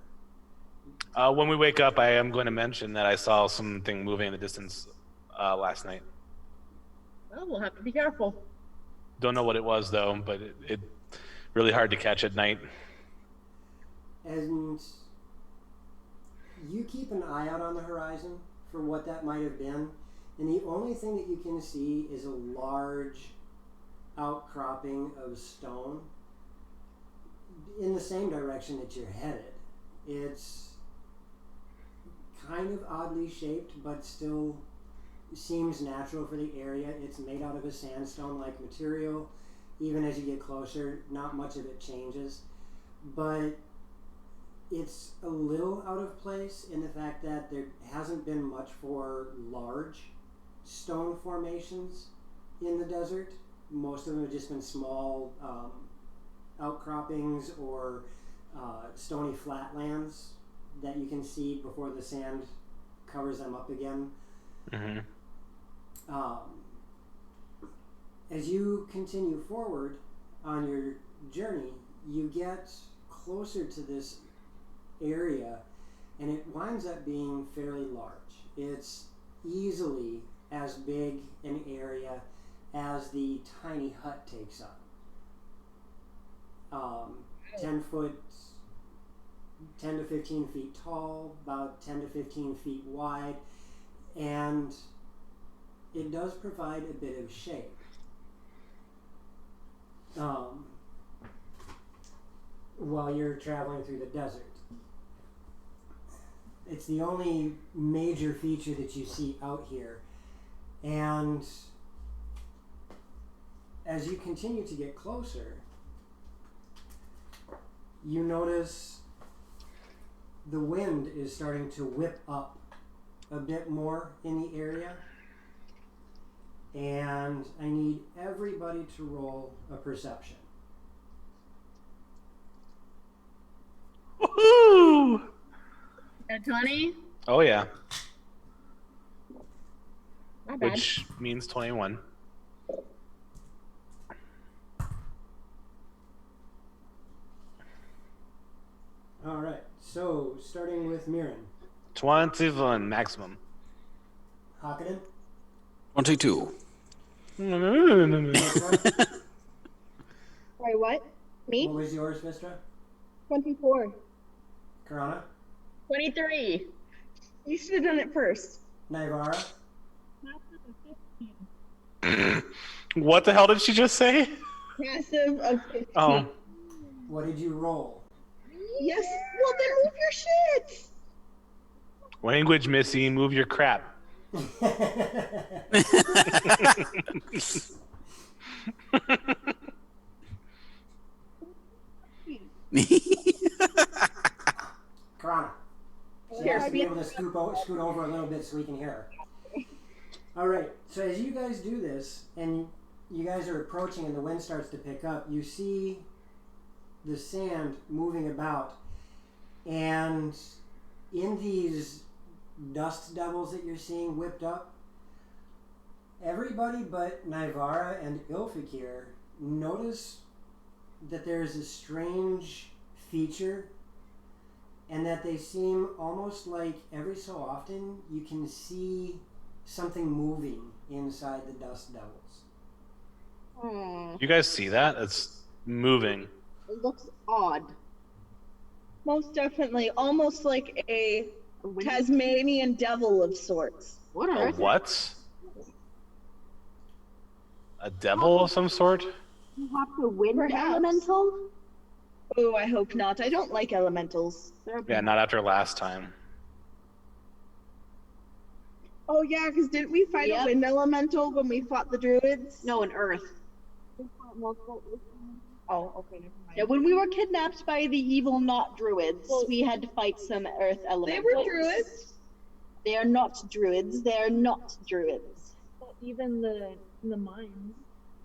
When we wake up, I am going to mention that I saw something moving in the distance last night. Well, we'll have to be careful. Don't know what it was, though, but it really hard to catch at night. And you keep an eye out on the horizon for what that might have been, and the only thing that you can see is a large outcropping of stone in the same direction that you're headed. It's kind of oddly shaped, but still seems natural for the area. It's made out of a sandstone-like material. Even as you get closer, not much of it changes, but it's a little out of place in the fact that there hasn't been much for large stone formations in the desert. Most of them have just been small outcroppings or stony flatlands that you can see before the sand covers them up again. Mm-hmm. As you continue forward on your journey, you get closer to this area, and it winds up being fairly large. It's easily as big an area as the tiny hut takes up. 10 to 15 feet tall, about 10 to 15 feet wide, and it does provide a bit of shade. While you're traveling through the desert. It's the only major feature that you see out here. And as you continue to get closer, you notice the wind is starting to whip up a bit more in the area. And I need everybody to roll a perception. Woohoo! A 20? Oh yeah. Not bad. Which means 21. All right. So starting with Mirren. 21 maximum. Hakaden. 22. Sorry, what? Me? What was yours, Vistra? 24. Karana. 23. You should have done it first. Naivara. What the hell did she just say? Passive of 15. Oh. What did you roll? Yes. Well, then move your shit. Language, Missy. Move your crap. Karana. She has to be able to scoot over a little bit so we can hear her. All right. So as you guys do this, and you guys are approaching, and the wind starts to pick up, you see the sand moving about, and in these dust devils that you're seeing whipped up, everybody but Naivara and Ilfikir notice that there's a strange feature, and that they seem almost like every so often you can see something moving inside the dust devils. You guys see that? It's moving. It looks odd. Most definitely. Almost like a Tasmanian devil of sorts. What on A earth? what? A devil of some sort? Perhaps a wind Perhaps. elemental? Oh, I hope not. I don't like elementals. Yeah, not after last time. Oh, yeah, because didn't we fight a wind elemental when we fought the druids? No, an earth. Oh, okay, never mind. Yeah, when we were kidnapped by the evil not druids, we had to fight some earth elementals. They were druids. They are not druids. They are not druids. Even in the mines,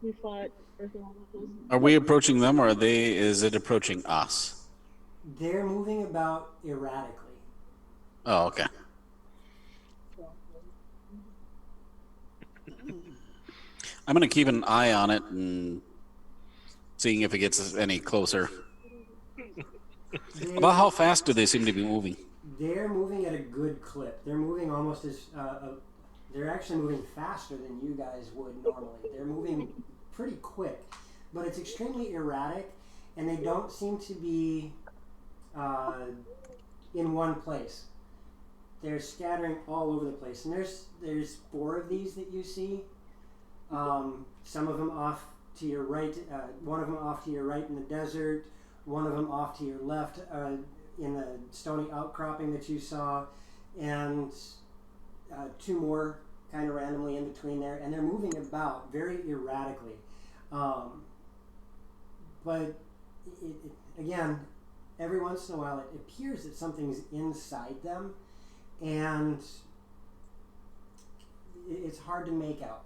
we fought earth elementals. Are we approaching them, or is it approaching us? They're moving about erratically. Oh, okay. I'm going to keep an eye on it and seeing if it gets any closer. About how fast do they seem to be moving? They're moving at a good clip. They're moving almost as... they're actually moving faster than you guys would normally. They're moving pretty quick. But it's extremely erratic, and they don't seem to be in one place. They're scattering all over the place. And there's 4 of these that you see. Some of them off to your right, one of them off to your right in the desert, one of them off to your left in the stony outcropping that you saw, and 2 more kind of randomly in between there, and they're moving about very erratically. But again, every once in a while it appears that something's inside them, and it's hard to make out.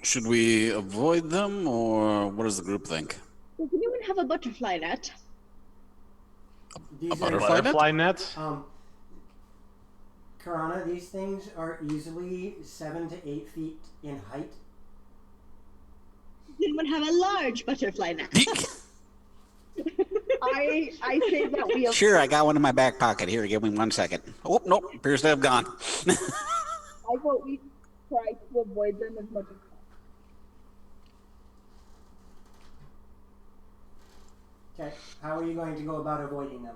Should we avoid them, or what does the group think? Does anyone have a butterfly net? These A are butterfly net? Net? Karana, these things are easily 7 to 8 feet in height. Does anyone have a large butterfly net? I say that we Sure, I got one in my back pocket. Here, give me 1 second. Oh, nope, appears to have gone. I vote we try to avoid them as much as possible. Okay, how are you going to go about avoiding them?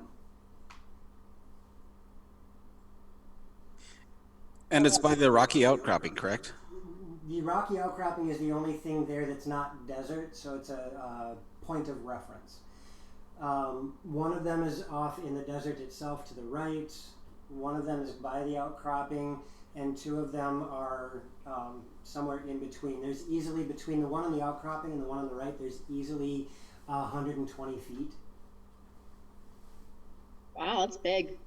And it's by the rocky outcropping, correct? The rocky outcropping is the only thing there that's not desert, so it's a point of reference. One of them is off in the desert itself to the right, one of them is by the outcropping, and two of them are somewhere in between. There's easily, between the one on the outcropping and the one on the right, there's easily 120 feet. Wow, that's big.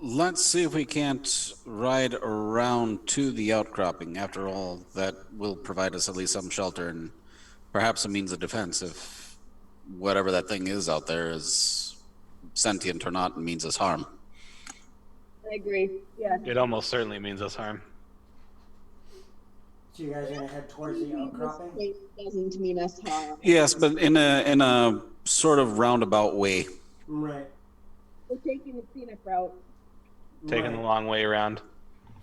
Let's see if we can't ride around to the outcropping. After all, that will provide us at least some shelter and perhaps a means of defense if whatever that thing is out there is sentient or not and means us harm. I agree. Yeah. It almost certainly means us harm. So you guys are going to head towards the outcropping? It doesn't mean us harm. Yes, but in a sort of roundabout way. Right. We're taking the scenic route. Taking the long way around.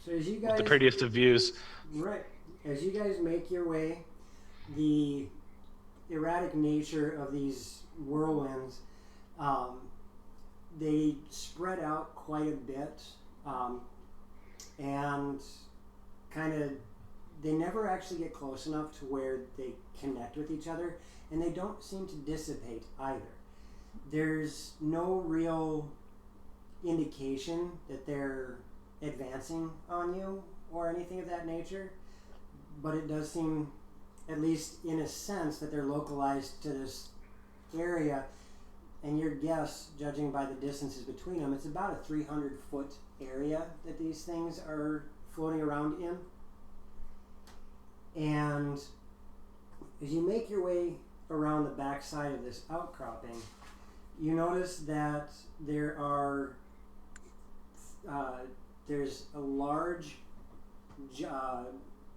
So as you guys, With the prettiest of views. right, as you guys make your way, the erratic nature of these whirlwinds, they spread out quite a bit, and kind of, they never actually get close enough to where they connect with each other, and they don't seem to dissipate either. There's no real indication that they're advancing on you or anything of that nature, but it does seem, at least in a sense, that they're localized to this area, and your guess, judging by the distances between them, it's about a 300-foot area that these things are floating around in. And as you make your way around the back side of this outcropping, you notice that there's a large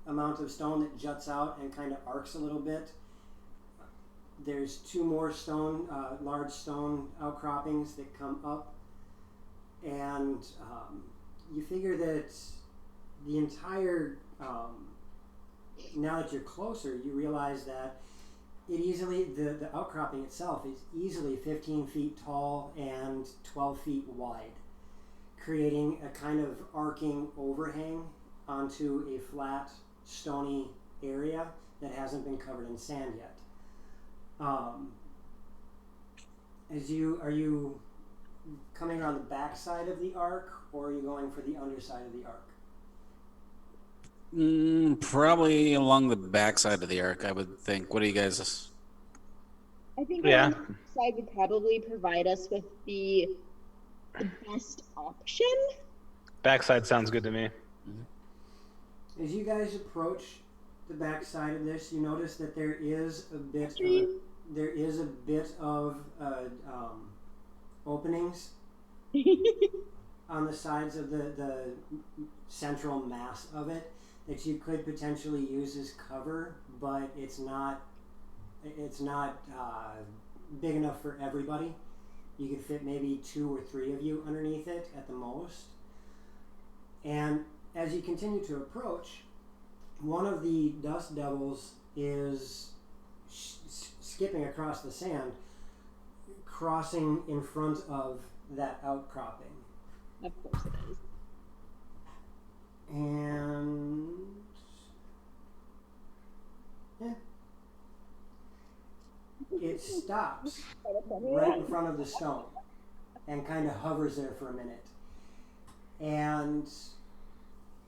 amount of stone that juts out and kind of arcs a little bit. There's two more large stone outcroppings that come up, and you figure that the entire, now that you're closer, you realize that the outcropping itself is easily 15 feet tall and 12 feet wide, creating a kind of arcing overhang onto a flat, stony area that hasn't been covered in sand yet. Are you coming around the back side of the arc, or are you going for the underside of the arc? Probably along the back side of the arc, I would think. What do you guys? I think Yeah. on the side would probably provide us with the best option. Backside sounds good to me. As you guys approach the back side of this, you notice that there is a bit of openings on the sides of the central mass of it that you could potentially use as cover, but it's not big enough for everybody. You could fit maybe 2 or 3 of you underneath it at the most. And as you continue to approach, one of the dust devils is skipping across the sand, crossing in front of that outcropping. Of course it is. And yeah, it stops right in front of the stone and kind of hovers there for a minute. And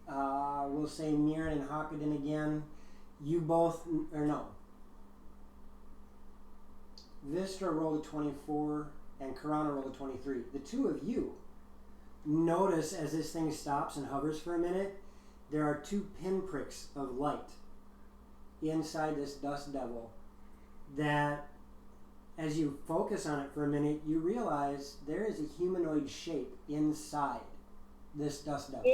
we'll say Mirren and Hakkadin again. You both, or no. Vistra rolled a 24 and Karana rolled a 23. The two of you notice as this thing stops and hovers for a minute there are 2 pinpricks of light inside this dust devil that, as you focus on it for a minute, you realize there is a humanoid shape inside this dust devil.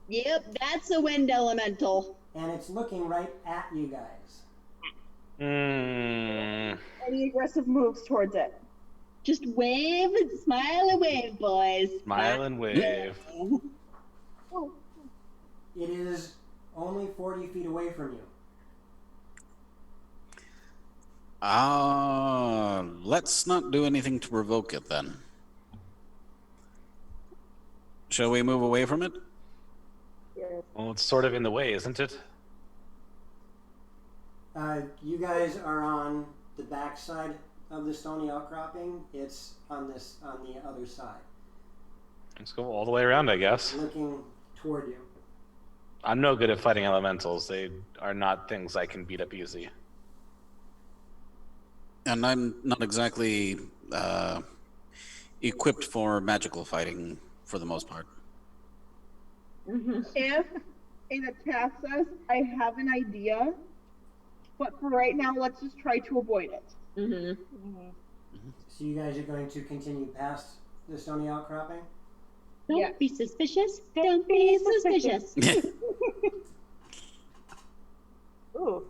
Yep, that's a wind elemental. And it's looking right at you guys. Any aggressive moves towards it? Just wave, smile and wave, boys. Smile and wave. It is only 40 feet away from you. Let's not do anything to provoke it then. Shall we move away from it? Well, it's sort of in the way, isn't it? You guys are on the back side of the stony outcropping. It's on the other side. Let's go all the way around, I guess. Looking toward you. I'm no good at fighting elementals. They are not things I can beat up easy. And I'm not exactly equipped for magical fighting for the most part. If it attacks us, I have an idea. But for right now, let's just try to avoid it. So you guys are going to continue past the stony outcropping? Don't be suspicious. Don't be suspicious. Ooh,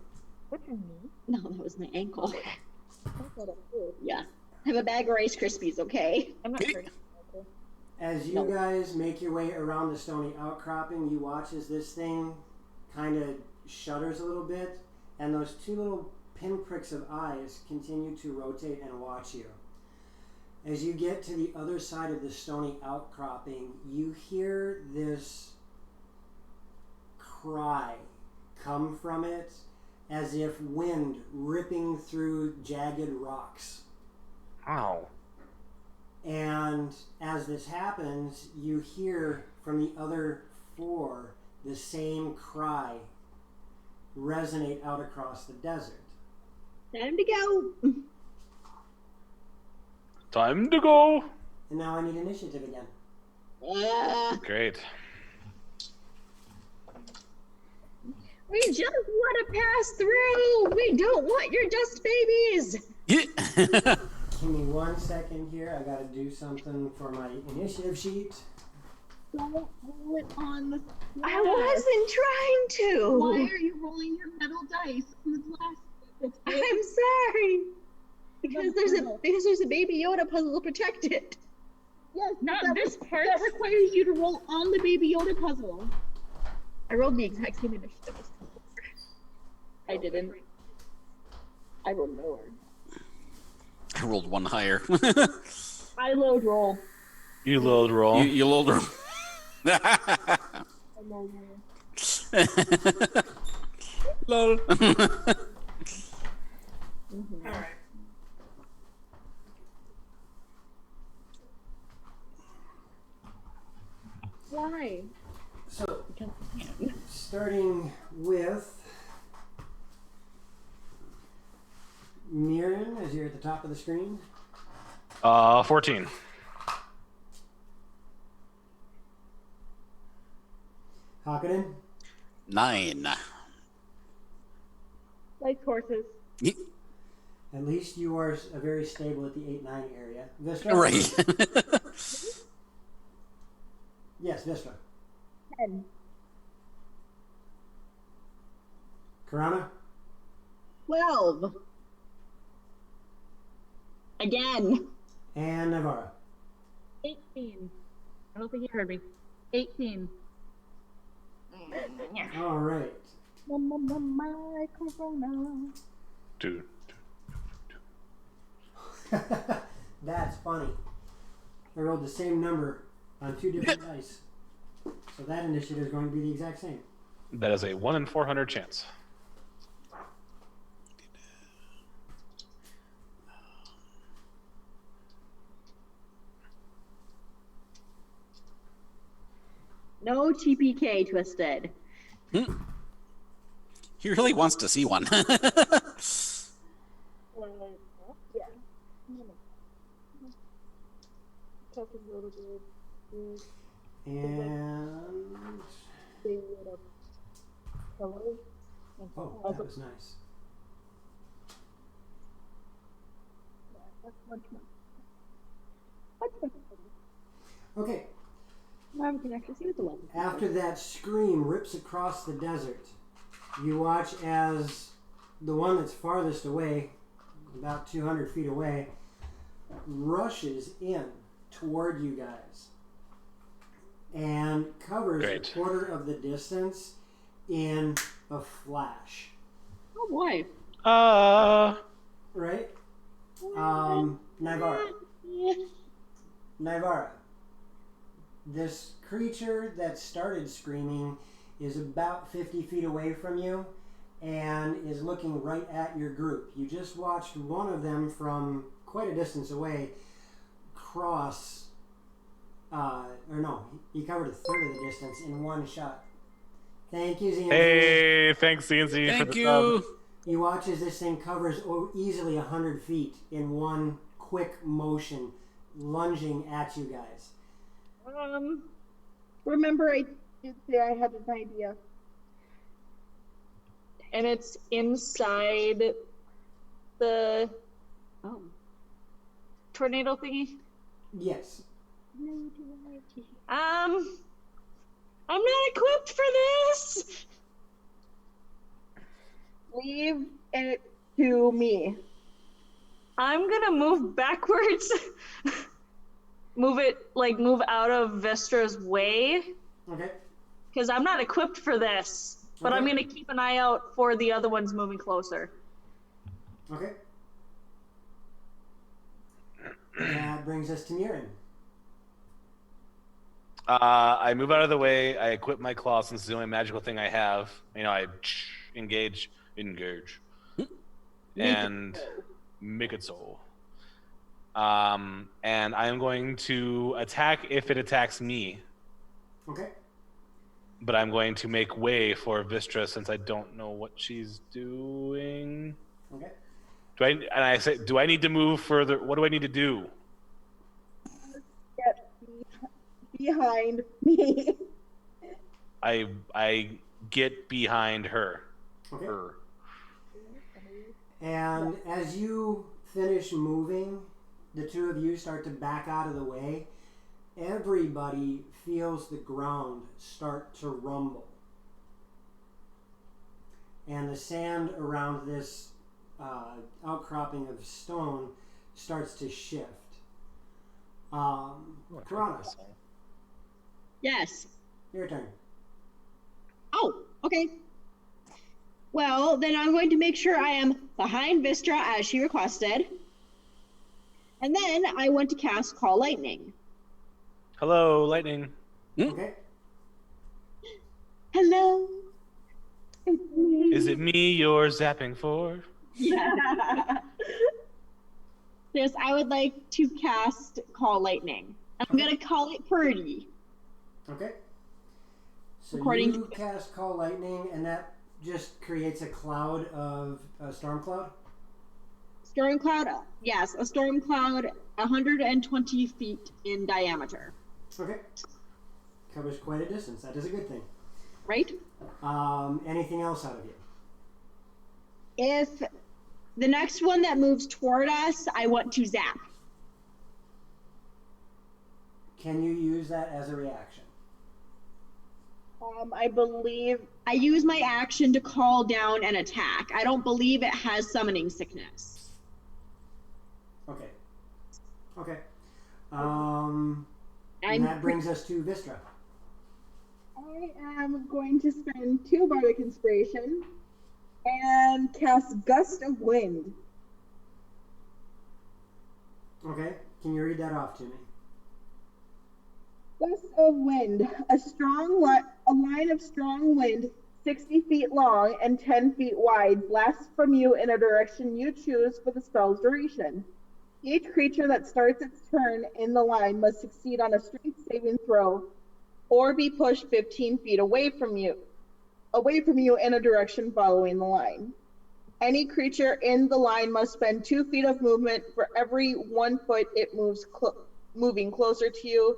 what's your knee? No, that was my ankle. That's what it is. Yeah. Have a bag of Rice Krispies, okay? I'm not hurting. As you guys make your way around the stony outcropping, you watch as this thing kind of shudders a little bit, and those 2 little pinpricks of eyes continue to rotate and watch you. As you get to the other side of the stony outcropping, you hear this cry come from it as if wind ripping through jagged rocks. Ow. And as this happens, you hear from the other 4 the same cry resonate out across the desert. Time to go. Time to go. And now I need initiative again. Great. We just want to pass through. We don't want your dust babies. Give me 1 second here. I gotta do something for my initiative sheet. Don't roll it on the glass. I wasn't trying to. Why are you rolling your metal dice on the glass? I'm sorry. Because there's a Baby Yoda puzzle to protect it. Yes, Not this part. That requires you to roll on the Baby Yoda puzzle. I rolled the exact same initiative. I didn't. I rolled lower. I rolled 1 higher. I load roll. You load roll. You load roll. I load roll. Lol. Alright. Why? So, starting with Mirren, as you're at the top of the screen. 14. Hakanen. 9. Like horses. At least you are very stable at the 8-9 area. Vistra? Right. Yes, Vistra. 10. Karana? 12. Again. And Navara. 18. I don't think you heard me. 18. All right. Microphone. Dude. That's funny. I rolled the same number on 2 different dice. So that initiative is going to be the exact same. That is a 1 in 400 chance. No TPK, Twisted. He really wants to see one. Yeah. Talk a little bit. And Hello. Oh, that was nice. That's much more. Much better. Okay. Now we can actually see what the level is. After that scream rips across the desert, you watch as the one that's farthest away, about 200 feet away, rushes in toward you guys and covers a quarter of the distance in a flash. Oh boy. Right? Nivara. This creature that started screaming is about 50 feet away from you and is looking right at your group. You just watched one of them from quite a distance away cross, he covered a third of the distance in one shot. Thank you, ZNZ. Hey, thanks, ZNZ. Thank for the you. sub. You watch as this thing covers easily 100 feet in one quick motion, lunging at you guys. Remember I did say I had an idea. And it's inside the tornado thingy? Yes. I'm not equipped for this. Leave it to me. I'm gonna move backwards. Move out of Vestra's way. Okay. Because I'm not equipped for this. But Okay. I'm gonna keep an eye out for the other ones moving closer. Okay. That brings us to Murin. I move out of the way. I equip my claw since it's the only magical thing I have. I engage, and make it so. And I am going to attack if it attacks me. Okay. But I'm going to make way for Vistra since I don't know what she's doing. Okay. Do I need to move further? What do I need to do? Get behind me. I get behind her. Okay. Her. And as you finish moving, the two of you start to back out of the way. Everybody feels the ground start to rumble. And the sand around this outcropping of stone starts to shift. Karana, Yes. your turn. Oh, okay. Well, then I'm going to make sure I am behind Vistra as she requested. And then I want to cast Call Lightning. Hello, lightning. Okay. Hello. It's me. Is it me you're zapping for? Yeah. Yes, I would like to cast Call Lightning. I'm going to call it Purdy. Okay. So According you cast Call Lightning, and that just creates a cloud of a storm cloud? Storm cloud, yes, a storm cloud 120 feet in diameter. Okay. Covers quite a distance. That is a good thing. Right? Anything else out of you? If the next one that moves toward us, I want to zap. Can you use that as a reaction? I believe I use my action to call down an attack. I don't believe it has summoning sickness. Okay. Okay. And that brings us to Vistra. I am going to spend 2 Bardic Inspiration and cast Gust of Wind. Okay. Can you read that off to me? Gust of wind, a line of strong wind, 60 feet long and 10 feet wide, blasts from you in a direction you choose for the spell's duration. Each creature that starts its turn in the line must succeed on a strength saving throw, or be pushed 15 feet away from you in a direction following the line. Any creature in the line must spend 2 feet of movement for every 1 foot it moves moving closer to you,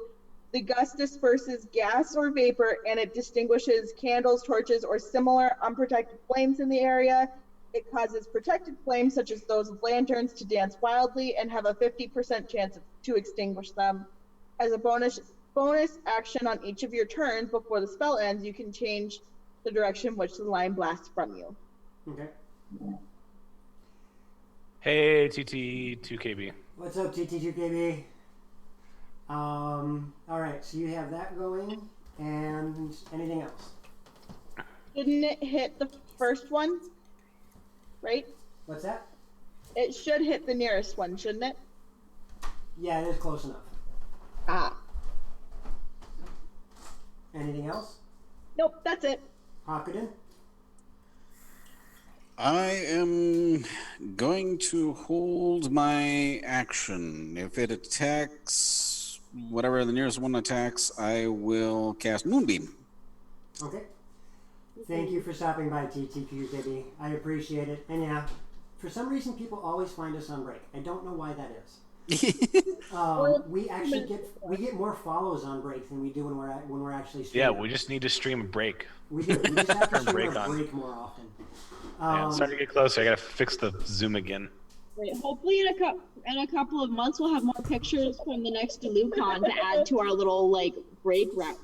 The gust disperses gas or vapor, and it distinguishes candles, torches, or similar unprotected flames in the area. It causes protected flames, such as those of lanterns, to dance wildly and have a 50% chance to extinguish them. As a bonus action on each of your turns before the spell ends, you can change the direction which the line blasts from you. Okay. Hey, TT2KB. What's up, TT2KB? All right, so you have that going, and anything else? Didn't it hit the first one? Right? What's that? It should hit the nearest one, shouldn't it? Yeah, it is close enough. Ah. Anything else? Nope, that's it. Hakuden? I am going to hold my action. If it attacks, whatever the nearest one attacks, I will cast Moonbeam. Okay. Thank you for stopping by, TTQKB. I appreciate it. And yeah, for some reason, people always find us on break. I don't know why that is. We actually get more follows on break than we do when we're actually streaming. Yeah, we just need to stream a break. We do. We just have to Turn stream break a on. break more often. Yeah, it's starting to get closer. I gotta fix the Zoom again. Wait, hopefully in a couple of months we'll have more pictures from the next DeluCon to add to our little like break route.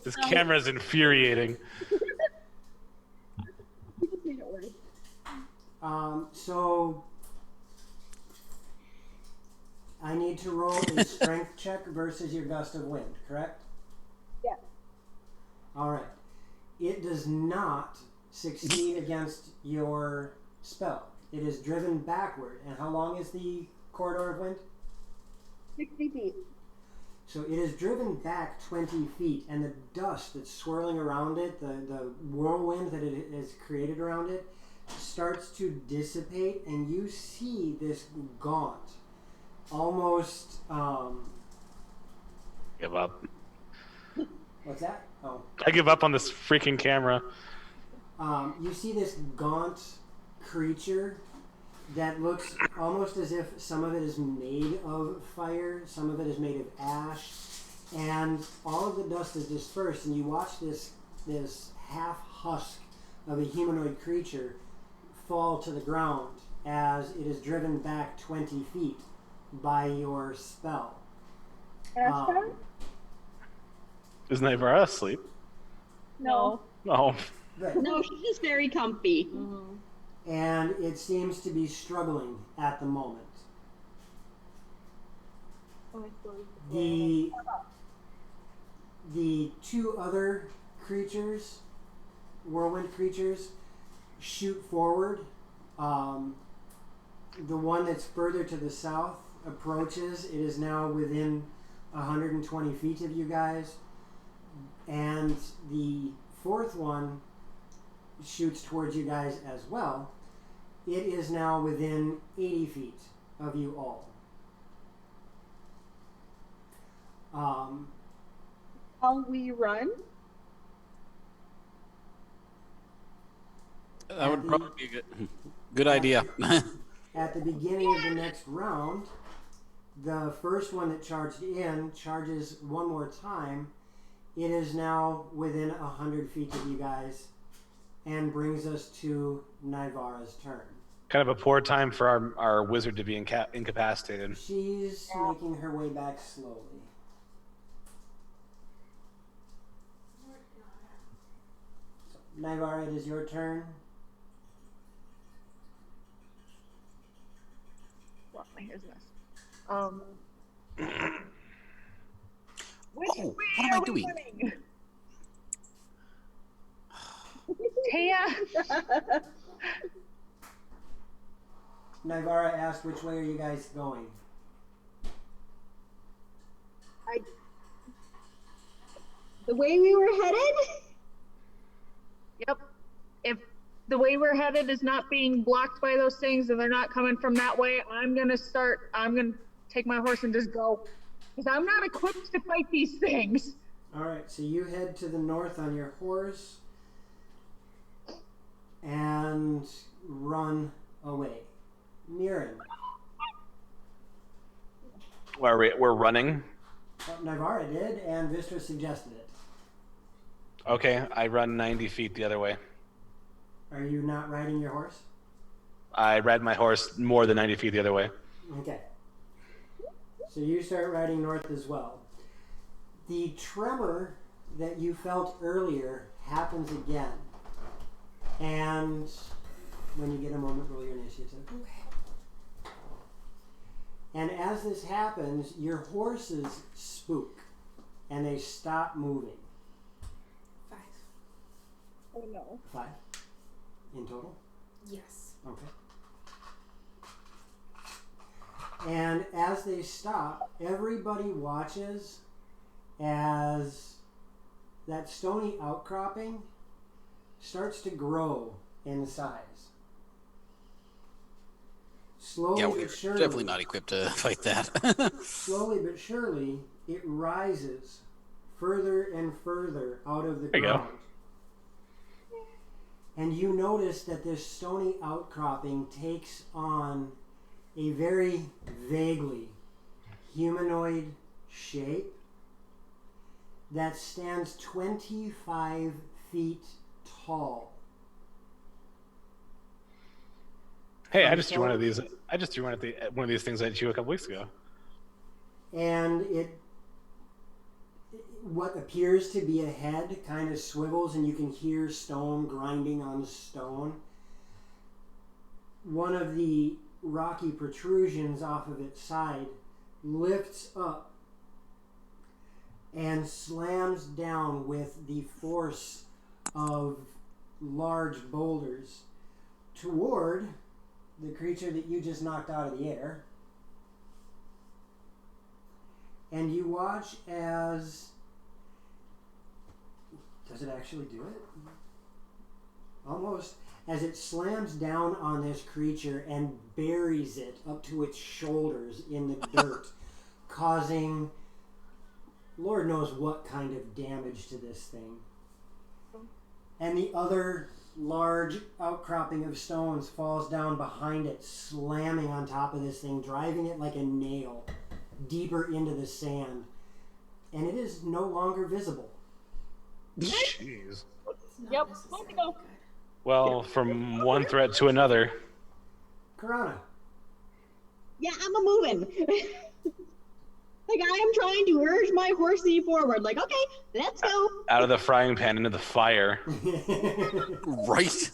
This camera's infuriating. So I need to roll a strength check versus your gust of wind, correct? Yeah. All right. It does not succeed against your spell. It is driven backward. And how long is the corridor of wind? 60 feet. So it is driven back 20 feet, and the dust that's swirling around it, the whirlwind that it has created around it, starts to dissipate, and you see this gaunt, almost Give up. What's that? Oh. I give up on this freaking camera. You see this gaunt creature that looks almost as if some of it is made of fire, some of it is made of ash, and all of the dust is dispersed, and you watch this half husk of a humanoid creature fall to the ground as it is driven back 20 feet by your spell. Is Naivara asleep? No. No. Right. No, she's just very comfy. And it seems to be struggling at the moment. The two other creatures, whirlwind creatures, shoot forward. The one that's further to the south approaches. It is now within 120 feet of you guys. And the fourth one shoots towards you guys as well. It is now within 80 feet of you all. How we run? That would probably be a good idea. At the beginning of the next round, the first one that charged in charges one more time. It is now within 100 feet of you guys and brings us to Naivara's turn. Kind of a poor time for our wizard to be incapacitated. She's making her way back slowly. So, Naivara, it is your turn. Well, my hair's a mess. What am I doing? Taya! Naivara asked, which way are you guys going? The way we were headed? Yep. If the way we're headed is not being blocked by those things and they're not coming from that way, I'm gonna take my horse and just go. Because I'm not equipped to fight these things. Alright, so you head to the north on your horse and run away. Mirren. Well, we're running. Well, Nivara did, and Vistra suggested it. Okay, I run 90 feet the other way. Are you not riding your horse? I ride my horse more than 90 feet the other way. Okay. So you start riding north as well. The tremor that you felt earlier happens again. And when you get a moment, roll your initiative. Okay. And as this happens, your horses spook and they stop moving. 5. Oh no. 5 in total? Yes. Okay. And as they stop, everybody watches as that stony outcropping starts to grow in size. Slowly Yeah, we're but surely, definitely not equipped to fight that. slowly but surely, it rises further and further out of the There you go. ground. And you notice that this stony outcropping takes on a very vaguely humanoid shape that stands 25 feet tall. Hey, I just drew one of these. I just drew one of these things at you a couple weeks ago. And what appears to be a head kind of swivels, and you can hear stone grinding on stone. One of the rocky protrusions off of its side lifts up and slams down with the force of large boulders toward the creature that you just knocked out of the air. And you watch as... Does it actually do it? Almost. As it slams down on this creature and buries it up to its shoulders in the dirt, causing Lord knows what kind of damage to this thing. And the other large outcropping of stones falls down behind it, slamming on top of this thing, driving it like a nail deeper into the sand. And it is no longer visible. Jeez. Yep. Time to go. Well, from one threat to another. Karana. Yeah, I'm a moving. Like, I am trying to urge my horsey forward. Like, okay, let's go. Out of the frying pan into the fire. Right.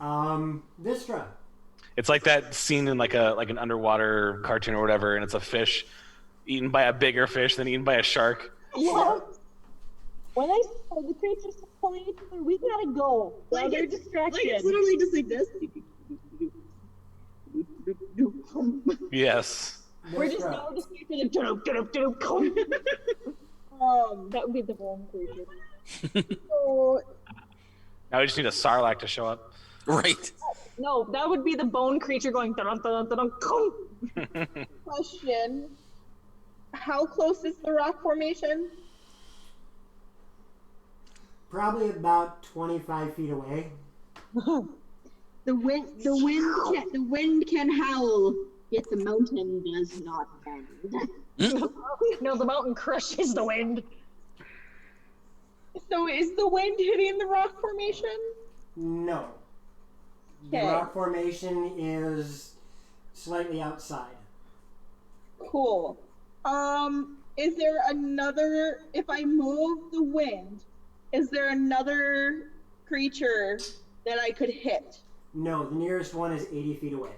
Vistra. It's like that scene in like an underwater cartoon or whatever, and it's a fish eaten by a bigger fish than eaten by a shark. Yeah. When I saw the creatures telling each other, we gotta go. Like They're it's- distracted. Like it's literally just like this. Yes. We're just Vistra. now distracted. That would be the bone creature. So, Now we just need a Sarlacc to show up. Right. No, that would be the bone creature going dun dun dun dun. Question. How close is the rock formation? Probably about 25 feet away. the wind can howl, yet the mountain does not bend. No, the mountain crushes the wind. So is the wind hitting the rock formation? No. The Okay. rock formation is slightly outside. Cool. Is there another, if I move the wind, is there another creature that I could hit? No, the nearest one is 80 feet away.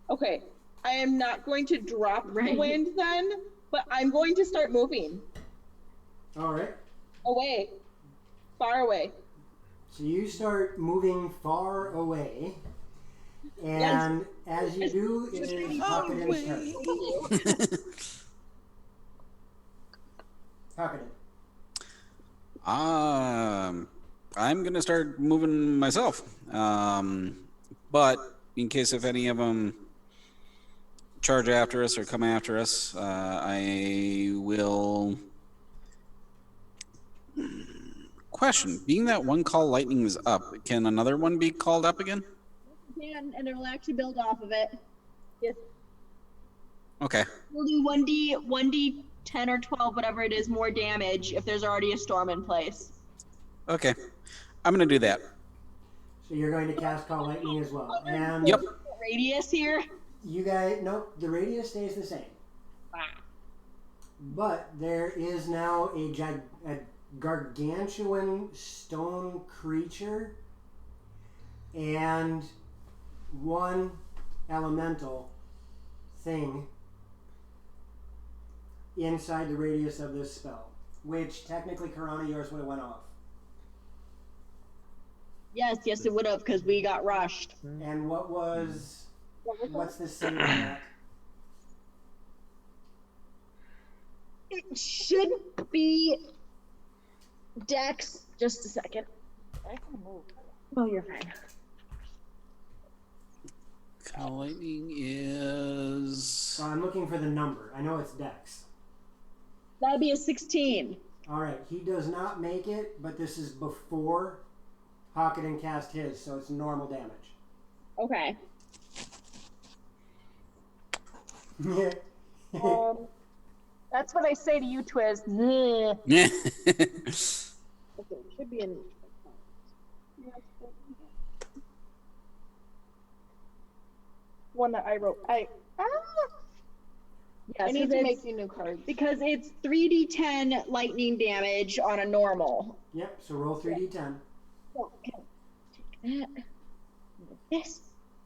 Okay. I am not going to drop the Right. wind then, but I'm going to start moving All right. away. Far away. So you start moving far away, and as you do, it is Hawkeden's turn. Hawkeden. I'm gonna start moving myself. But in case if any of them charge after us or come after us, I will. Question: being that one call lightning is up, can another one be called up again? And it'll actually build off of it. Yes. Okay. We'll do 1d 10 or 12, whatever it is, more damage if there's already a storm in place. Okay. I'm gonna do that. So you're going to cast Call Lightning as well. And Yep. Radius here. you guys, nope, the radius stays the same. But there is now a gargantuan stone creature and one elemental thing inside the radius of this spell, which technically, Karana, yours would have went off. Yes, it would have because we got rushed. And what's the saving at? It should be Dex. Just a second. I can move. Oh, you're fine. Call Lightning is. I'm looking for the number. I know it's Dex. That'd be a 16. All right, he does not make it, but this is before Hawkeden cast his, so it's normal damage. Okay. That's what I say to you, Twiz. Yeah. Okay, it should be in. One that I wrote. Yeah, I need to make you new cards. Because it's 3d10 lightning damage on a normal. Yep, so roll 3d10. Okay. Take that. Yes.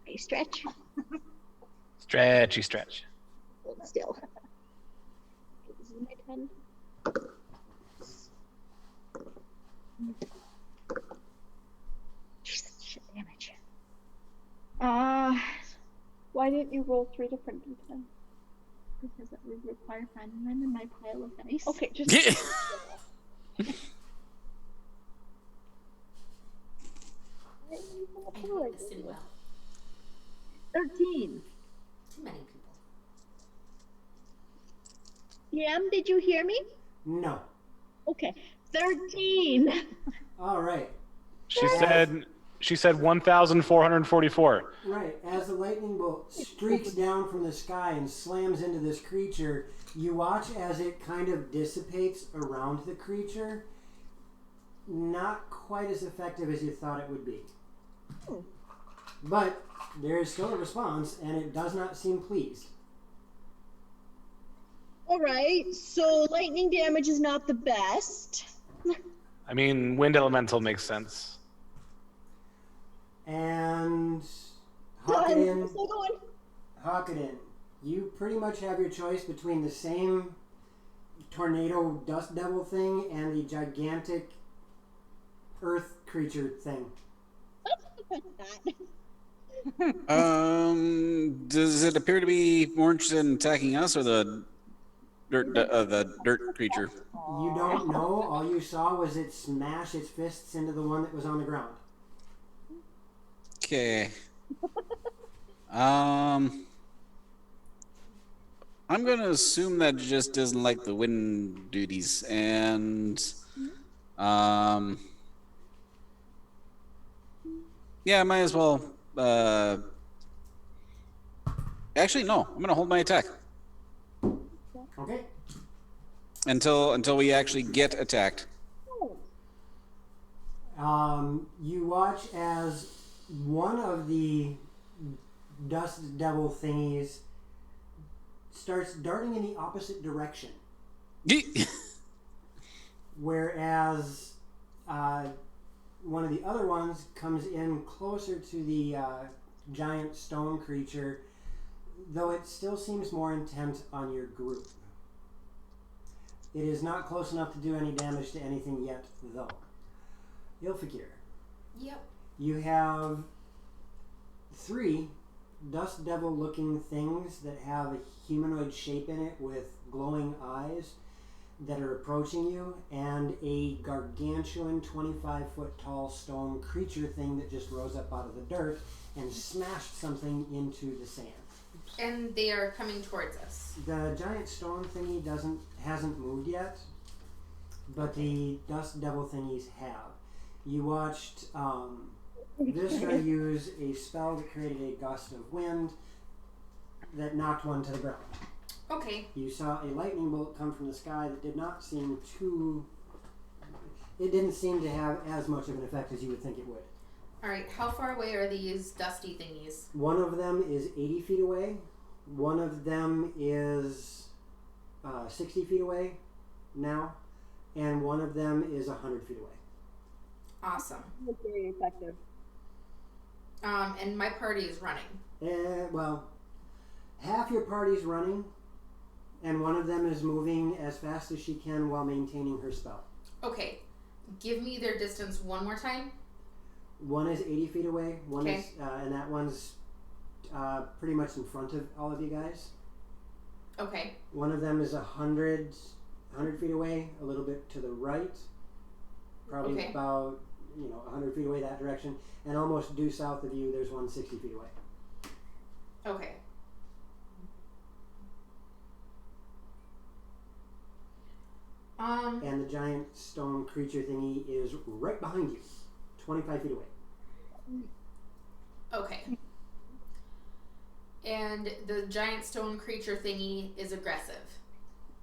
Okay, stretch. Stretchy stretch. Hold still. Okay, this is my 10. Jesus, shit damage. Why didn't you roll 3 different d10? Because that would require finding them in my pile of dice. Okay, just. 13. Too many people. Yam, did you hear me? No. Okay. 13. All right. She said 1,444. Right. As the lightning bolt streaks down from the sky and slams into this creature, you watch as it kind of dissipates around the creature. Not quite as effective as you thought it would be. But there is still a response, and it does not seem pleased. Alright, so lightning damage is not the best. I mean, wind elemental makes sense. And Hawkeden, you pretty much have your choice between the same tornado dust devil thing and the gigantic earth creature thing. Does it appear to be more interested in attacking us or the dirt creature? You don't know. All you saw was it smash its fists into the one that was on the ground. Okay. I'm gonna assume that it just doesn't like the wind duties, and yeah, I might as well. Actually, no. I'm gonna hold my attack. Okay. Until we actually get attacked. You watch as one of the dust devil thingies starts darting in the opposite direction. Whereas one of the other ones comes in closer to the giant stone creature, though it still seems more intent on your group. It is not close enough to do any damage to anything yet, though. Ilfakir. Yep. You have 3 dust devil looking things that have a humanoid shape in it with glowing eyes that are approaching you, and a gargantuan 25-foot tall stone creature thing that just rose up out of the dirt and smashed something into the sand. And they are coming towards us. The giant stone thingy hasn't moved yet, but the dust devil thingies have. You watched Vistra use a spell that created a gust of wind that knocked one to the ground. Okay. You saw a lightning bolt come from the sky that did not seem too... It didn't seem to have as much of an effect as you would think it would. Alright, how far away are these dusty thingies? One of them is 80 feet away. One of them is 60 feet away now. And one of them is 100 feet away. Awesome. That's very effective. And my party is running. Well, half your party's running, and one of them is moving as fast as she can while maintaining her spell. Okay. Give me their distance one more time. One is 80 feet away. One Okay. is, and that one's pretty much in front of all of you guys. Okay. One of them is 100 feet away, a little bit to the right. Probably Okay. about 100 feet away that direction, and almost due south of you. There's one 60 feet away. Okay. And the giant stone creature thingy is right behind you, 25 feet away. Okay. And the giant stone creature thingy is aggressive.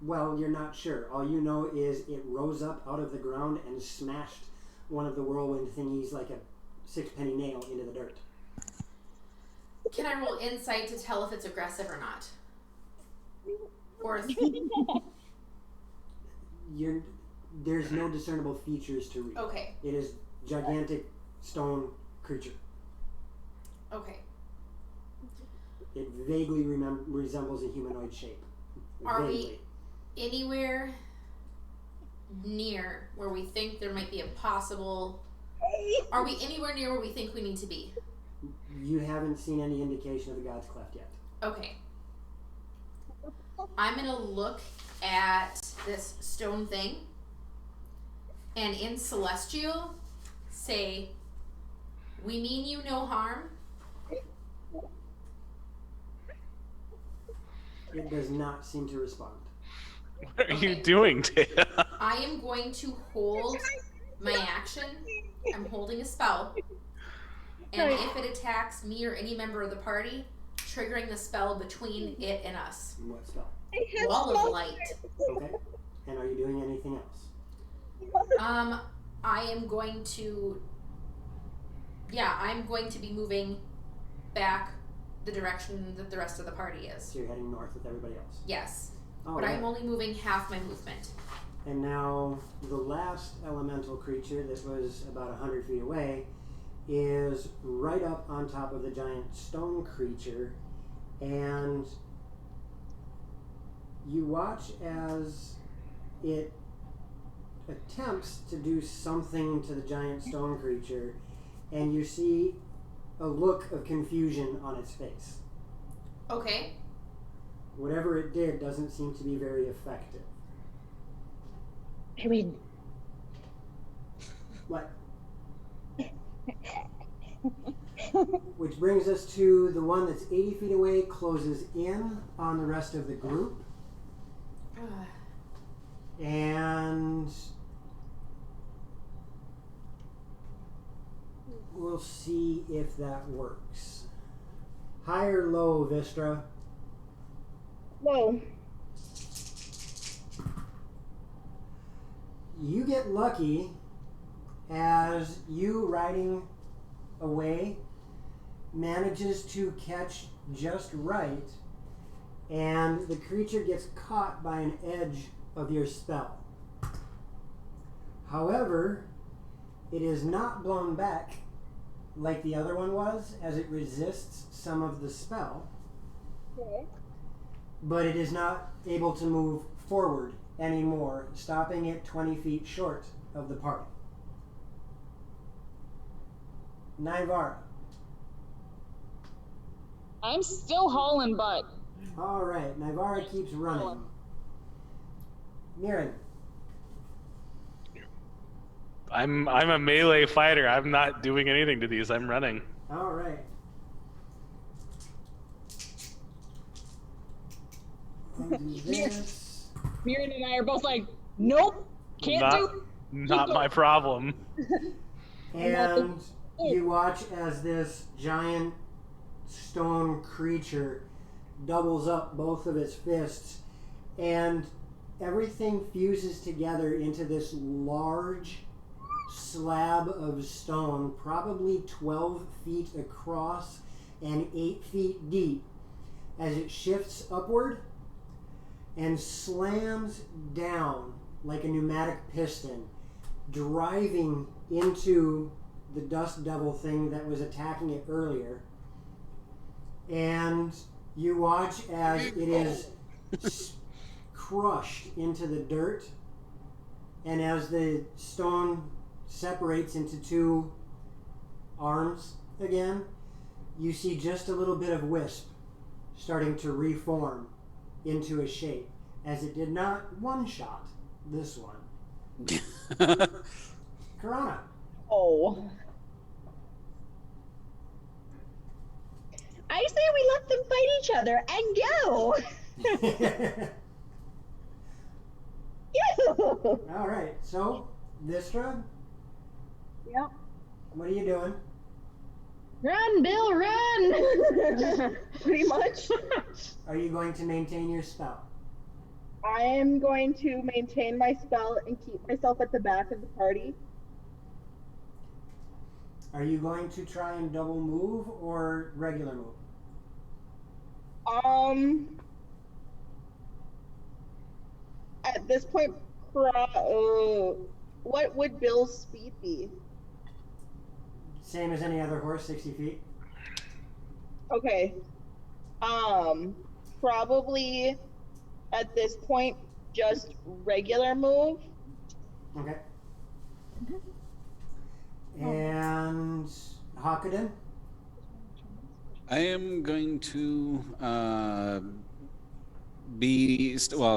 Well, you're not sure. All you know is it rose up out of the ground and smashed one of the whirlwind thingies like a 6-penny nail into the dirt. Can I roll insight to tell if it's aggressive or not? Or There's no discernible features to read. okay. It is gigantic stone creature. Okay. It vaguely resembles a humanoid shape. Are Vaguely. we anywhere near where we think there might be a possible... Are we anywhere near where we think we need to be? You haven't seen any indication of the God's Cleft yet. Okay. I'm going to look at this stone thing and in Celestial say, "We mean you no harm." It does not seem to respond. What are you doing, Taya? I am going to hold my action. I'm holding a spell. And if it attacks me or any member of the party, triggering the spell between it and us. What spell? Wall of Light. Okay. And are you doing anything else? I am going to... Yeah, I'm going to be moving back the direction that the rest of the party is. So you're heading north with everybody else. Yes. All But right. I'm only moving half my movement. And now the last elemental creature that was about 100 feet away is right up on top of the giant stone creature, and you watch as it attempts to do something to the giant stone creature, and you see a look of confusion on its face. Okay. Whatever it did doesn't seem to be very effective. I mean, What? Which brings us to the one that's 80 feet away, closes in on the rest of the group. And we'll see if that works. High or low, Vistra? Whoa. You get lucky as you riding away manages to catch just right, and the creature gets caught by an edge of your spell. However, it is not blown back like the other one was, as it resists some of the spell, Okay. but it is not able to move forward anymore, stopping it 20 feet short of the party. Naivara. I'm still hauling butt. All right, Naivara keeps running. Mirren. I'm a melee fighter. I'm not doing anything to these. I'm running. All right. I'll do this. Mirren and I are both like, nope, can't do. Not my problem. And you watch as this giant stone creature doubles up both of its fists, and everything fuses together into this large slab of stone, probably 12 feet across and 8 feet deep, as it shifts upward and slams down like a pneumatic piston, driving into the dust devil thing that was attacking it earlier. And you watch as it is crushed into the dirt, and as the stone separates into two arms again, you see just a little bit of wisp starting to reform into a shape, as it did not one-shot this one. Karana. Oh. I say we let them fight each other and go. All right, so Vistra, Yep. what are you doing? Run, Bill, run! Pretty much. Are you going to maintain your spell? I am going to maintain my spell and keep myself at the back of the party. Are you going to try and double move or regular move? At this point, what would Bill's speed be? Same as any other horse, 60 feet. Okay. Probably at this point, just regular move. Okay. And Hakkaden? I am going to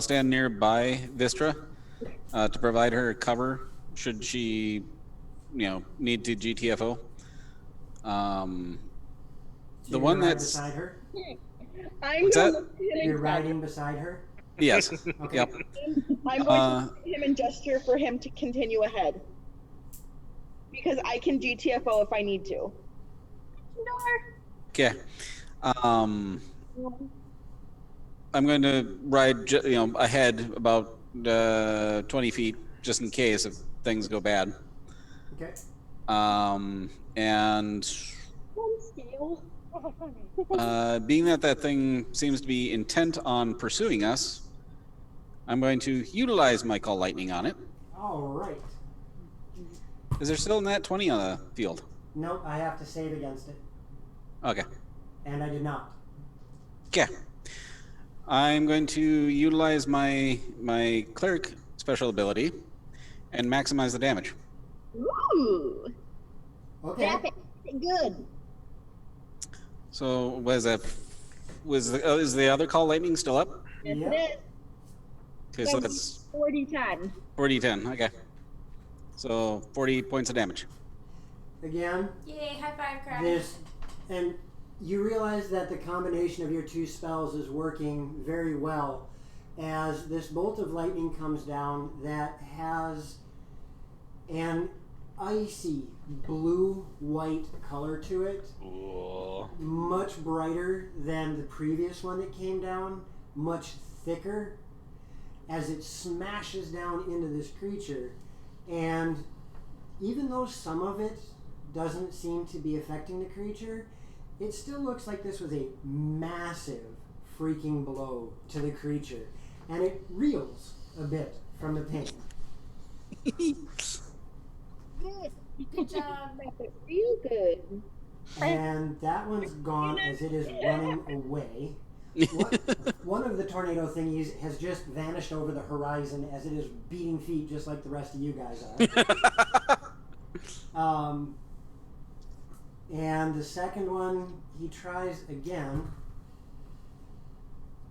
stand nearby Vistra to provide her cover should she, need to GTFO. So The you're one right that's beside her? I'm What's going that? to look at him You're and riding beside her? Yes. Okay. Yep. I'm going to look at him and gesture for him to continue ahead. Because I can GTFO if I need to. Okay. I'm going to ride, ahead about 20 feet just in case if things go bad. Okay. And Scale. being that thing seems to be intent on pursuing us, I'm going to utilize my Call Lightning on it. All right. Is there still net 20 on the field? Nope, I have to save against it. Okay. And I did not. Okay. I'm going to utilize my cleric special ability and maximize the damage. Ooh. Okay. Good. So is the other Call Lightning still up? Yes, Yep. it is. Okay, so that's 40-10. 40-10. Okay. So 40 points of damage. Again, Yay, high five, Crash. and you realize that the combination of your two spells is working very well, as this bolt of lightning comes down that has an icy blue-white color to it. Ooh. Much brighter than the previous one that came down, much thicker, as it smashes down into this creature. And even though some of it doesn't seem to be affecting the creature, it still looks like this was a massive freaking blow to the creature, and it reels a bit from the pain. Good job. Real good. And that one's gone as it is running away. One of the tornado thingies has just vanished over the horizon as it is beating feet just like the rest of you guys are. And the second one, he tries again.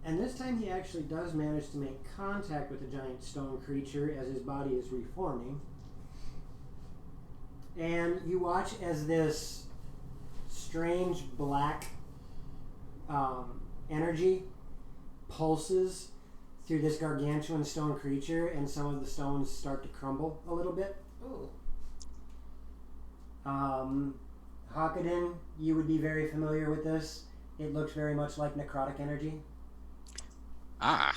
And this time he actually does manage to make contact with the giant stone creature as his body is reforming. And you watch as this strange black energy pulses through this gargantuan stone creature, and some of the stones start to crumble a little bit. Ooh. Hakkaden, you would be very familiar with this. It looks very much like necrotic energy. Ah.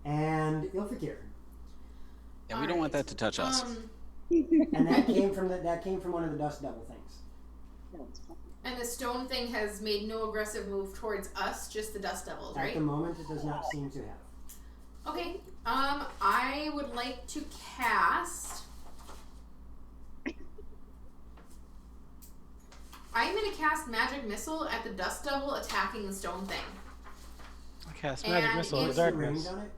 And Ilfakir. Yeah, we don't want that to touch us. And that came from one of the dust devil things. And the stone thing has made no aggressive move towards us, just the dust devils, right? At the moment, it does not seem to have. Okay. I would like to cast. I'm gonna cast magic missile at the dust devil attacking the stone thing. I cast magic missile in What's the the darkness. range on it?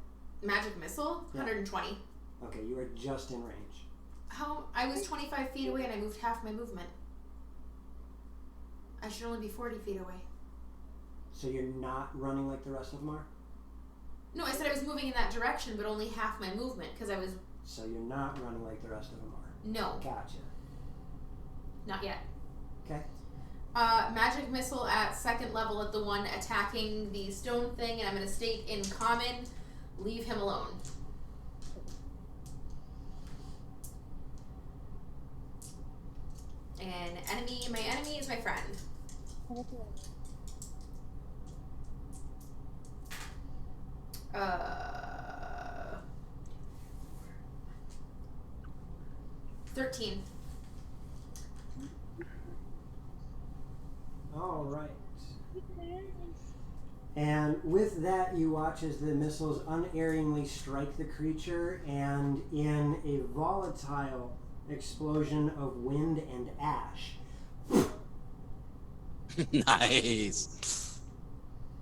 Magic missile, Yeah. 120. Okay, you are just in range. How? I was 25 feet away and I moved half my movement. I should only be 40 feet away. So you're not running like the rest of them are? No, I said I was moving in that direction, but only half my movement because I was. So you're not running like the rest of them are? No. Gotcha. Not yet. Okay. Magic missile at 2nd level at the one attacking the stone thing, and I'm going to state in common, leave him alone. And my enemy is my friend. 13. All right. And with that, you watch as the missiles unerringly strike the creature, and in a volatile explosion of wind and ash. Nice.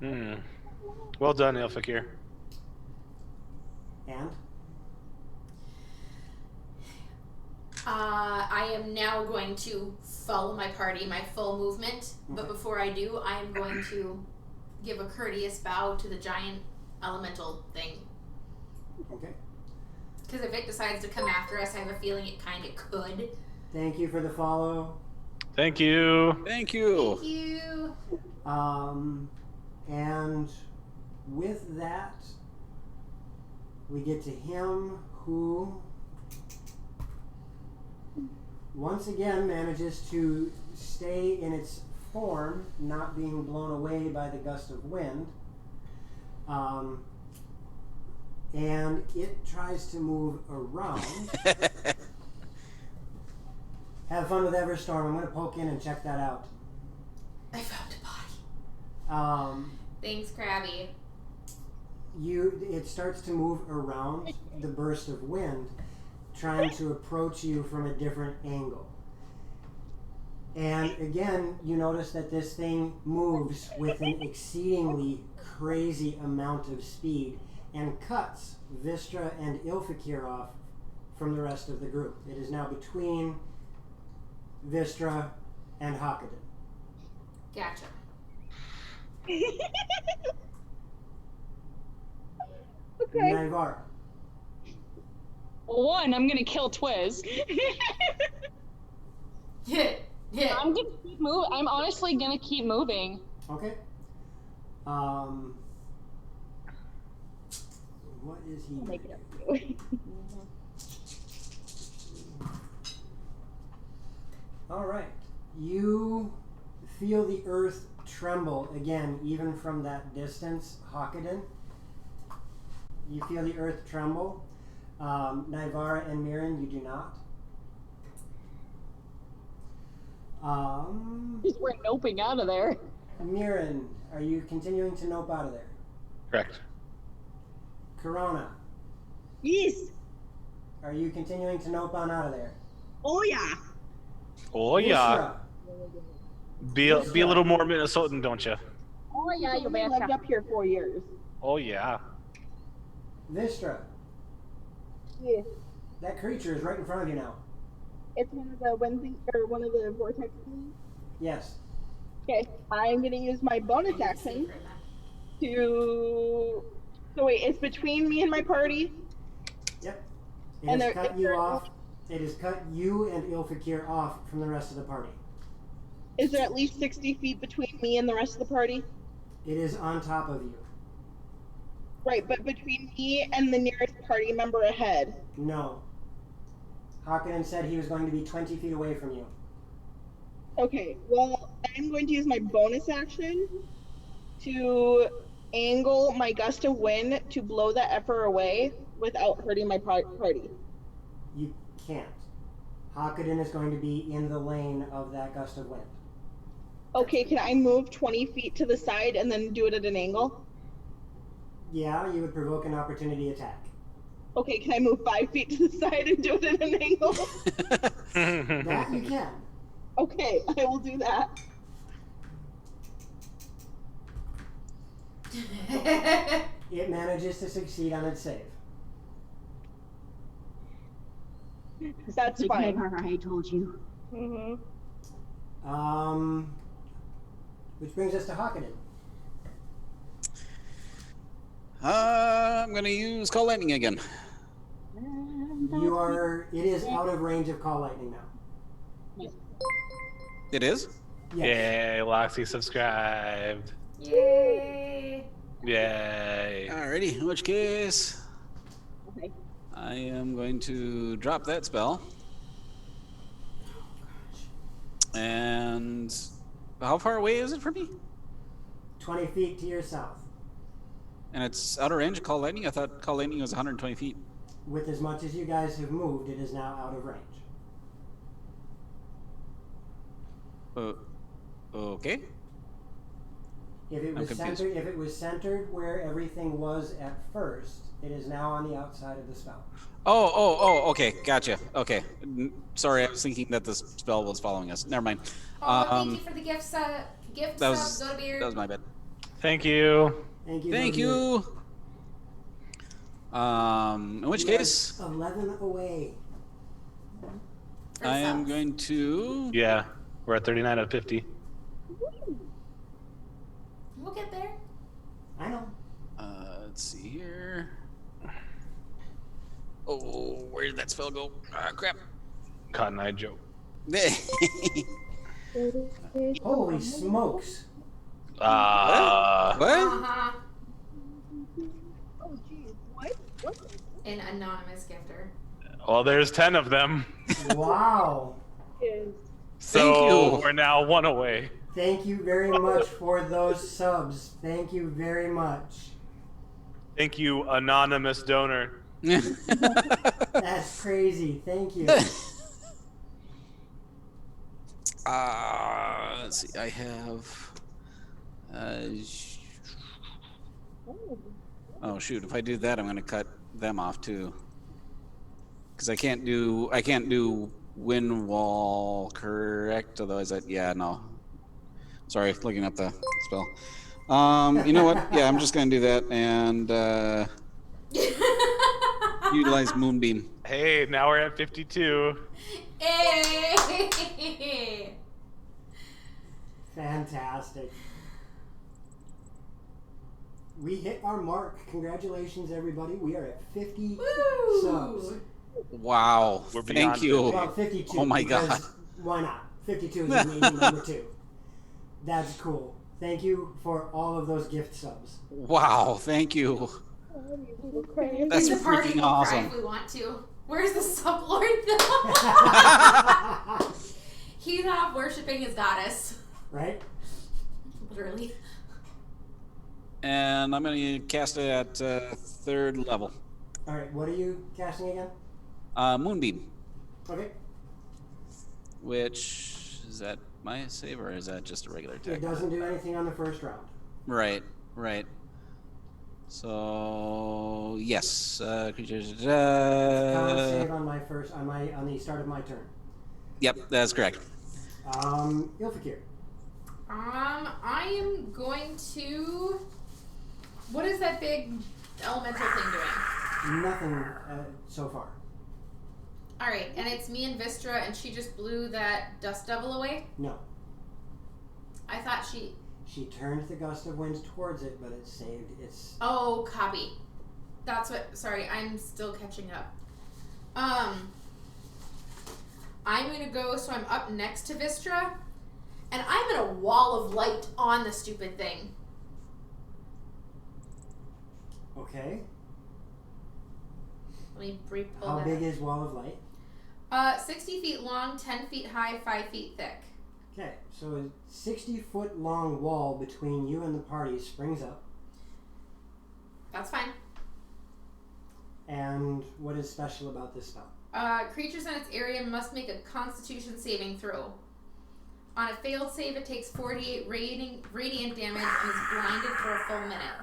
Well done, Ilfakir. And? I am now going to follow my party, my full movement, but before I do, I am going to give a courteous bow to the giant elemental thing. Okay. Because if it decides to come after us, I have a feeling it kind of could. Thank you for the follow. Thank you. Thank you. Thank you. And with that, we get to him who once again manages to stay in its form, not being blown away by the gust of wind. And it tries to move around. Have fun with Everstorm. I'm going to poke in and check that out. I found a body. Thanks, Krabby. It starts to move around the burst of wind, trying to approach you from a different angle. And again, you notice that this thing moves with an exceedingly crazy amount of speed and cuts Vistra and Ilfakir off from the rest of the group. It is now between Vistra and Hakaden. Gotcha. Okay. Naivar. One, I'm gonna kill Twiz. Yeah. I'm gonna keep moving. I'm honestly gonna keep moving. Okay. What is he? Make it up to you. All right. You feel the earth tremble again, even from that distance, Hakaden. You feel the earth tremble. Naivara and Mirren, you do not. We're noping out of there. Mirren, are you continuing to nope out of there? Correct. Corona, Yes. are you continuing to nope on out of there? Oh yeah. Oh yeah. Vistra, Be a little more Minnesotan, don't you? Oh yeah, you I lived betcha. up here 4 years. Oh yeah. Vistra, Yes. that creature is right in front of you now. It's one of the one of the vortex things. Yes. Okay, I'm gonna use my bonus action to. So wait, it's between me and my party. Yep. It And has there- cut you off. It has cut you and Ilfakir off from the rest of the party. Is there at least 60 feet between me and the rest of the party? It is on top of you. Right, but between me and the nearest party member ahead. No. Hakanen said he was going to be 20 feet away from you. Okay, well, I'm going to use my bonus action to angle my gust of wind to blow that effer away without hurting my party. You can't. Hakuden is going to be in the lane of that gust of wind. Okay, can I move 20 feet to the side and then do it at an angle? Yeah, you would provoke an opportunity attack. Okay, can I move 5 feet to the side and do it at an angle? That you can. Okay, I will do that. It manages to succeed on its save. That's fine. I told you. Mm-hmm. Which brings us to Hakuden. I'm gonna use Call Lightning again. It is out of range of Call Lightning now. It is? Yes. Yay, Loxy subscribed. Yay! Yay. Alrighty, in which case, Okay. I am going to drop that spell. And how far away is it from me? 20 feet to your south. And it's out of range of Call Lightning? I thought Call Lightning was 120 feet. With as much as you guys have moved, it is now out of range. Okay. If it was centered where everything was at first, it is now on the outside of the spell. Okay, gotcha. Okay. Sorry, I was thinking that the spell was following us. Never mind. Oh, thank you for the gifts. That was my bad. Thank you. Thank you. In which case, 11 away. I am going to. Yeah, we're at 39 out of 50. We'll get there. I know. Let's see here. Oh, where did that spell go? Ah, crap. Cotton Eye Joe. Holy smokes. What? Uh-huh. Oh, geez. What? An anonymous gifter. Well, there's 10 of them. Wow. So Thank you. we're now 1 away. Thank you very much for those subs. Thank you very much. Thank you, anonymous donor. That's crazy. Thank you. Let's see. I have. Oh shoot! If I do that, I'm going to cut them off too. Because I can't do wind wall, correct? Otherwise, no. Sorry, looking up the spell. You know what? Yeah, I'm just going to do that and utilize Moonbeam. Hey, now we're at 52. Hey! Fantastic. We hit our mark. Congratulations, everybody. We are at 50 Woo! subs. Wow. We're Thank beyond you. Well, 52. Oh my because God. Why not? 52 is amazing number 2. That's cool. Thank you for all of those gift subs. Wow. Thank you. That's The party freaking will cry awesome. if we want to. Where's the sublord though? He's off worshiping his goddess. Right? Literally. And I'm going to cast it at 3rd level. All right. What are you casting again? Moonbeam. Okay. Which, is that my save or is that just a regular attack? It doesn't do anything on the first round. Right. So, yes. Creatures. Con save on my on the start of my turn. Yep, that's correct. Ilfakir. I am going to. What is that big elemental thing doing? Nothing so far. All right, and it's me and Vistra, and she just blew that dust devil away. No. I thought she. She turned the gust of wind towards it, but it saved its. Oh, copy. That's what. Sorry, I'm still catching up. I'm gonna go. So I'm up next to Vistra, and I'm in a wall of light on the stupid thing. Okay. Let me re-pull How that big up. is Wall of Light? 60 feet long, 10 feet high, 5 feet thick. Okay, so a 60-foot long wall between you and the party springs up. That's fine. And what is special about this spell? Creatures in its area must make a Constitution saving throw. On a failed save, it takes 48 radiant damage and is blinded for a full minute.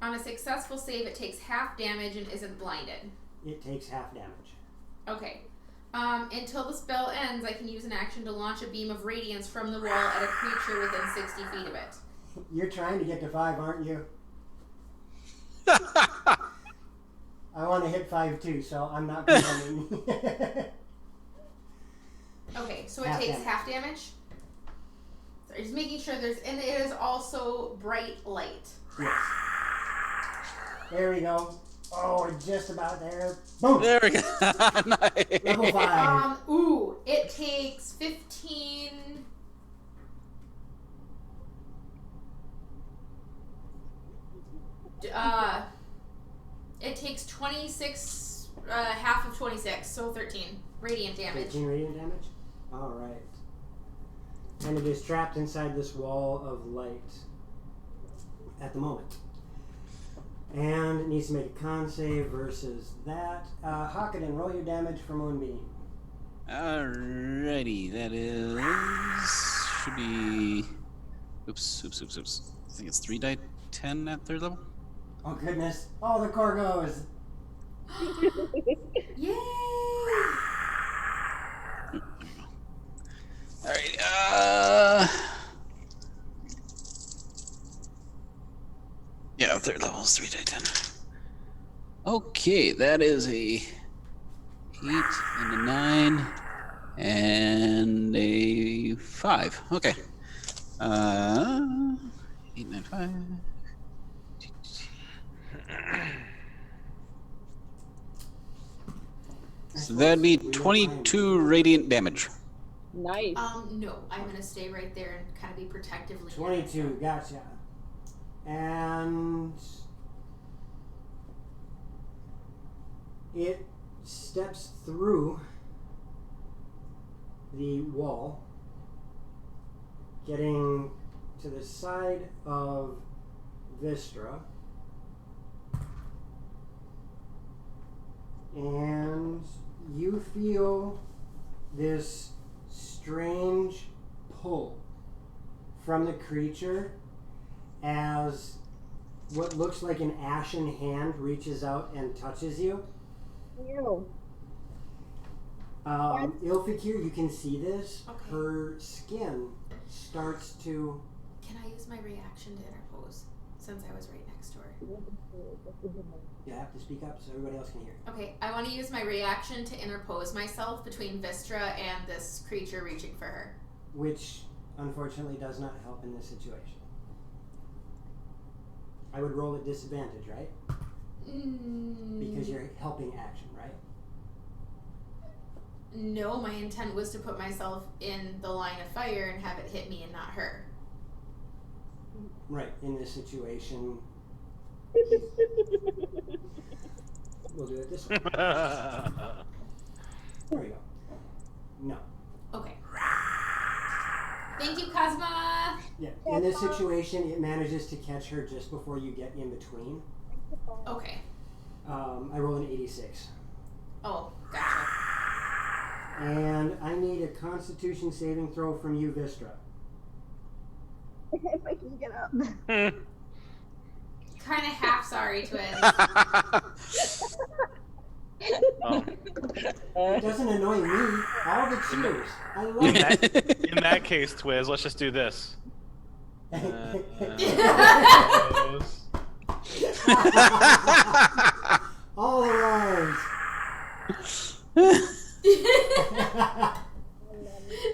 On a successful save, it takes half damage and isn't blinded. It takes half damage. Okay. Until the spell ends, I can use an action to launch a beam of radiance from the wall at a creature within 60 feet of it. You're trying to get to 5, aren't you? I want to hit 5 too, so I'm not complaining. Okay, so it takes half damage. So just making sure and it is also bright light. Yes. There we go. Oh, we're just about there. Boom! There we go. Nice. Level 5. It takes 15. It takes 26, half of 26, so 13 radiant damage. 13 radiant damage? Alright. And it is trapped inside this wall of light at the moment. And it needs to make a con save versus that. Hockadin, roll your damage for Moonbeam. Alrighty, that should be, oops. I think it's 3d10 at 3rd level. Oh goodness. Oh, the core goes. Yay! Alright, yeah, 3rd level is 3d10. Okay, that is a 8 and a 9 and a 5. Okay. 8, 9, 5. So that'd be 22 radiant damage. Nice. No, I'm gonna stay right there and kind of be protectively. 22, gotcha. And it steps through the wall, getting to the side of Vistra, and you feel this strange pull from the creature as what looks like an ashen hand reaches out and touches you. Ew. Ilfikir, you can see this. Okay. Her skin starts to... Can I use my reaction to interpose since I was right next to her? You have to speak up so everybody else can hear. Okay, I want to use my reaction to interpose myself between Vistra and this creature reaching for her. Which, unfortunately, does not help in this situation. I would roll at disadvantage, right? Because you're helping action, right? No, my intent was to put myself in the line of fire and have it hit me and not her. Right, in this situation... We'll do it this way. There we go. No. Okay. Thank you, Cosma! Yeah, in this situation, it manages to catch her just before you get in between. Okay. I rolled an 86. Oh, gotcha. And I need a Constitution saving throw from you, Vistra. If I can get up. Kind of half sorry, Twins. Oh. It doesn't annoy me. All the cheers. I love it. In that case, Twiz, let's just do this. All around.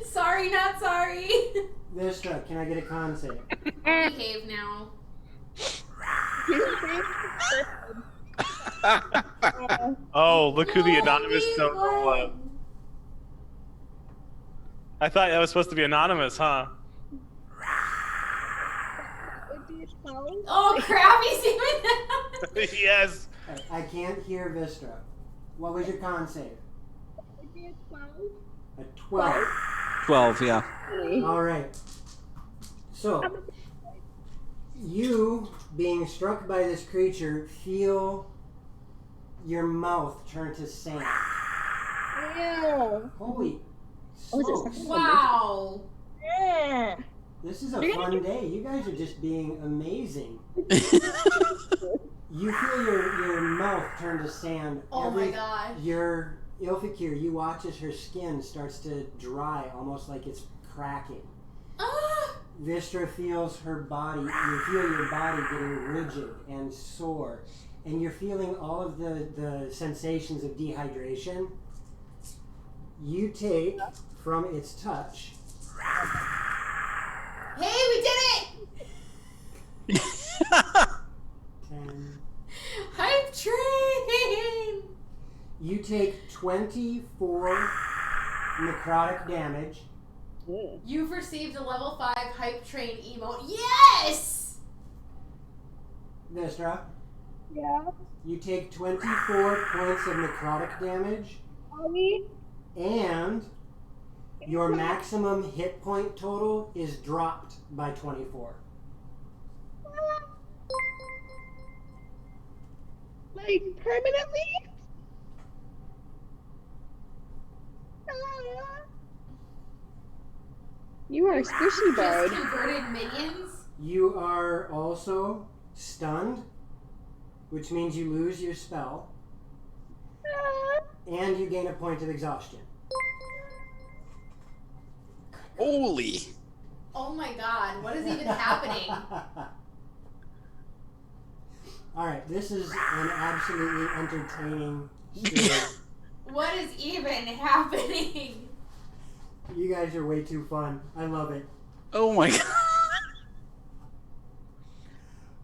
Sorry, not sorry. Vistra, can I get a con save? Behave now. Oh, look who the anonymous donor was. I thought that was supposed to be anonymous, huh? Oh crap, he's even Yes. I can't hear Vistra. What was your con save? A 12. 12, yeah. All right. So, you, being struck by this creature, feel your mouth turn to sand. Ew. Holy Oh, is it smokes. second? Wow. Yeah. This is a fun day. You guys are just being amazing. You feel your mouth turn to sand. Oh my gosh. Your Ilfikir, you watch as her skin starts to dry, almost like it's cracking. Ah! Vistra feels her body, you feel your body getting rigid and sore, and you're feeling all of the sensations of dehydration. You take from its touch. Hey, we did it! 10. Hype train! You take 24 necrotic damage. You've received a level 5 hype train emote. Yes! Vistra, Yeah. you take 24 points of necrotic damage, and your maximum hit point total is dropped by 24. Like, permanently? You are a squishy Just bird. converted minions? You are also stunned, which means you lose your spell, and you gain a point of exhaustion. Holy. Oh my god, what is even happening? Alright, this is an absolutely entertaining story. What is even happening? You guys are way too fun. I love it. Oh my god.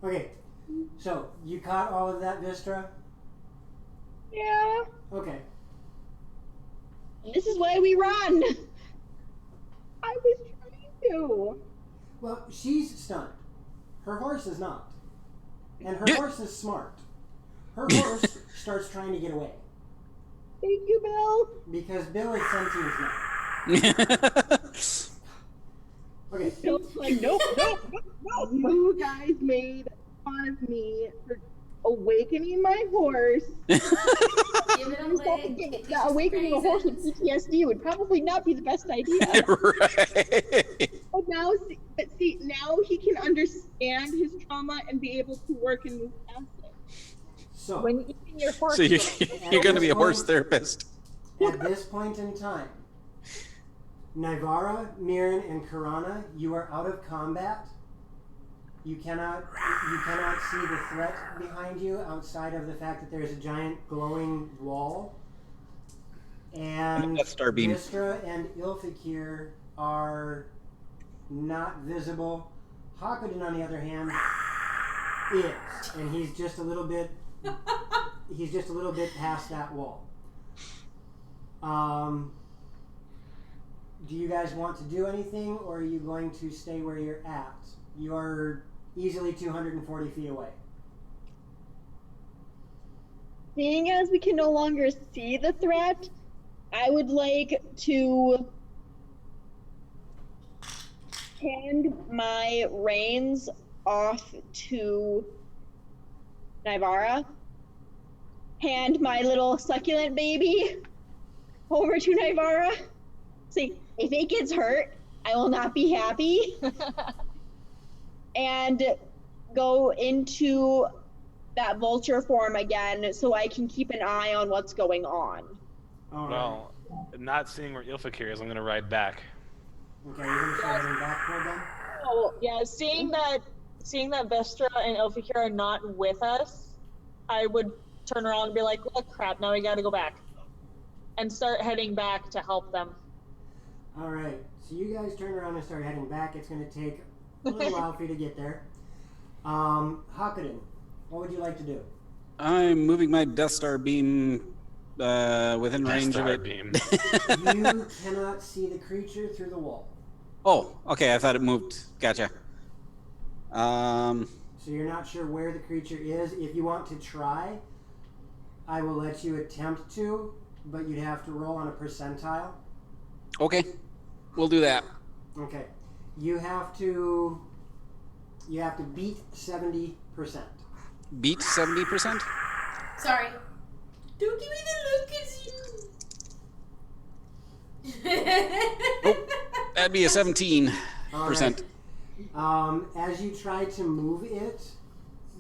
Okay, so you caught all of that, Vistra? Yeah. Okay. This is why we run. I was trying to. Well, she's stunned. Her horse is not. And her horse is smart. Her horse starts trying to get away. Thank you, Bill. Because Bill is sentient now. Okay. Bill's like, nope. You guys made fun of me for awakening my horse. Give it a leg. Awakening a horse with PTSD would probably not be the best idea. Right. But now he can understand his trauma and be able to work and move past it. So, When eating your horse, So you're going to be a horse therapist. at this point in time, Nivara, Mirren, and Karana, you are out of combat. You cannot see the threat behind you outside of the fact that there's a giant glowing wall. And Death Star beam. Vistra and Ilfikir are not visible. Hakuden, on the other hand, is, and he's just a little bit past that wall. Do you guys want to do anything, or are you going to stay where you're at? You're easily 240 feet away. Seeing as we can no longer see the threat, I would like to hand my reins off to Nivara, hand my little succulent baby over to Nivara. See, if it gets hurt, I will not be happy. And go into that vulture form again so I can keep an eye on what's going on. All right. Well, not seeing where Ilfikir is, I'm going to ride back. Okay, you're going to start heading back toward them? oh yeah, seeing that Vestra and Elfikir are not with us, I would turn around and be like, "Oh crap! Now we got to go back," and start heading back to help them. All right, so you guys turn around and start heading back. It's going to take a little while for you to get there. Hakuden, what would you like to do? I'm moving my Death Star beam within Death range of Star it. beam. You cannot see the creature through the wall. Oh, okay. I thought it moved. Gotcha. So you're not sure where the creature is. If you want to try, I will let you attempt to, but you'd have to roll on a percentile. Okay. We'll do that. Okay. You have to beat 70%. Beat 70%? Sorry. Don't give me the look at you. That'd be a 17%. Alright. As you try to move it,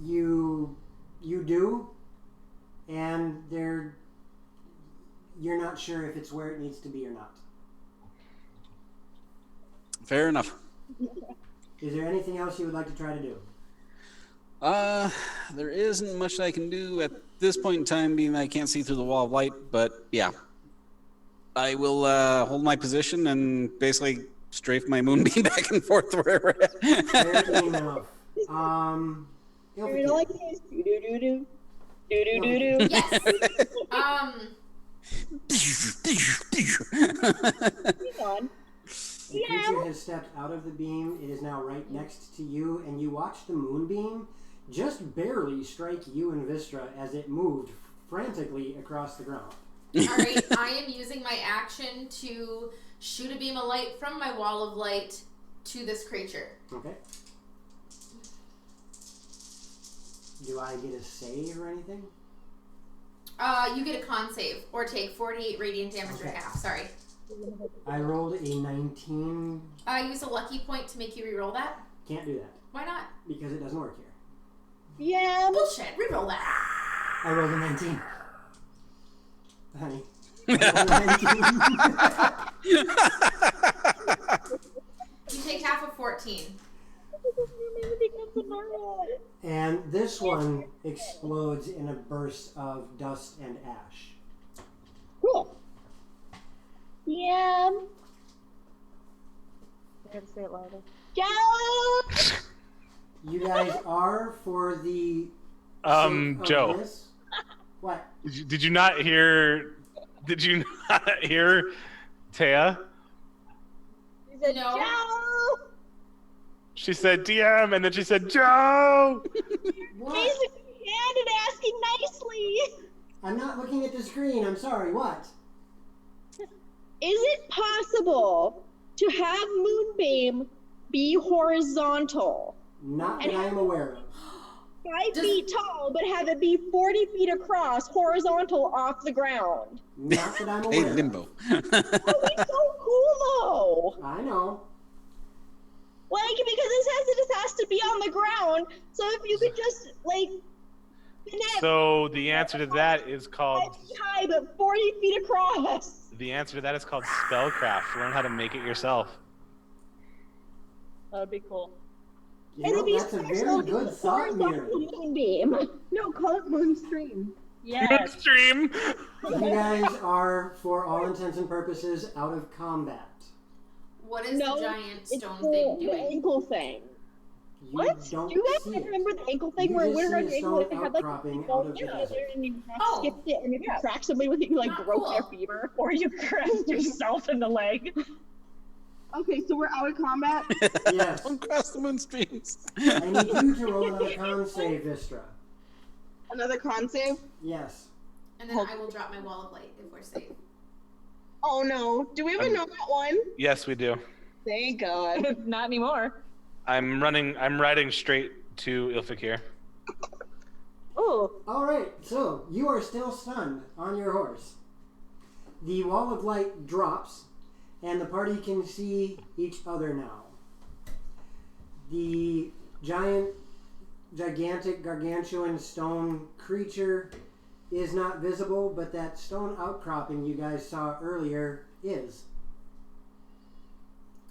you do, and you're not sure if it's where it needs to be or not. Fair enough. Is there anything else you would like to try to do? There isn't much I can do at this point in time, being that I can't see through the wall of light, but yeah. I will hold my position and basically strafe my moonbeam back and forth wherever. Fair enough. You're like this. Do-do-do-do. Do-do-do-do. Yes. Hang on. The creature has stepped out of the beam. It is now right next to you, and you watch the moonbeam just barely strike you and Vistra as it moved frantically across the ground. Alright, I am using my action to shoot a beam of light from my wall of light to this creature. Okay. Do I get a save or anything? You get a con save, or take 48 radiant damage or half, sorry. I rolled a 19. Use a lucky point to make you reroll that? Can't do that. Why not? Because it doesn't work here. Yeah. Bullshit, reroll that. I rolled a 19. Honey. I rolled a 19. You take half of 14. And this one explodes in a burst of dust and ash. Cool. Yeah. I gotta say it louder. Joe! You guys are for the Joe. This? What? Did you not hear? Did you not hear Taya? He said, No. Joe! She said DM, and then she said Joe. What? Raising your hand and asking nicely. I'm not looking at the screen. I'm sorry. What? Is it possible to have Moonbeam be horizontal? Not that I am aware of. 5 feet tall, but have it be 40 feet across, horizontal off the ground. Not that I'm Hey, aware of. Limbo. Oh, it's so cool though. I know. Like, because it just has to be on the ground. So if you could just like, connect So the answer to that is 5 called. feet high, but 40 feet across. The answer to that is called spellcraft. Learn how to make it yourself. That would be cool. You know, that's a very good thought, Mira. Moonbeam. No, call it Moonstream. Yes. Stream. You guys are, for all intents and purposes, out of combat. What is No, the giant it's stone the, thing the doing? ankle thing. You What? don't Do you guys see it. remember the ankle thing You where just when see our a ankle stone had like outcropping a out of the yeah, desert. and you Oh. skipped it, and if you crack somebody with it, you like Not broke their cool. femur. Or you crashed yourself in the leg. Okay, so we're out of combat. Yes. Don't cross the moon streams. I need you to roll another con save, Vistra. Another con save. Yes. And then I will drop my wall of light if we're safe. Oh no. Do we even know that one? Yes, we do. Thank God. Not anymore. I'm riding straight to Ilfikir. Oh, Alright, so you are still stunned on your horse. The wall of light drops, and the party can see each other now. The gigantic, gargantuan stone creature is not visible, but that stone outcropping you guys saw earlier is.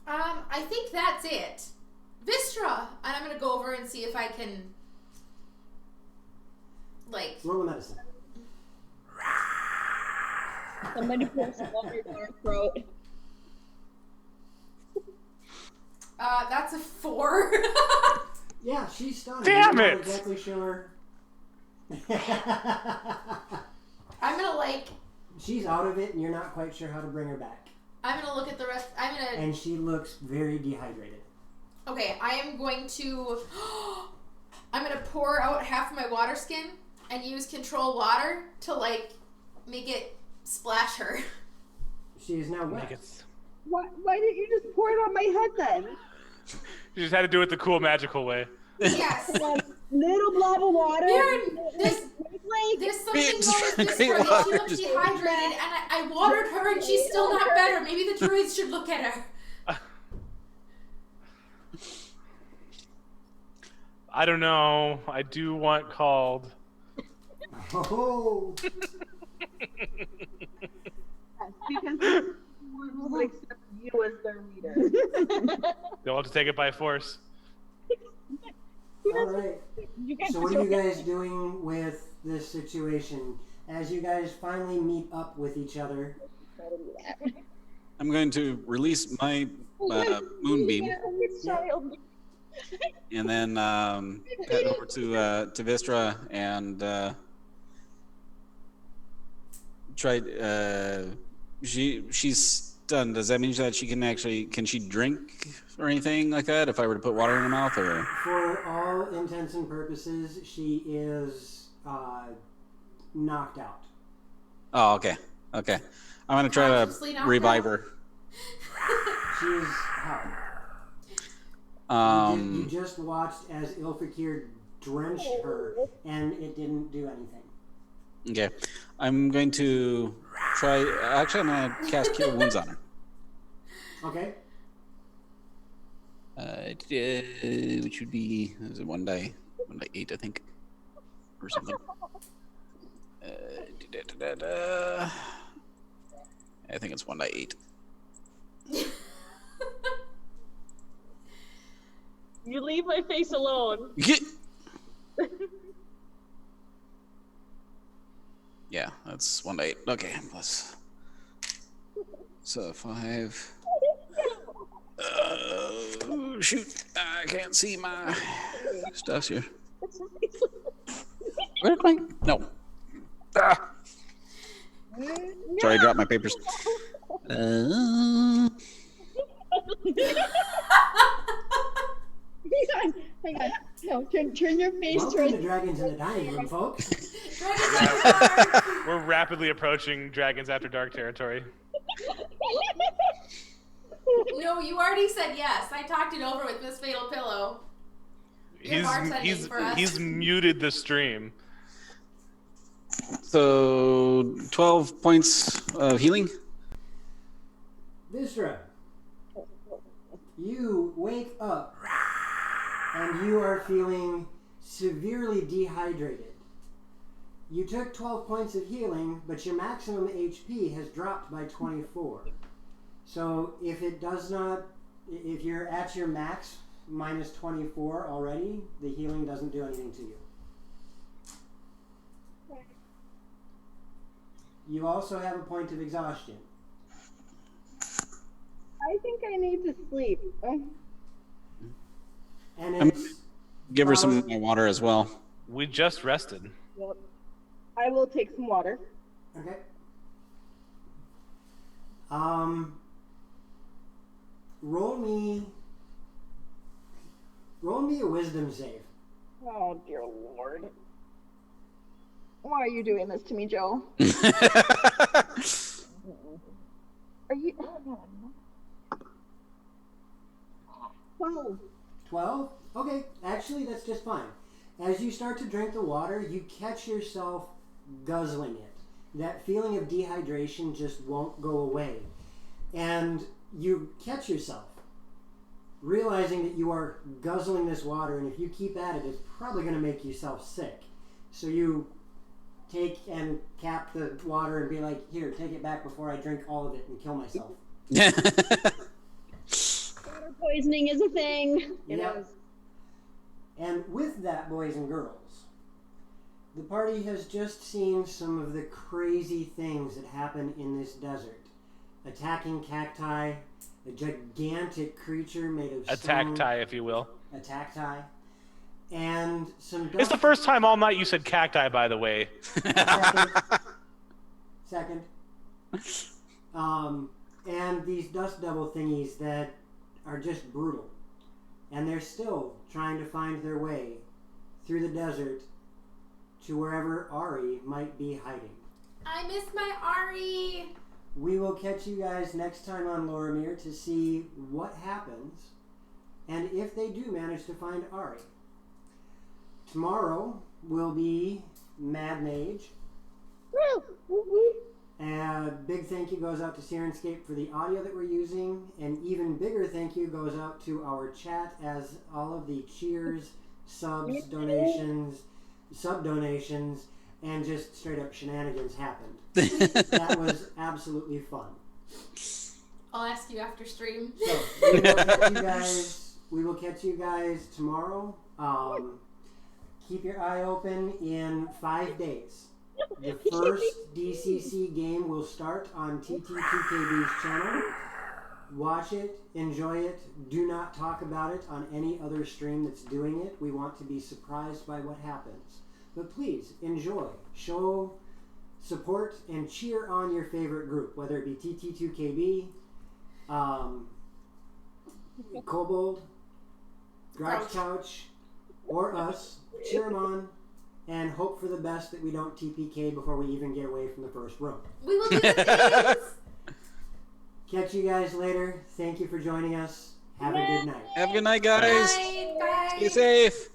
I think that's it. Vistra! And I'm gonna go over and see if I can, like... Roll a medicine. somebody put some water down our throat. That's a 4. Yeah, she's stunned. Damn You're it! not exactly sure. I'm gonna, like... She's out of it, and you're not quite sure how to bring her back. I'm gonna look at the rest... I'm gonna... And she looks very dehydrated. Okay, I am going to... I'm gonna pour out half of my water skin and use control water to, like, make it splash her. She is now wet. Make it Why didn't you just pour it on my head then? You just had to do it the cool, magical way. Yes. Little blob of water. Mirren, there's something wrong with this girl. She looks dehydrated, and I watered her, and she's still not better. Maybe the druids should look at her. I don't know. I do want called. Oh. Because will accept you as their leader. They'll have to take it by force. All right. So what are you guys doing with this situation? As you guys finally meet up with each other. I'm going to release my moonbeam, and then head over to Vistra and try. She's stunned. Does that mean that she can she drink or anything like that? If I were to put water in her mouth, or for all intents and purposes, she is knocked out. Oh, okay. I'm gonna try to revive her. She's how? You just watched as Ilfakir drenched her, and it didn't do anything. Okay, I'm going to try. Actually, I'm gonna cast Cure Wounds on her. Okay. Which would be, is it 1 die 8, I think, or something. I think it's 1 die 8. You leave my face alone. Yeah, that's 1 die 8. Okay, plus. So 5. Shoot! I can't see my stuff here. Where's my? No. Ah. Sorry, I dropped my papers. Hang on. No, turn your face Welcome towards. to Dragons in the Dining Room, folks. We're rapidly approaching Dragons After Dark territory. No, you already said yes. I talked it over with Miss Fatal Pillow. He's muted the stream. So 12 points of healing. Vistra, you wake up and you are feeling severely dehydrated. You took 12 points of healing, but your maximum HP has dropped by 24. So if you're at your max minus 24 already, the healing doesn't do anything to you. You also have a point of exhaustion. I think I need to sleep. And give her some of my water as well. We just rested. Yep. I will take some water. Okay. Roll me a wisdom save. Oh dear Lord. Why are you doing this to me, Joe? Are you? 12. 12? Okay, actually that's just fine. As you start to drink the water, you catch yourself guzzling it. That feeling of dehydration just won't go away. And you catch yourself realizing that you are guzzling this water, and if you keep at it, it's probably going to make yourself sick. So you take and cap the water and be like, here, take it back before I drink all of it and kill myself. Water poisoning is a thing. Yep. And with that, boys and girls, the party has just seen some of the crazy things that happen in this desert. Attacking cacti, a gigantic creature made of stone. Attacti, if you will. Attacti. And some It's the first time all night you said cacti, by the way. Second. And these dust devil thingies that are just brutal. And they're still trying to find their way through the desert to wherever Ari might be hiding. I miss my Ari. we will catch you guys next time on Loromir to see what happens and if they do manage to find Ari. Tomorrow will be Mad Mage. And a big thank you goes out to Syrinscape for the audio that we're using. An even bigger thank you goes out to our chat as all of the cheers, subs, donations, sub-donations, and just straight up shenanigans happened. That was absolutely fun. I'll ask you after stream. So, we will catch you guys tomorrow. Keep your eye open in 5 days. The first DCC game will start on TT2KB's channel. Watch it, enjoy it. Do not talk about it on any other stream that's doing it. We want to be surprised by what happens. But please, enjoy. Show support and cheer on your favorite group, whether it be TT2KB, Kobold, Grouch Couch, or us. Cheer them on. And hope for the best that we don't TPK before we even get away from the first room. We will do this! Catch you guys later. Thank you for joining us. Have a good night. Have a good night, guys. Bye. Bye. Stay safe.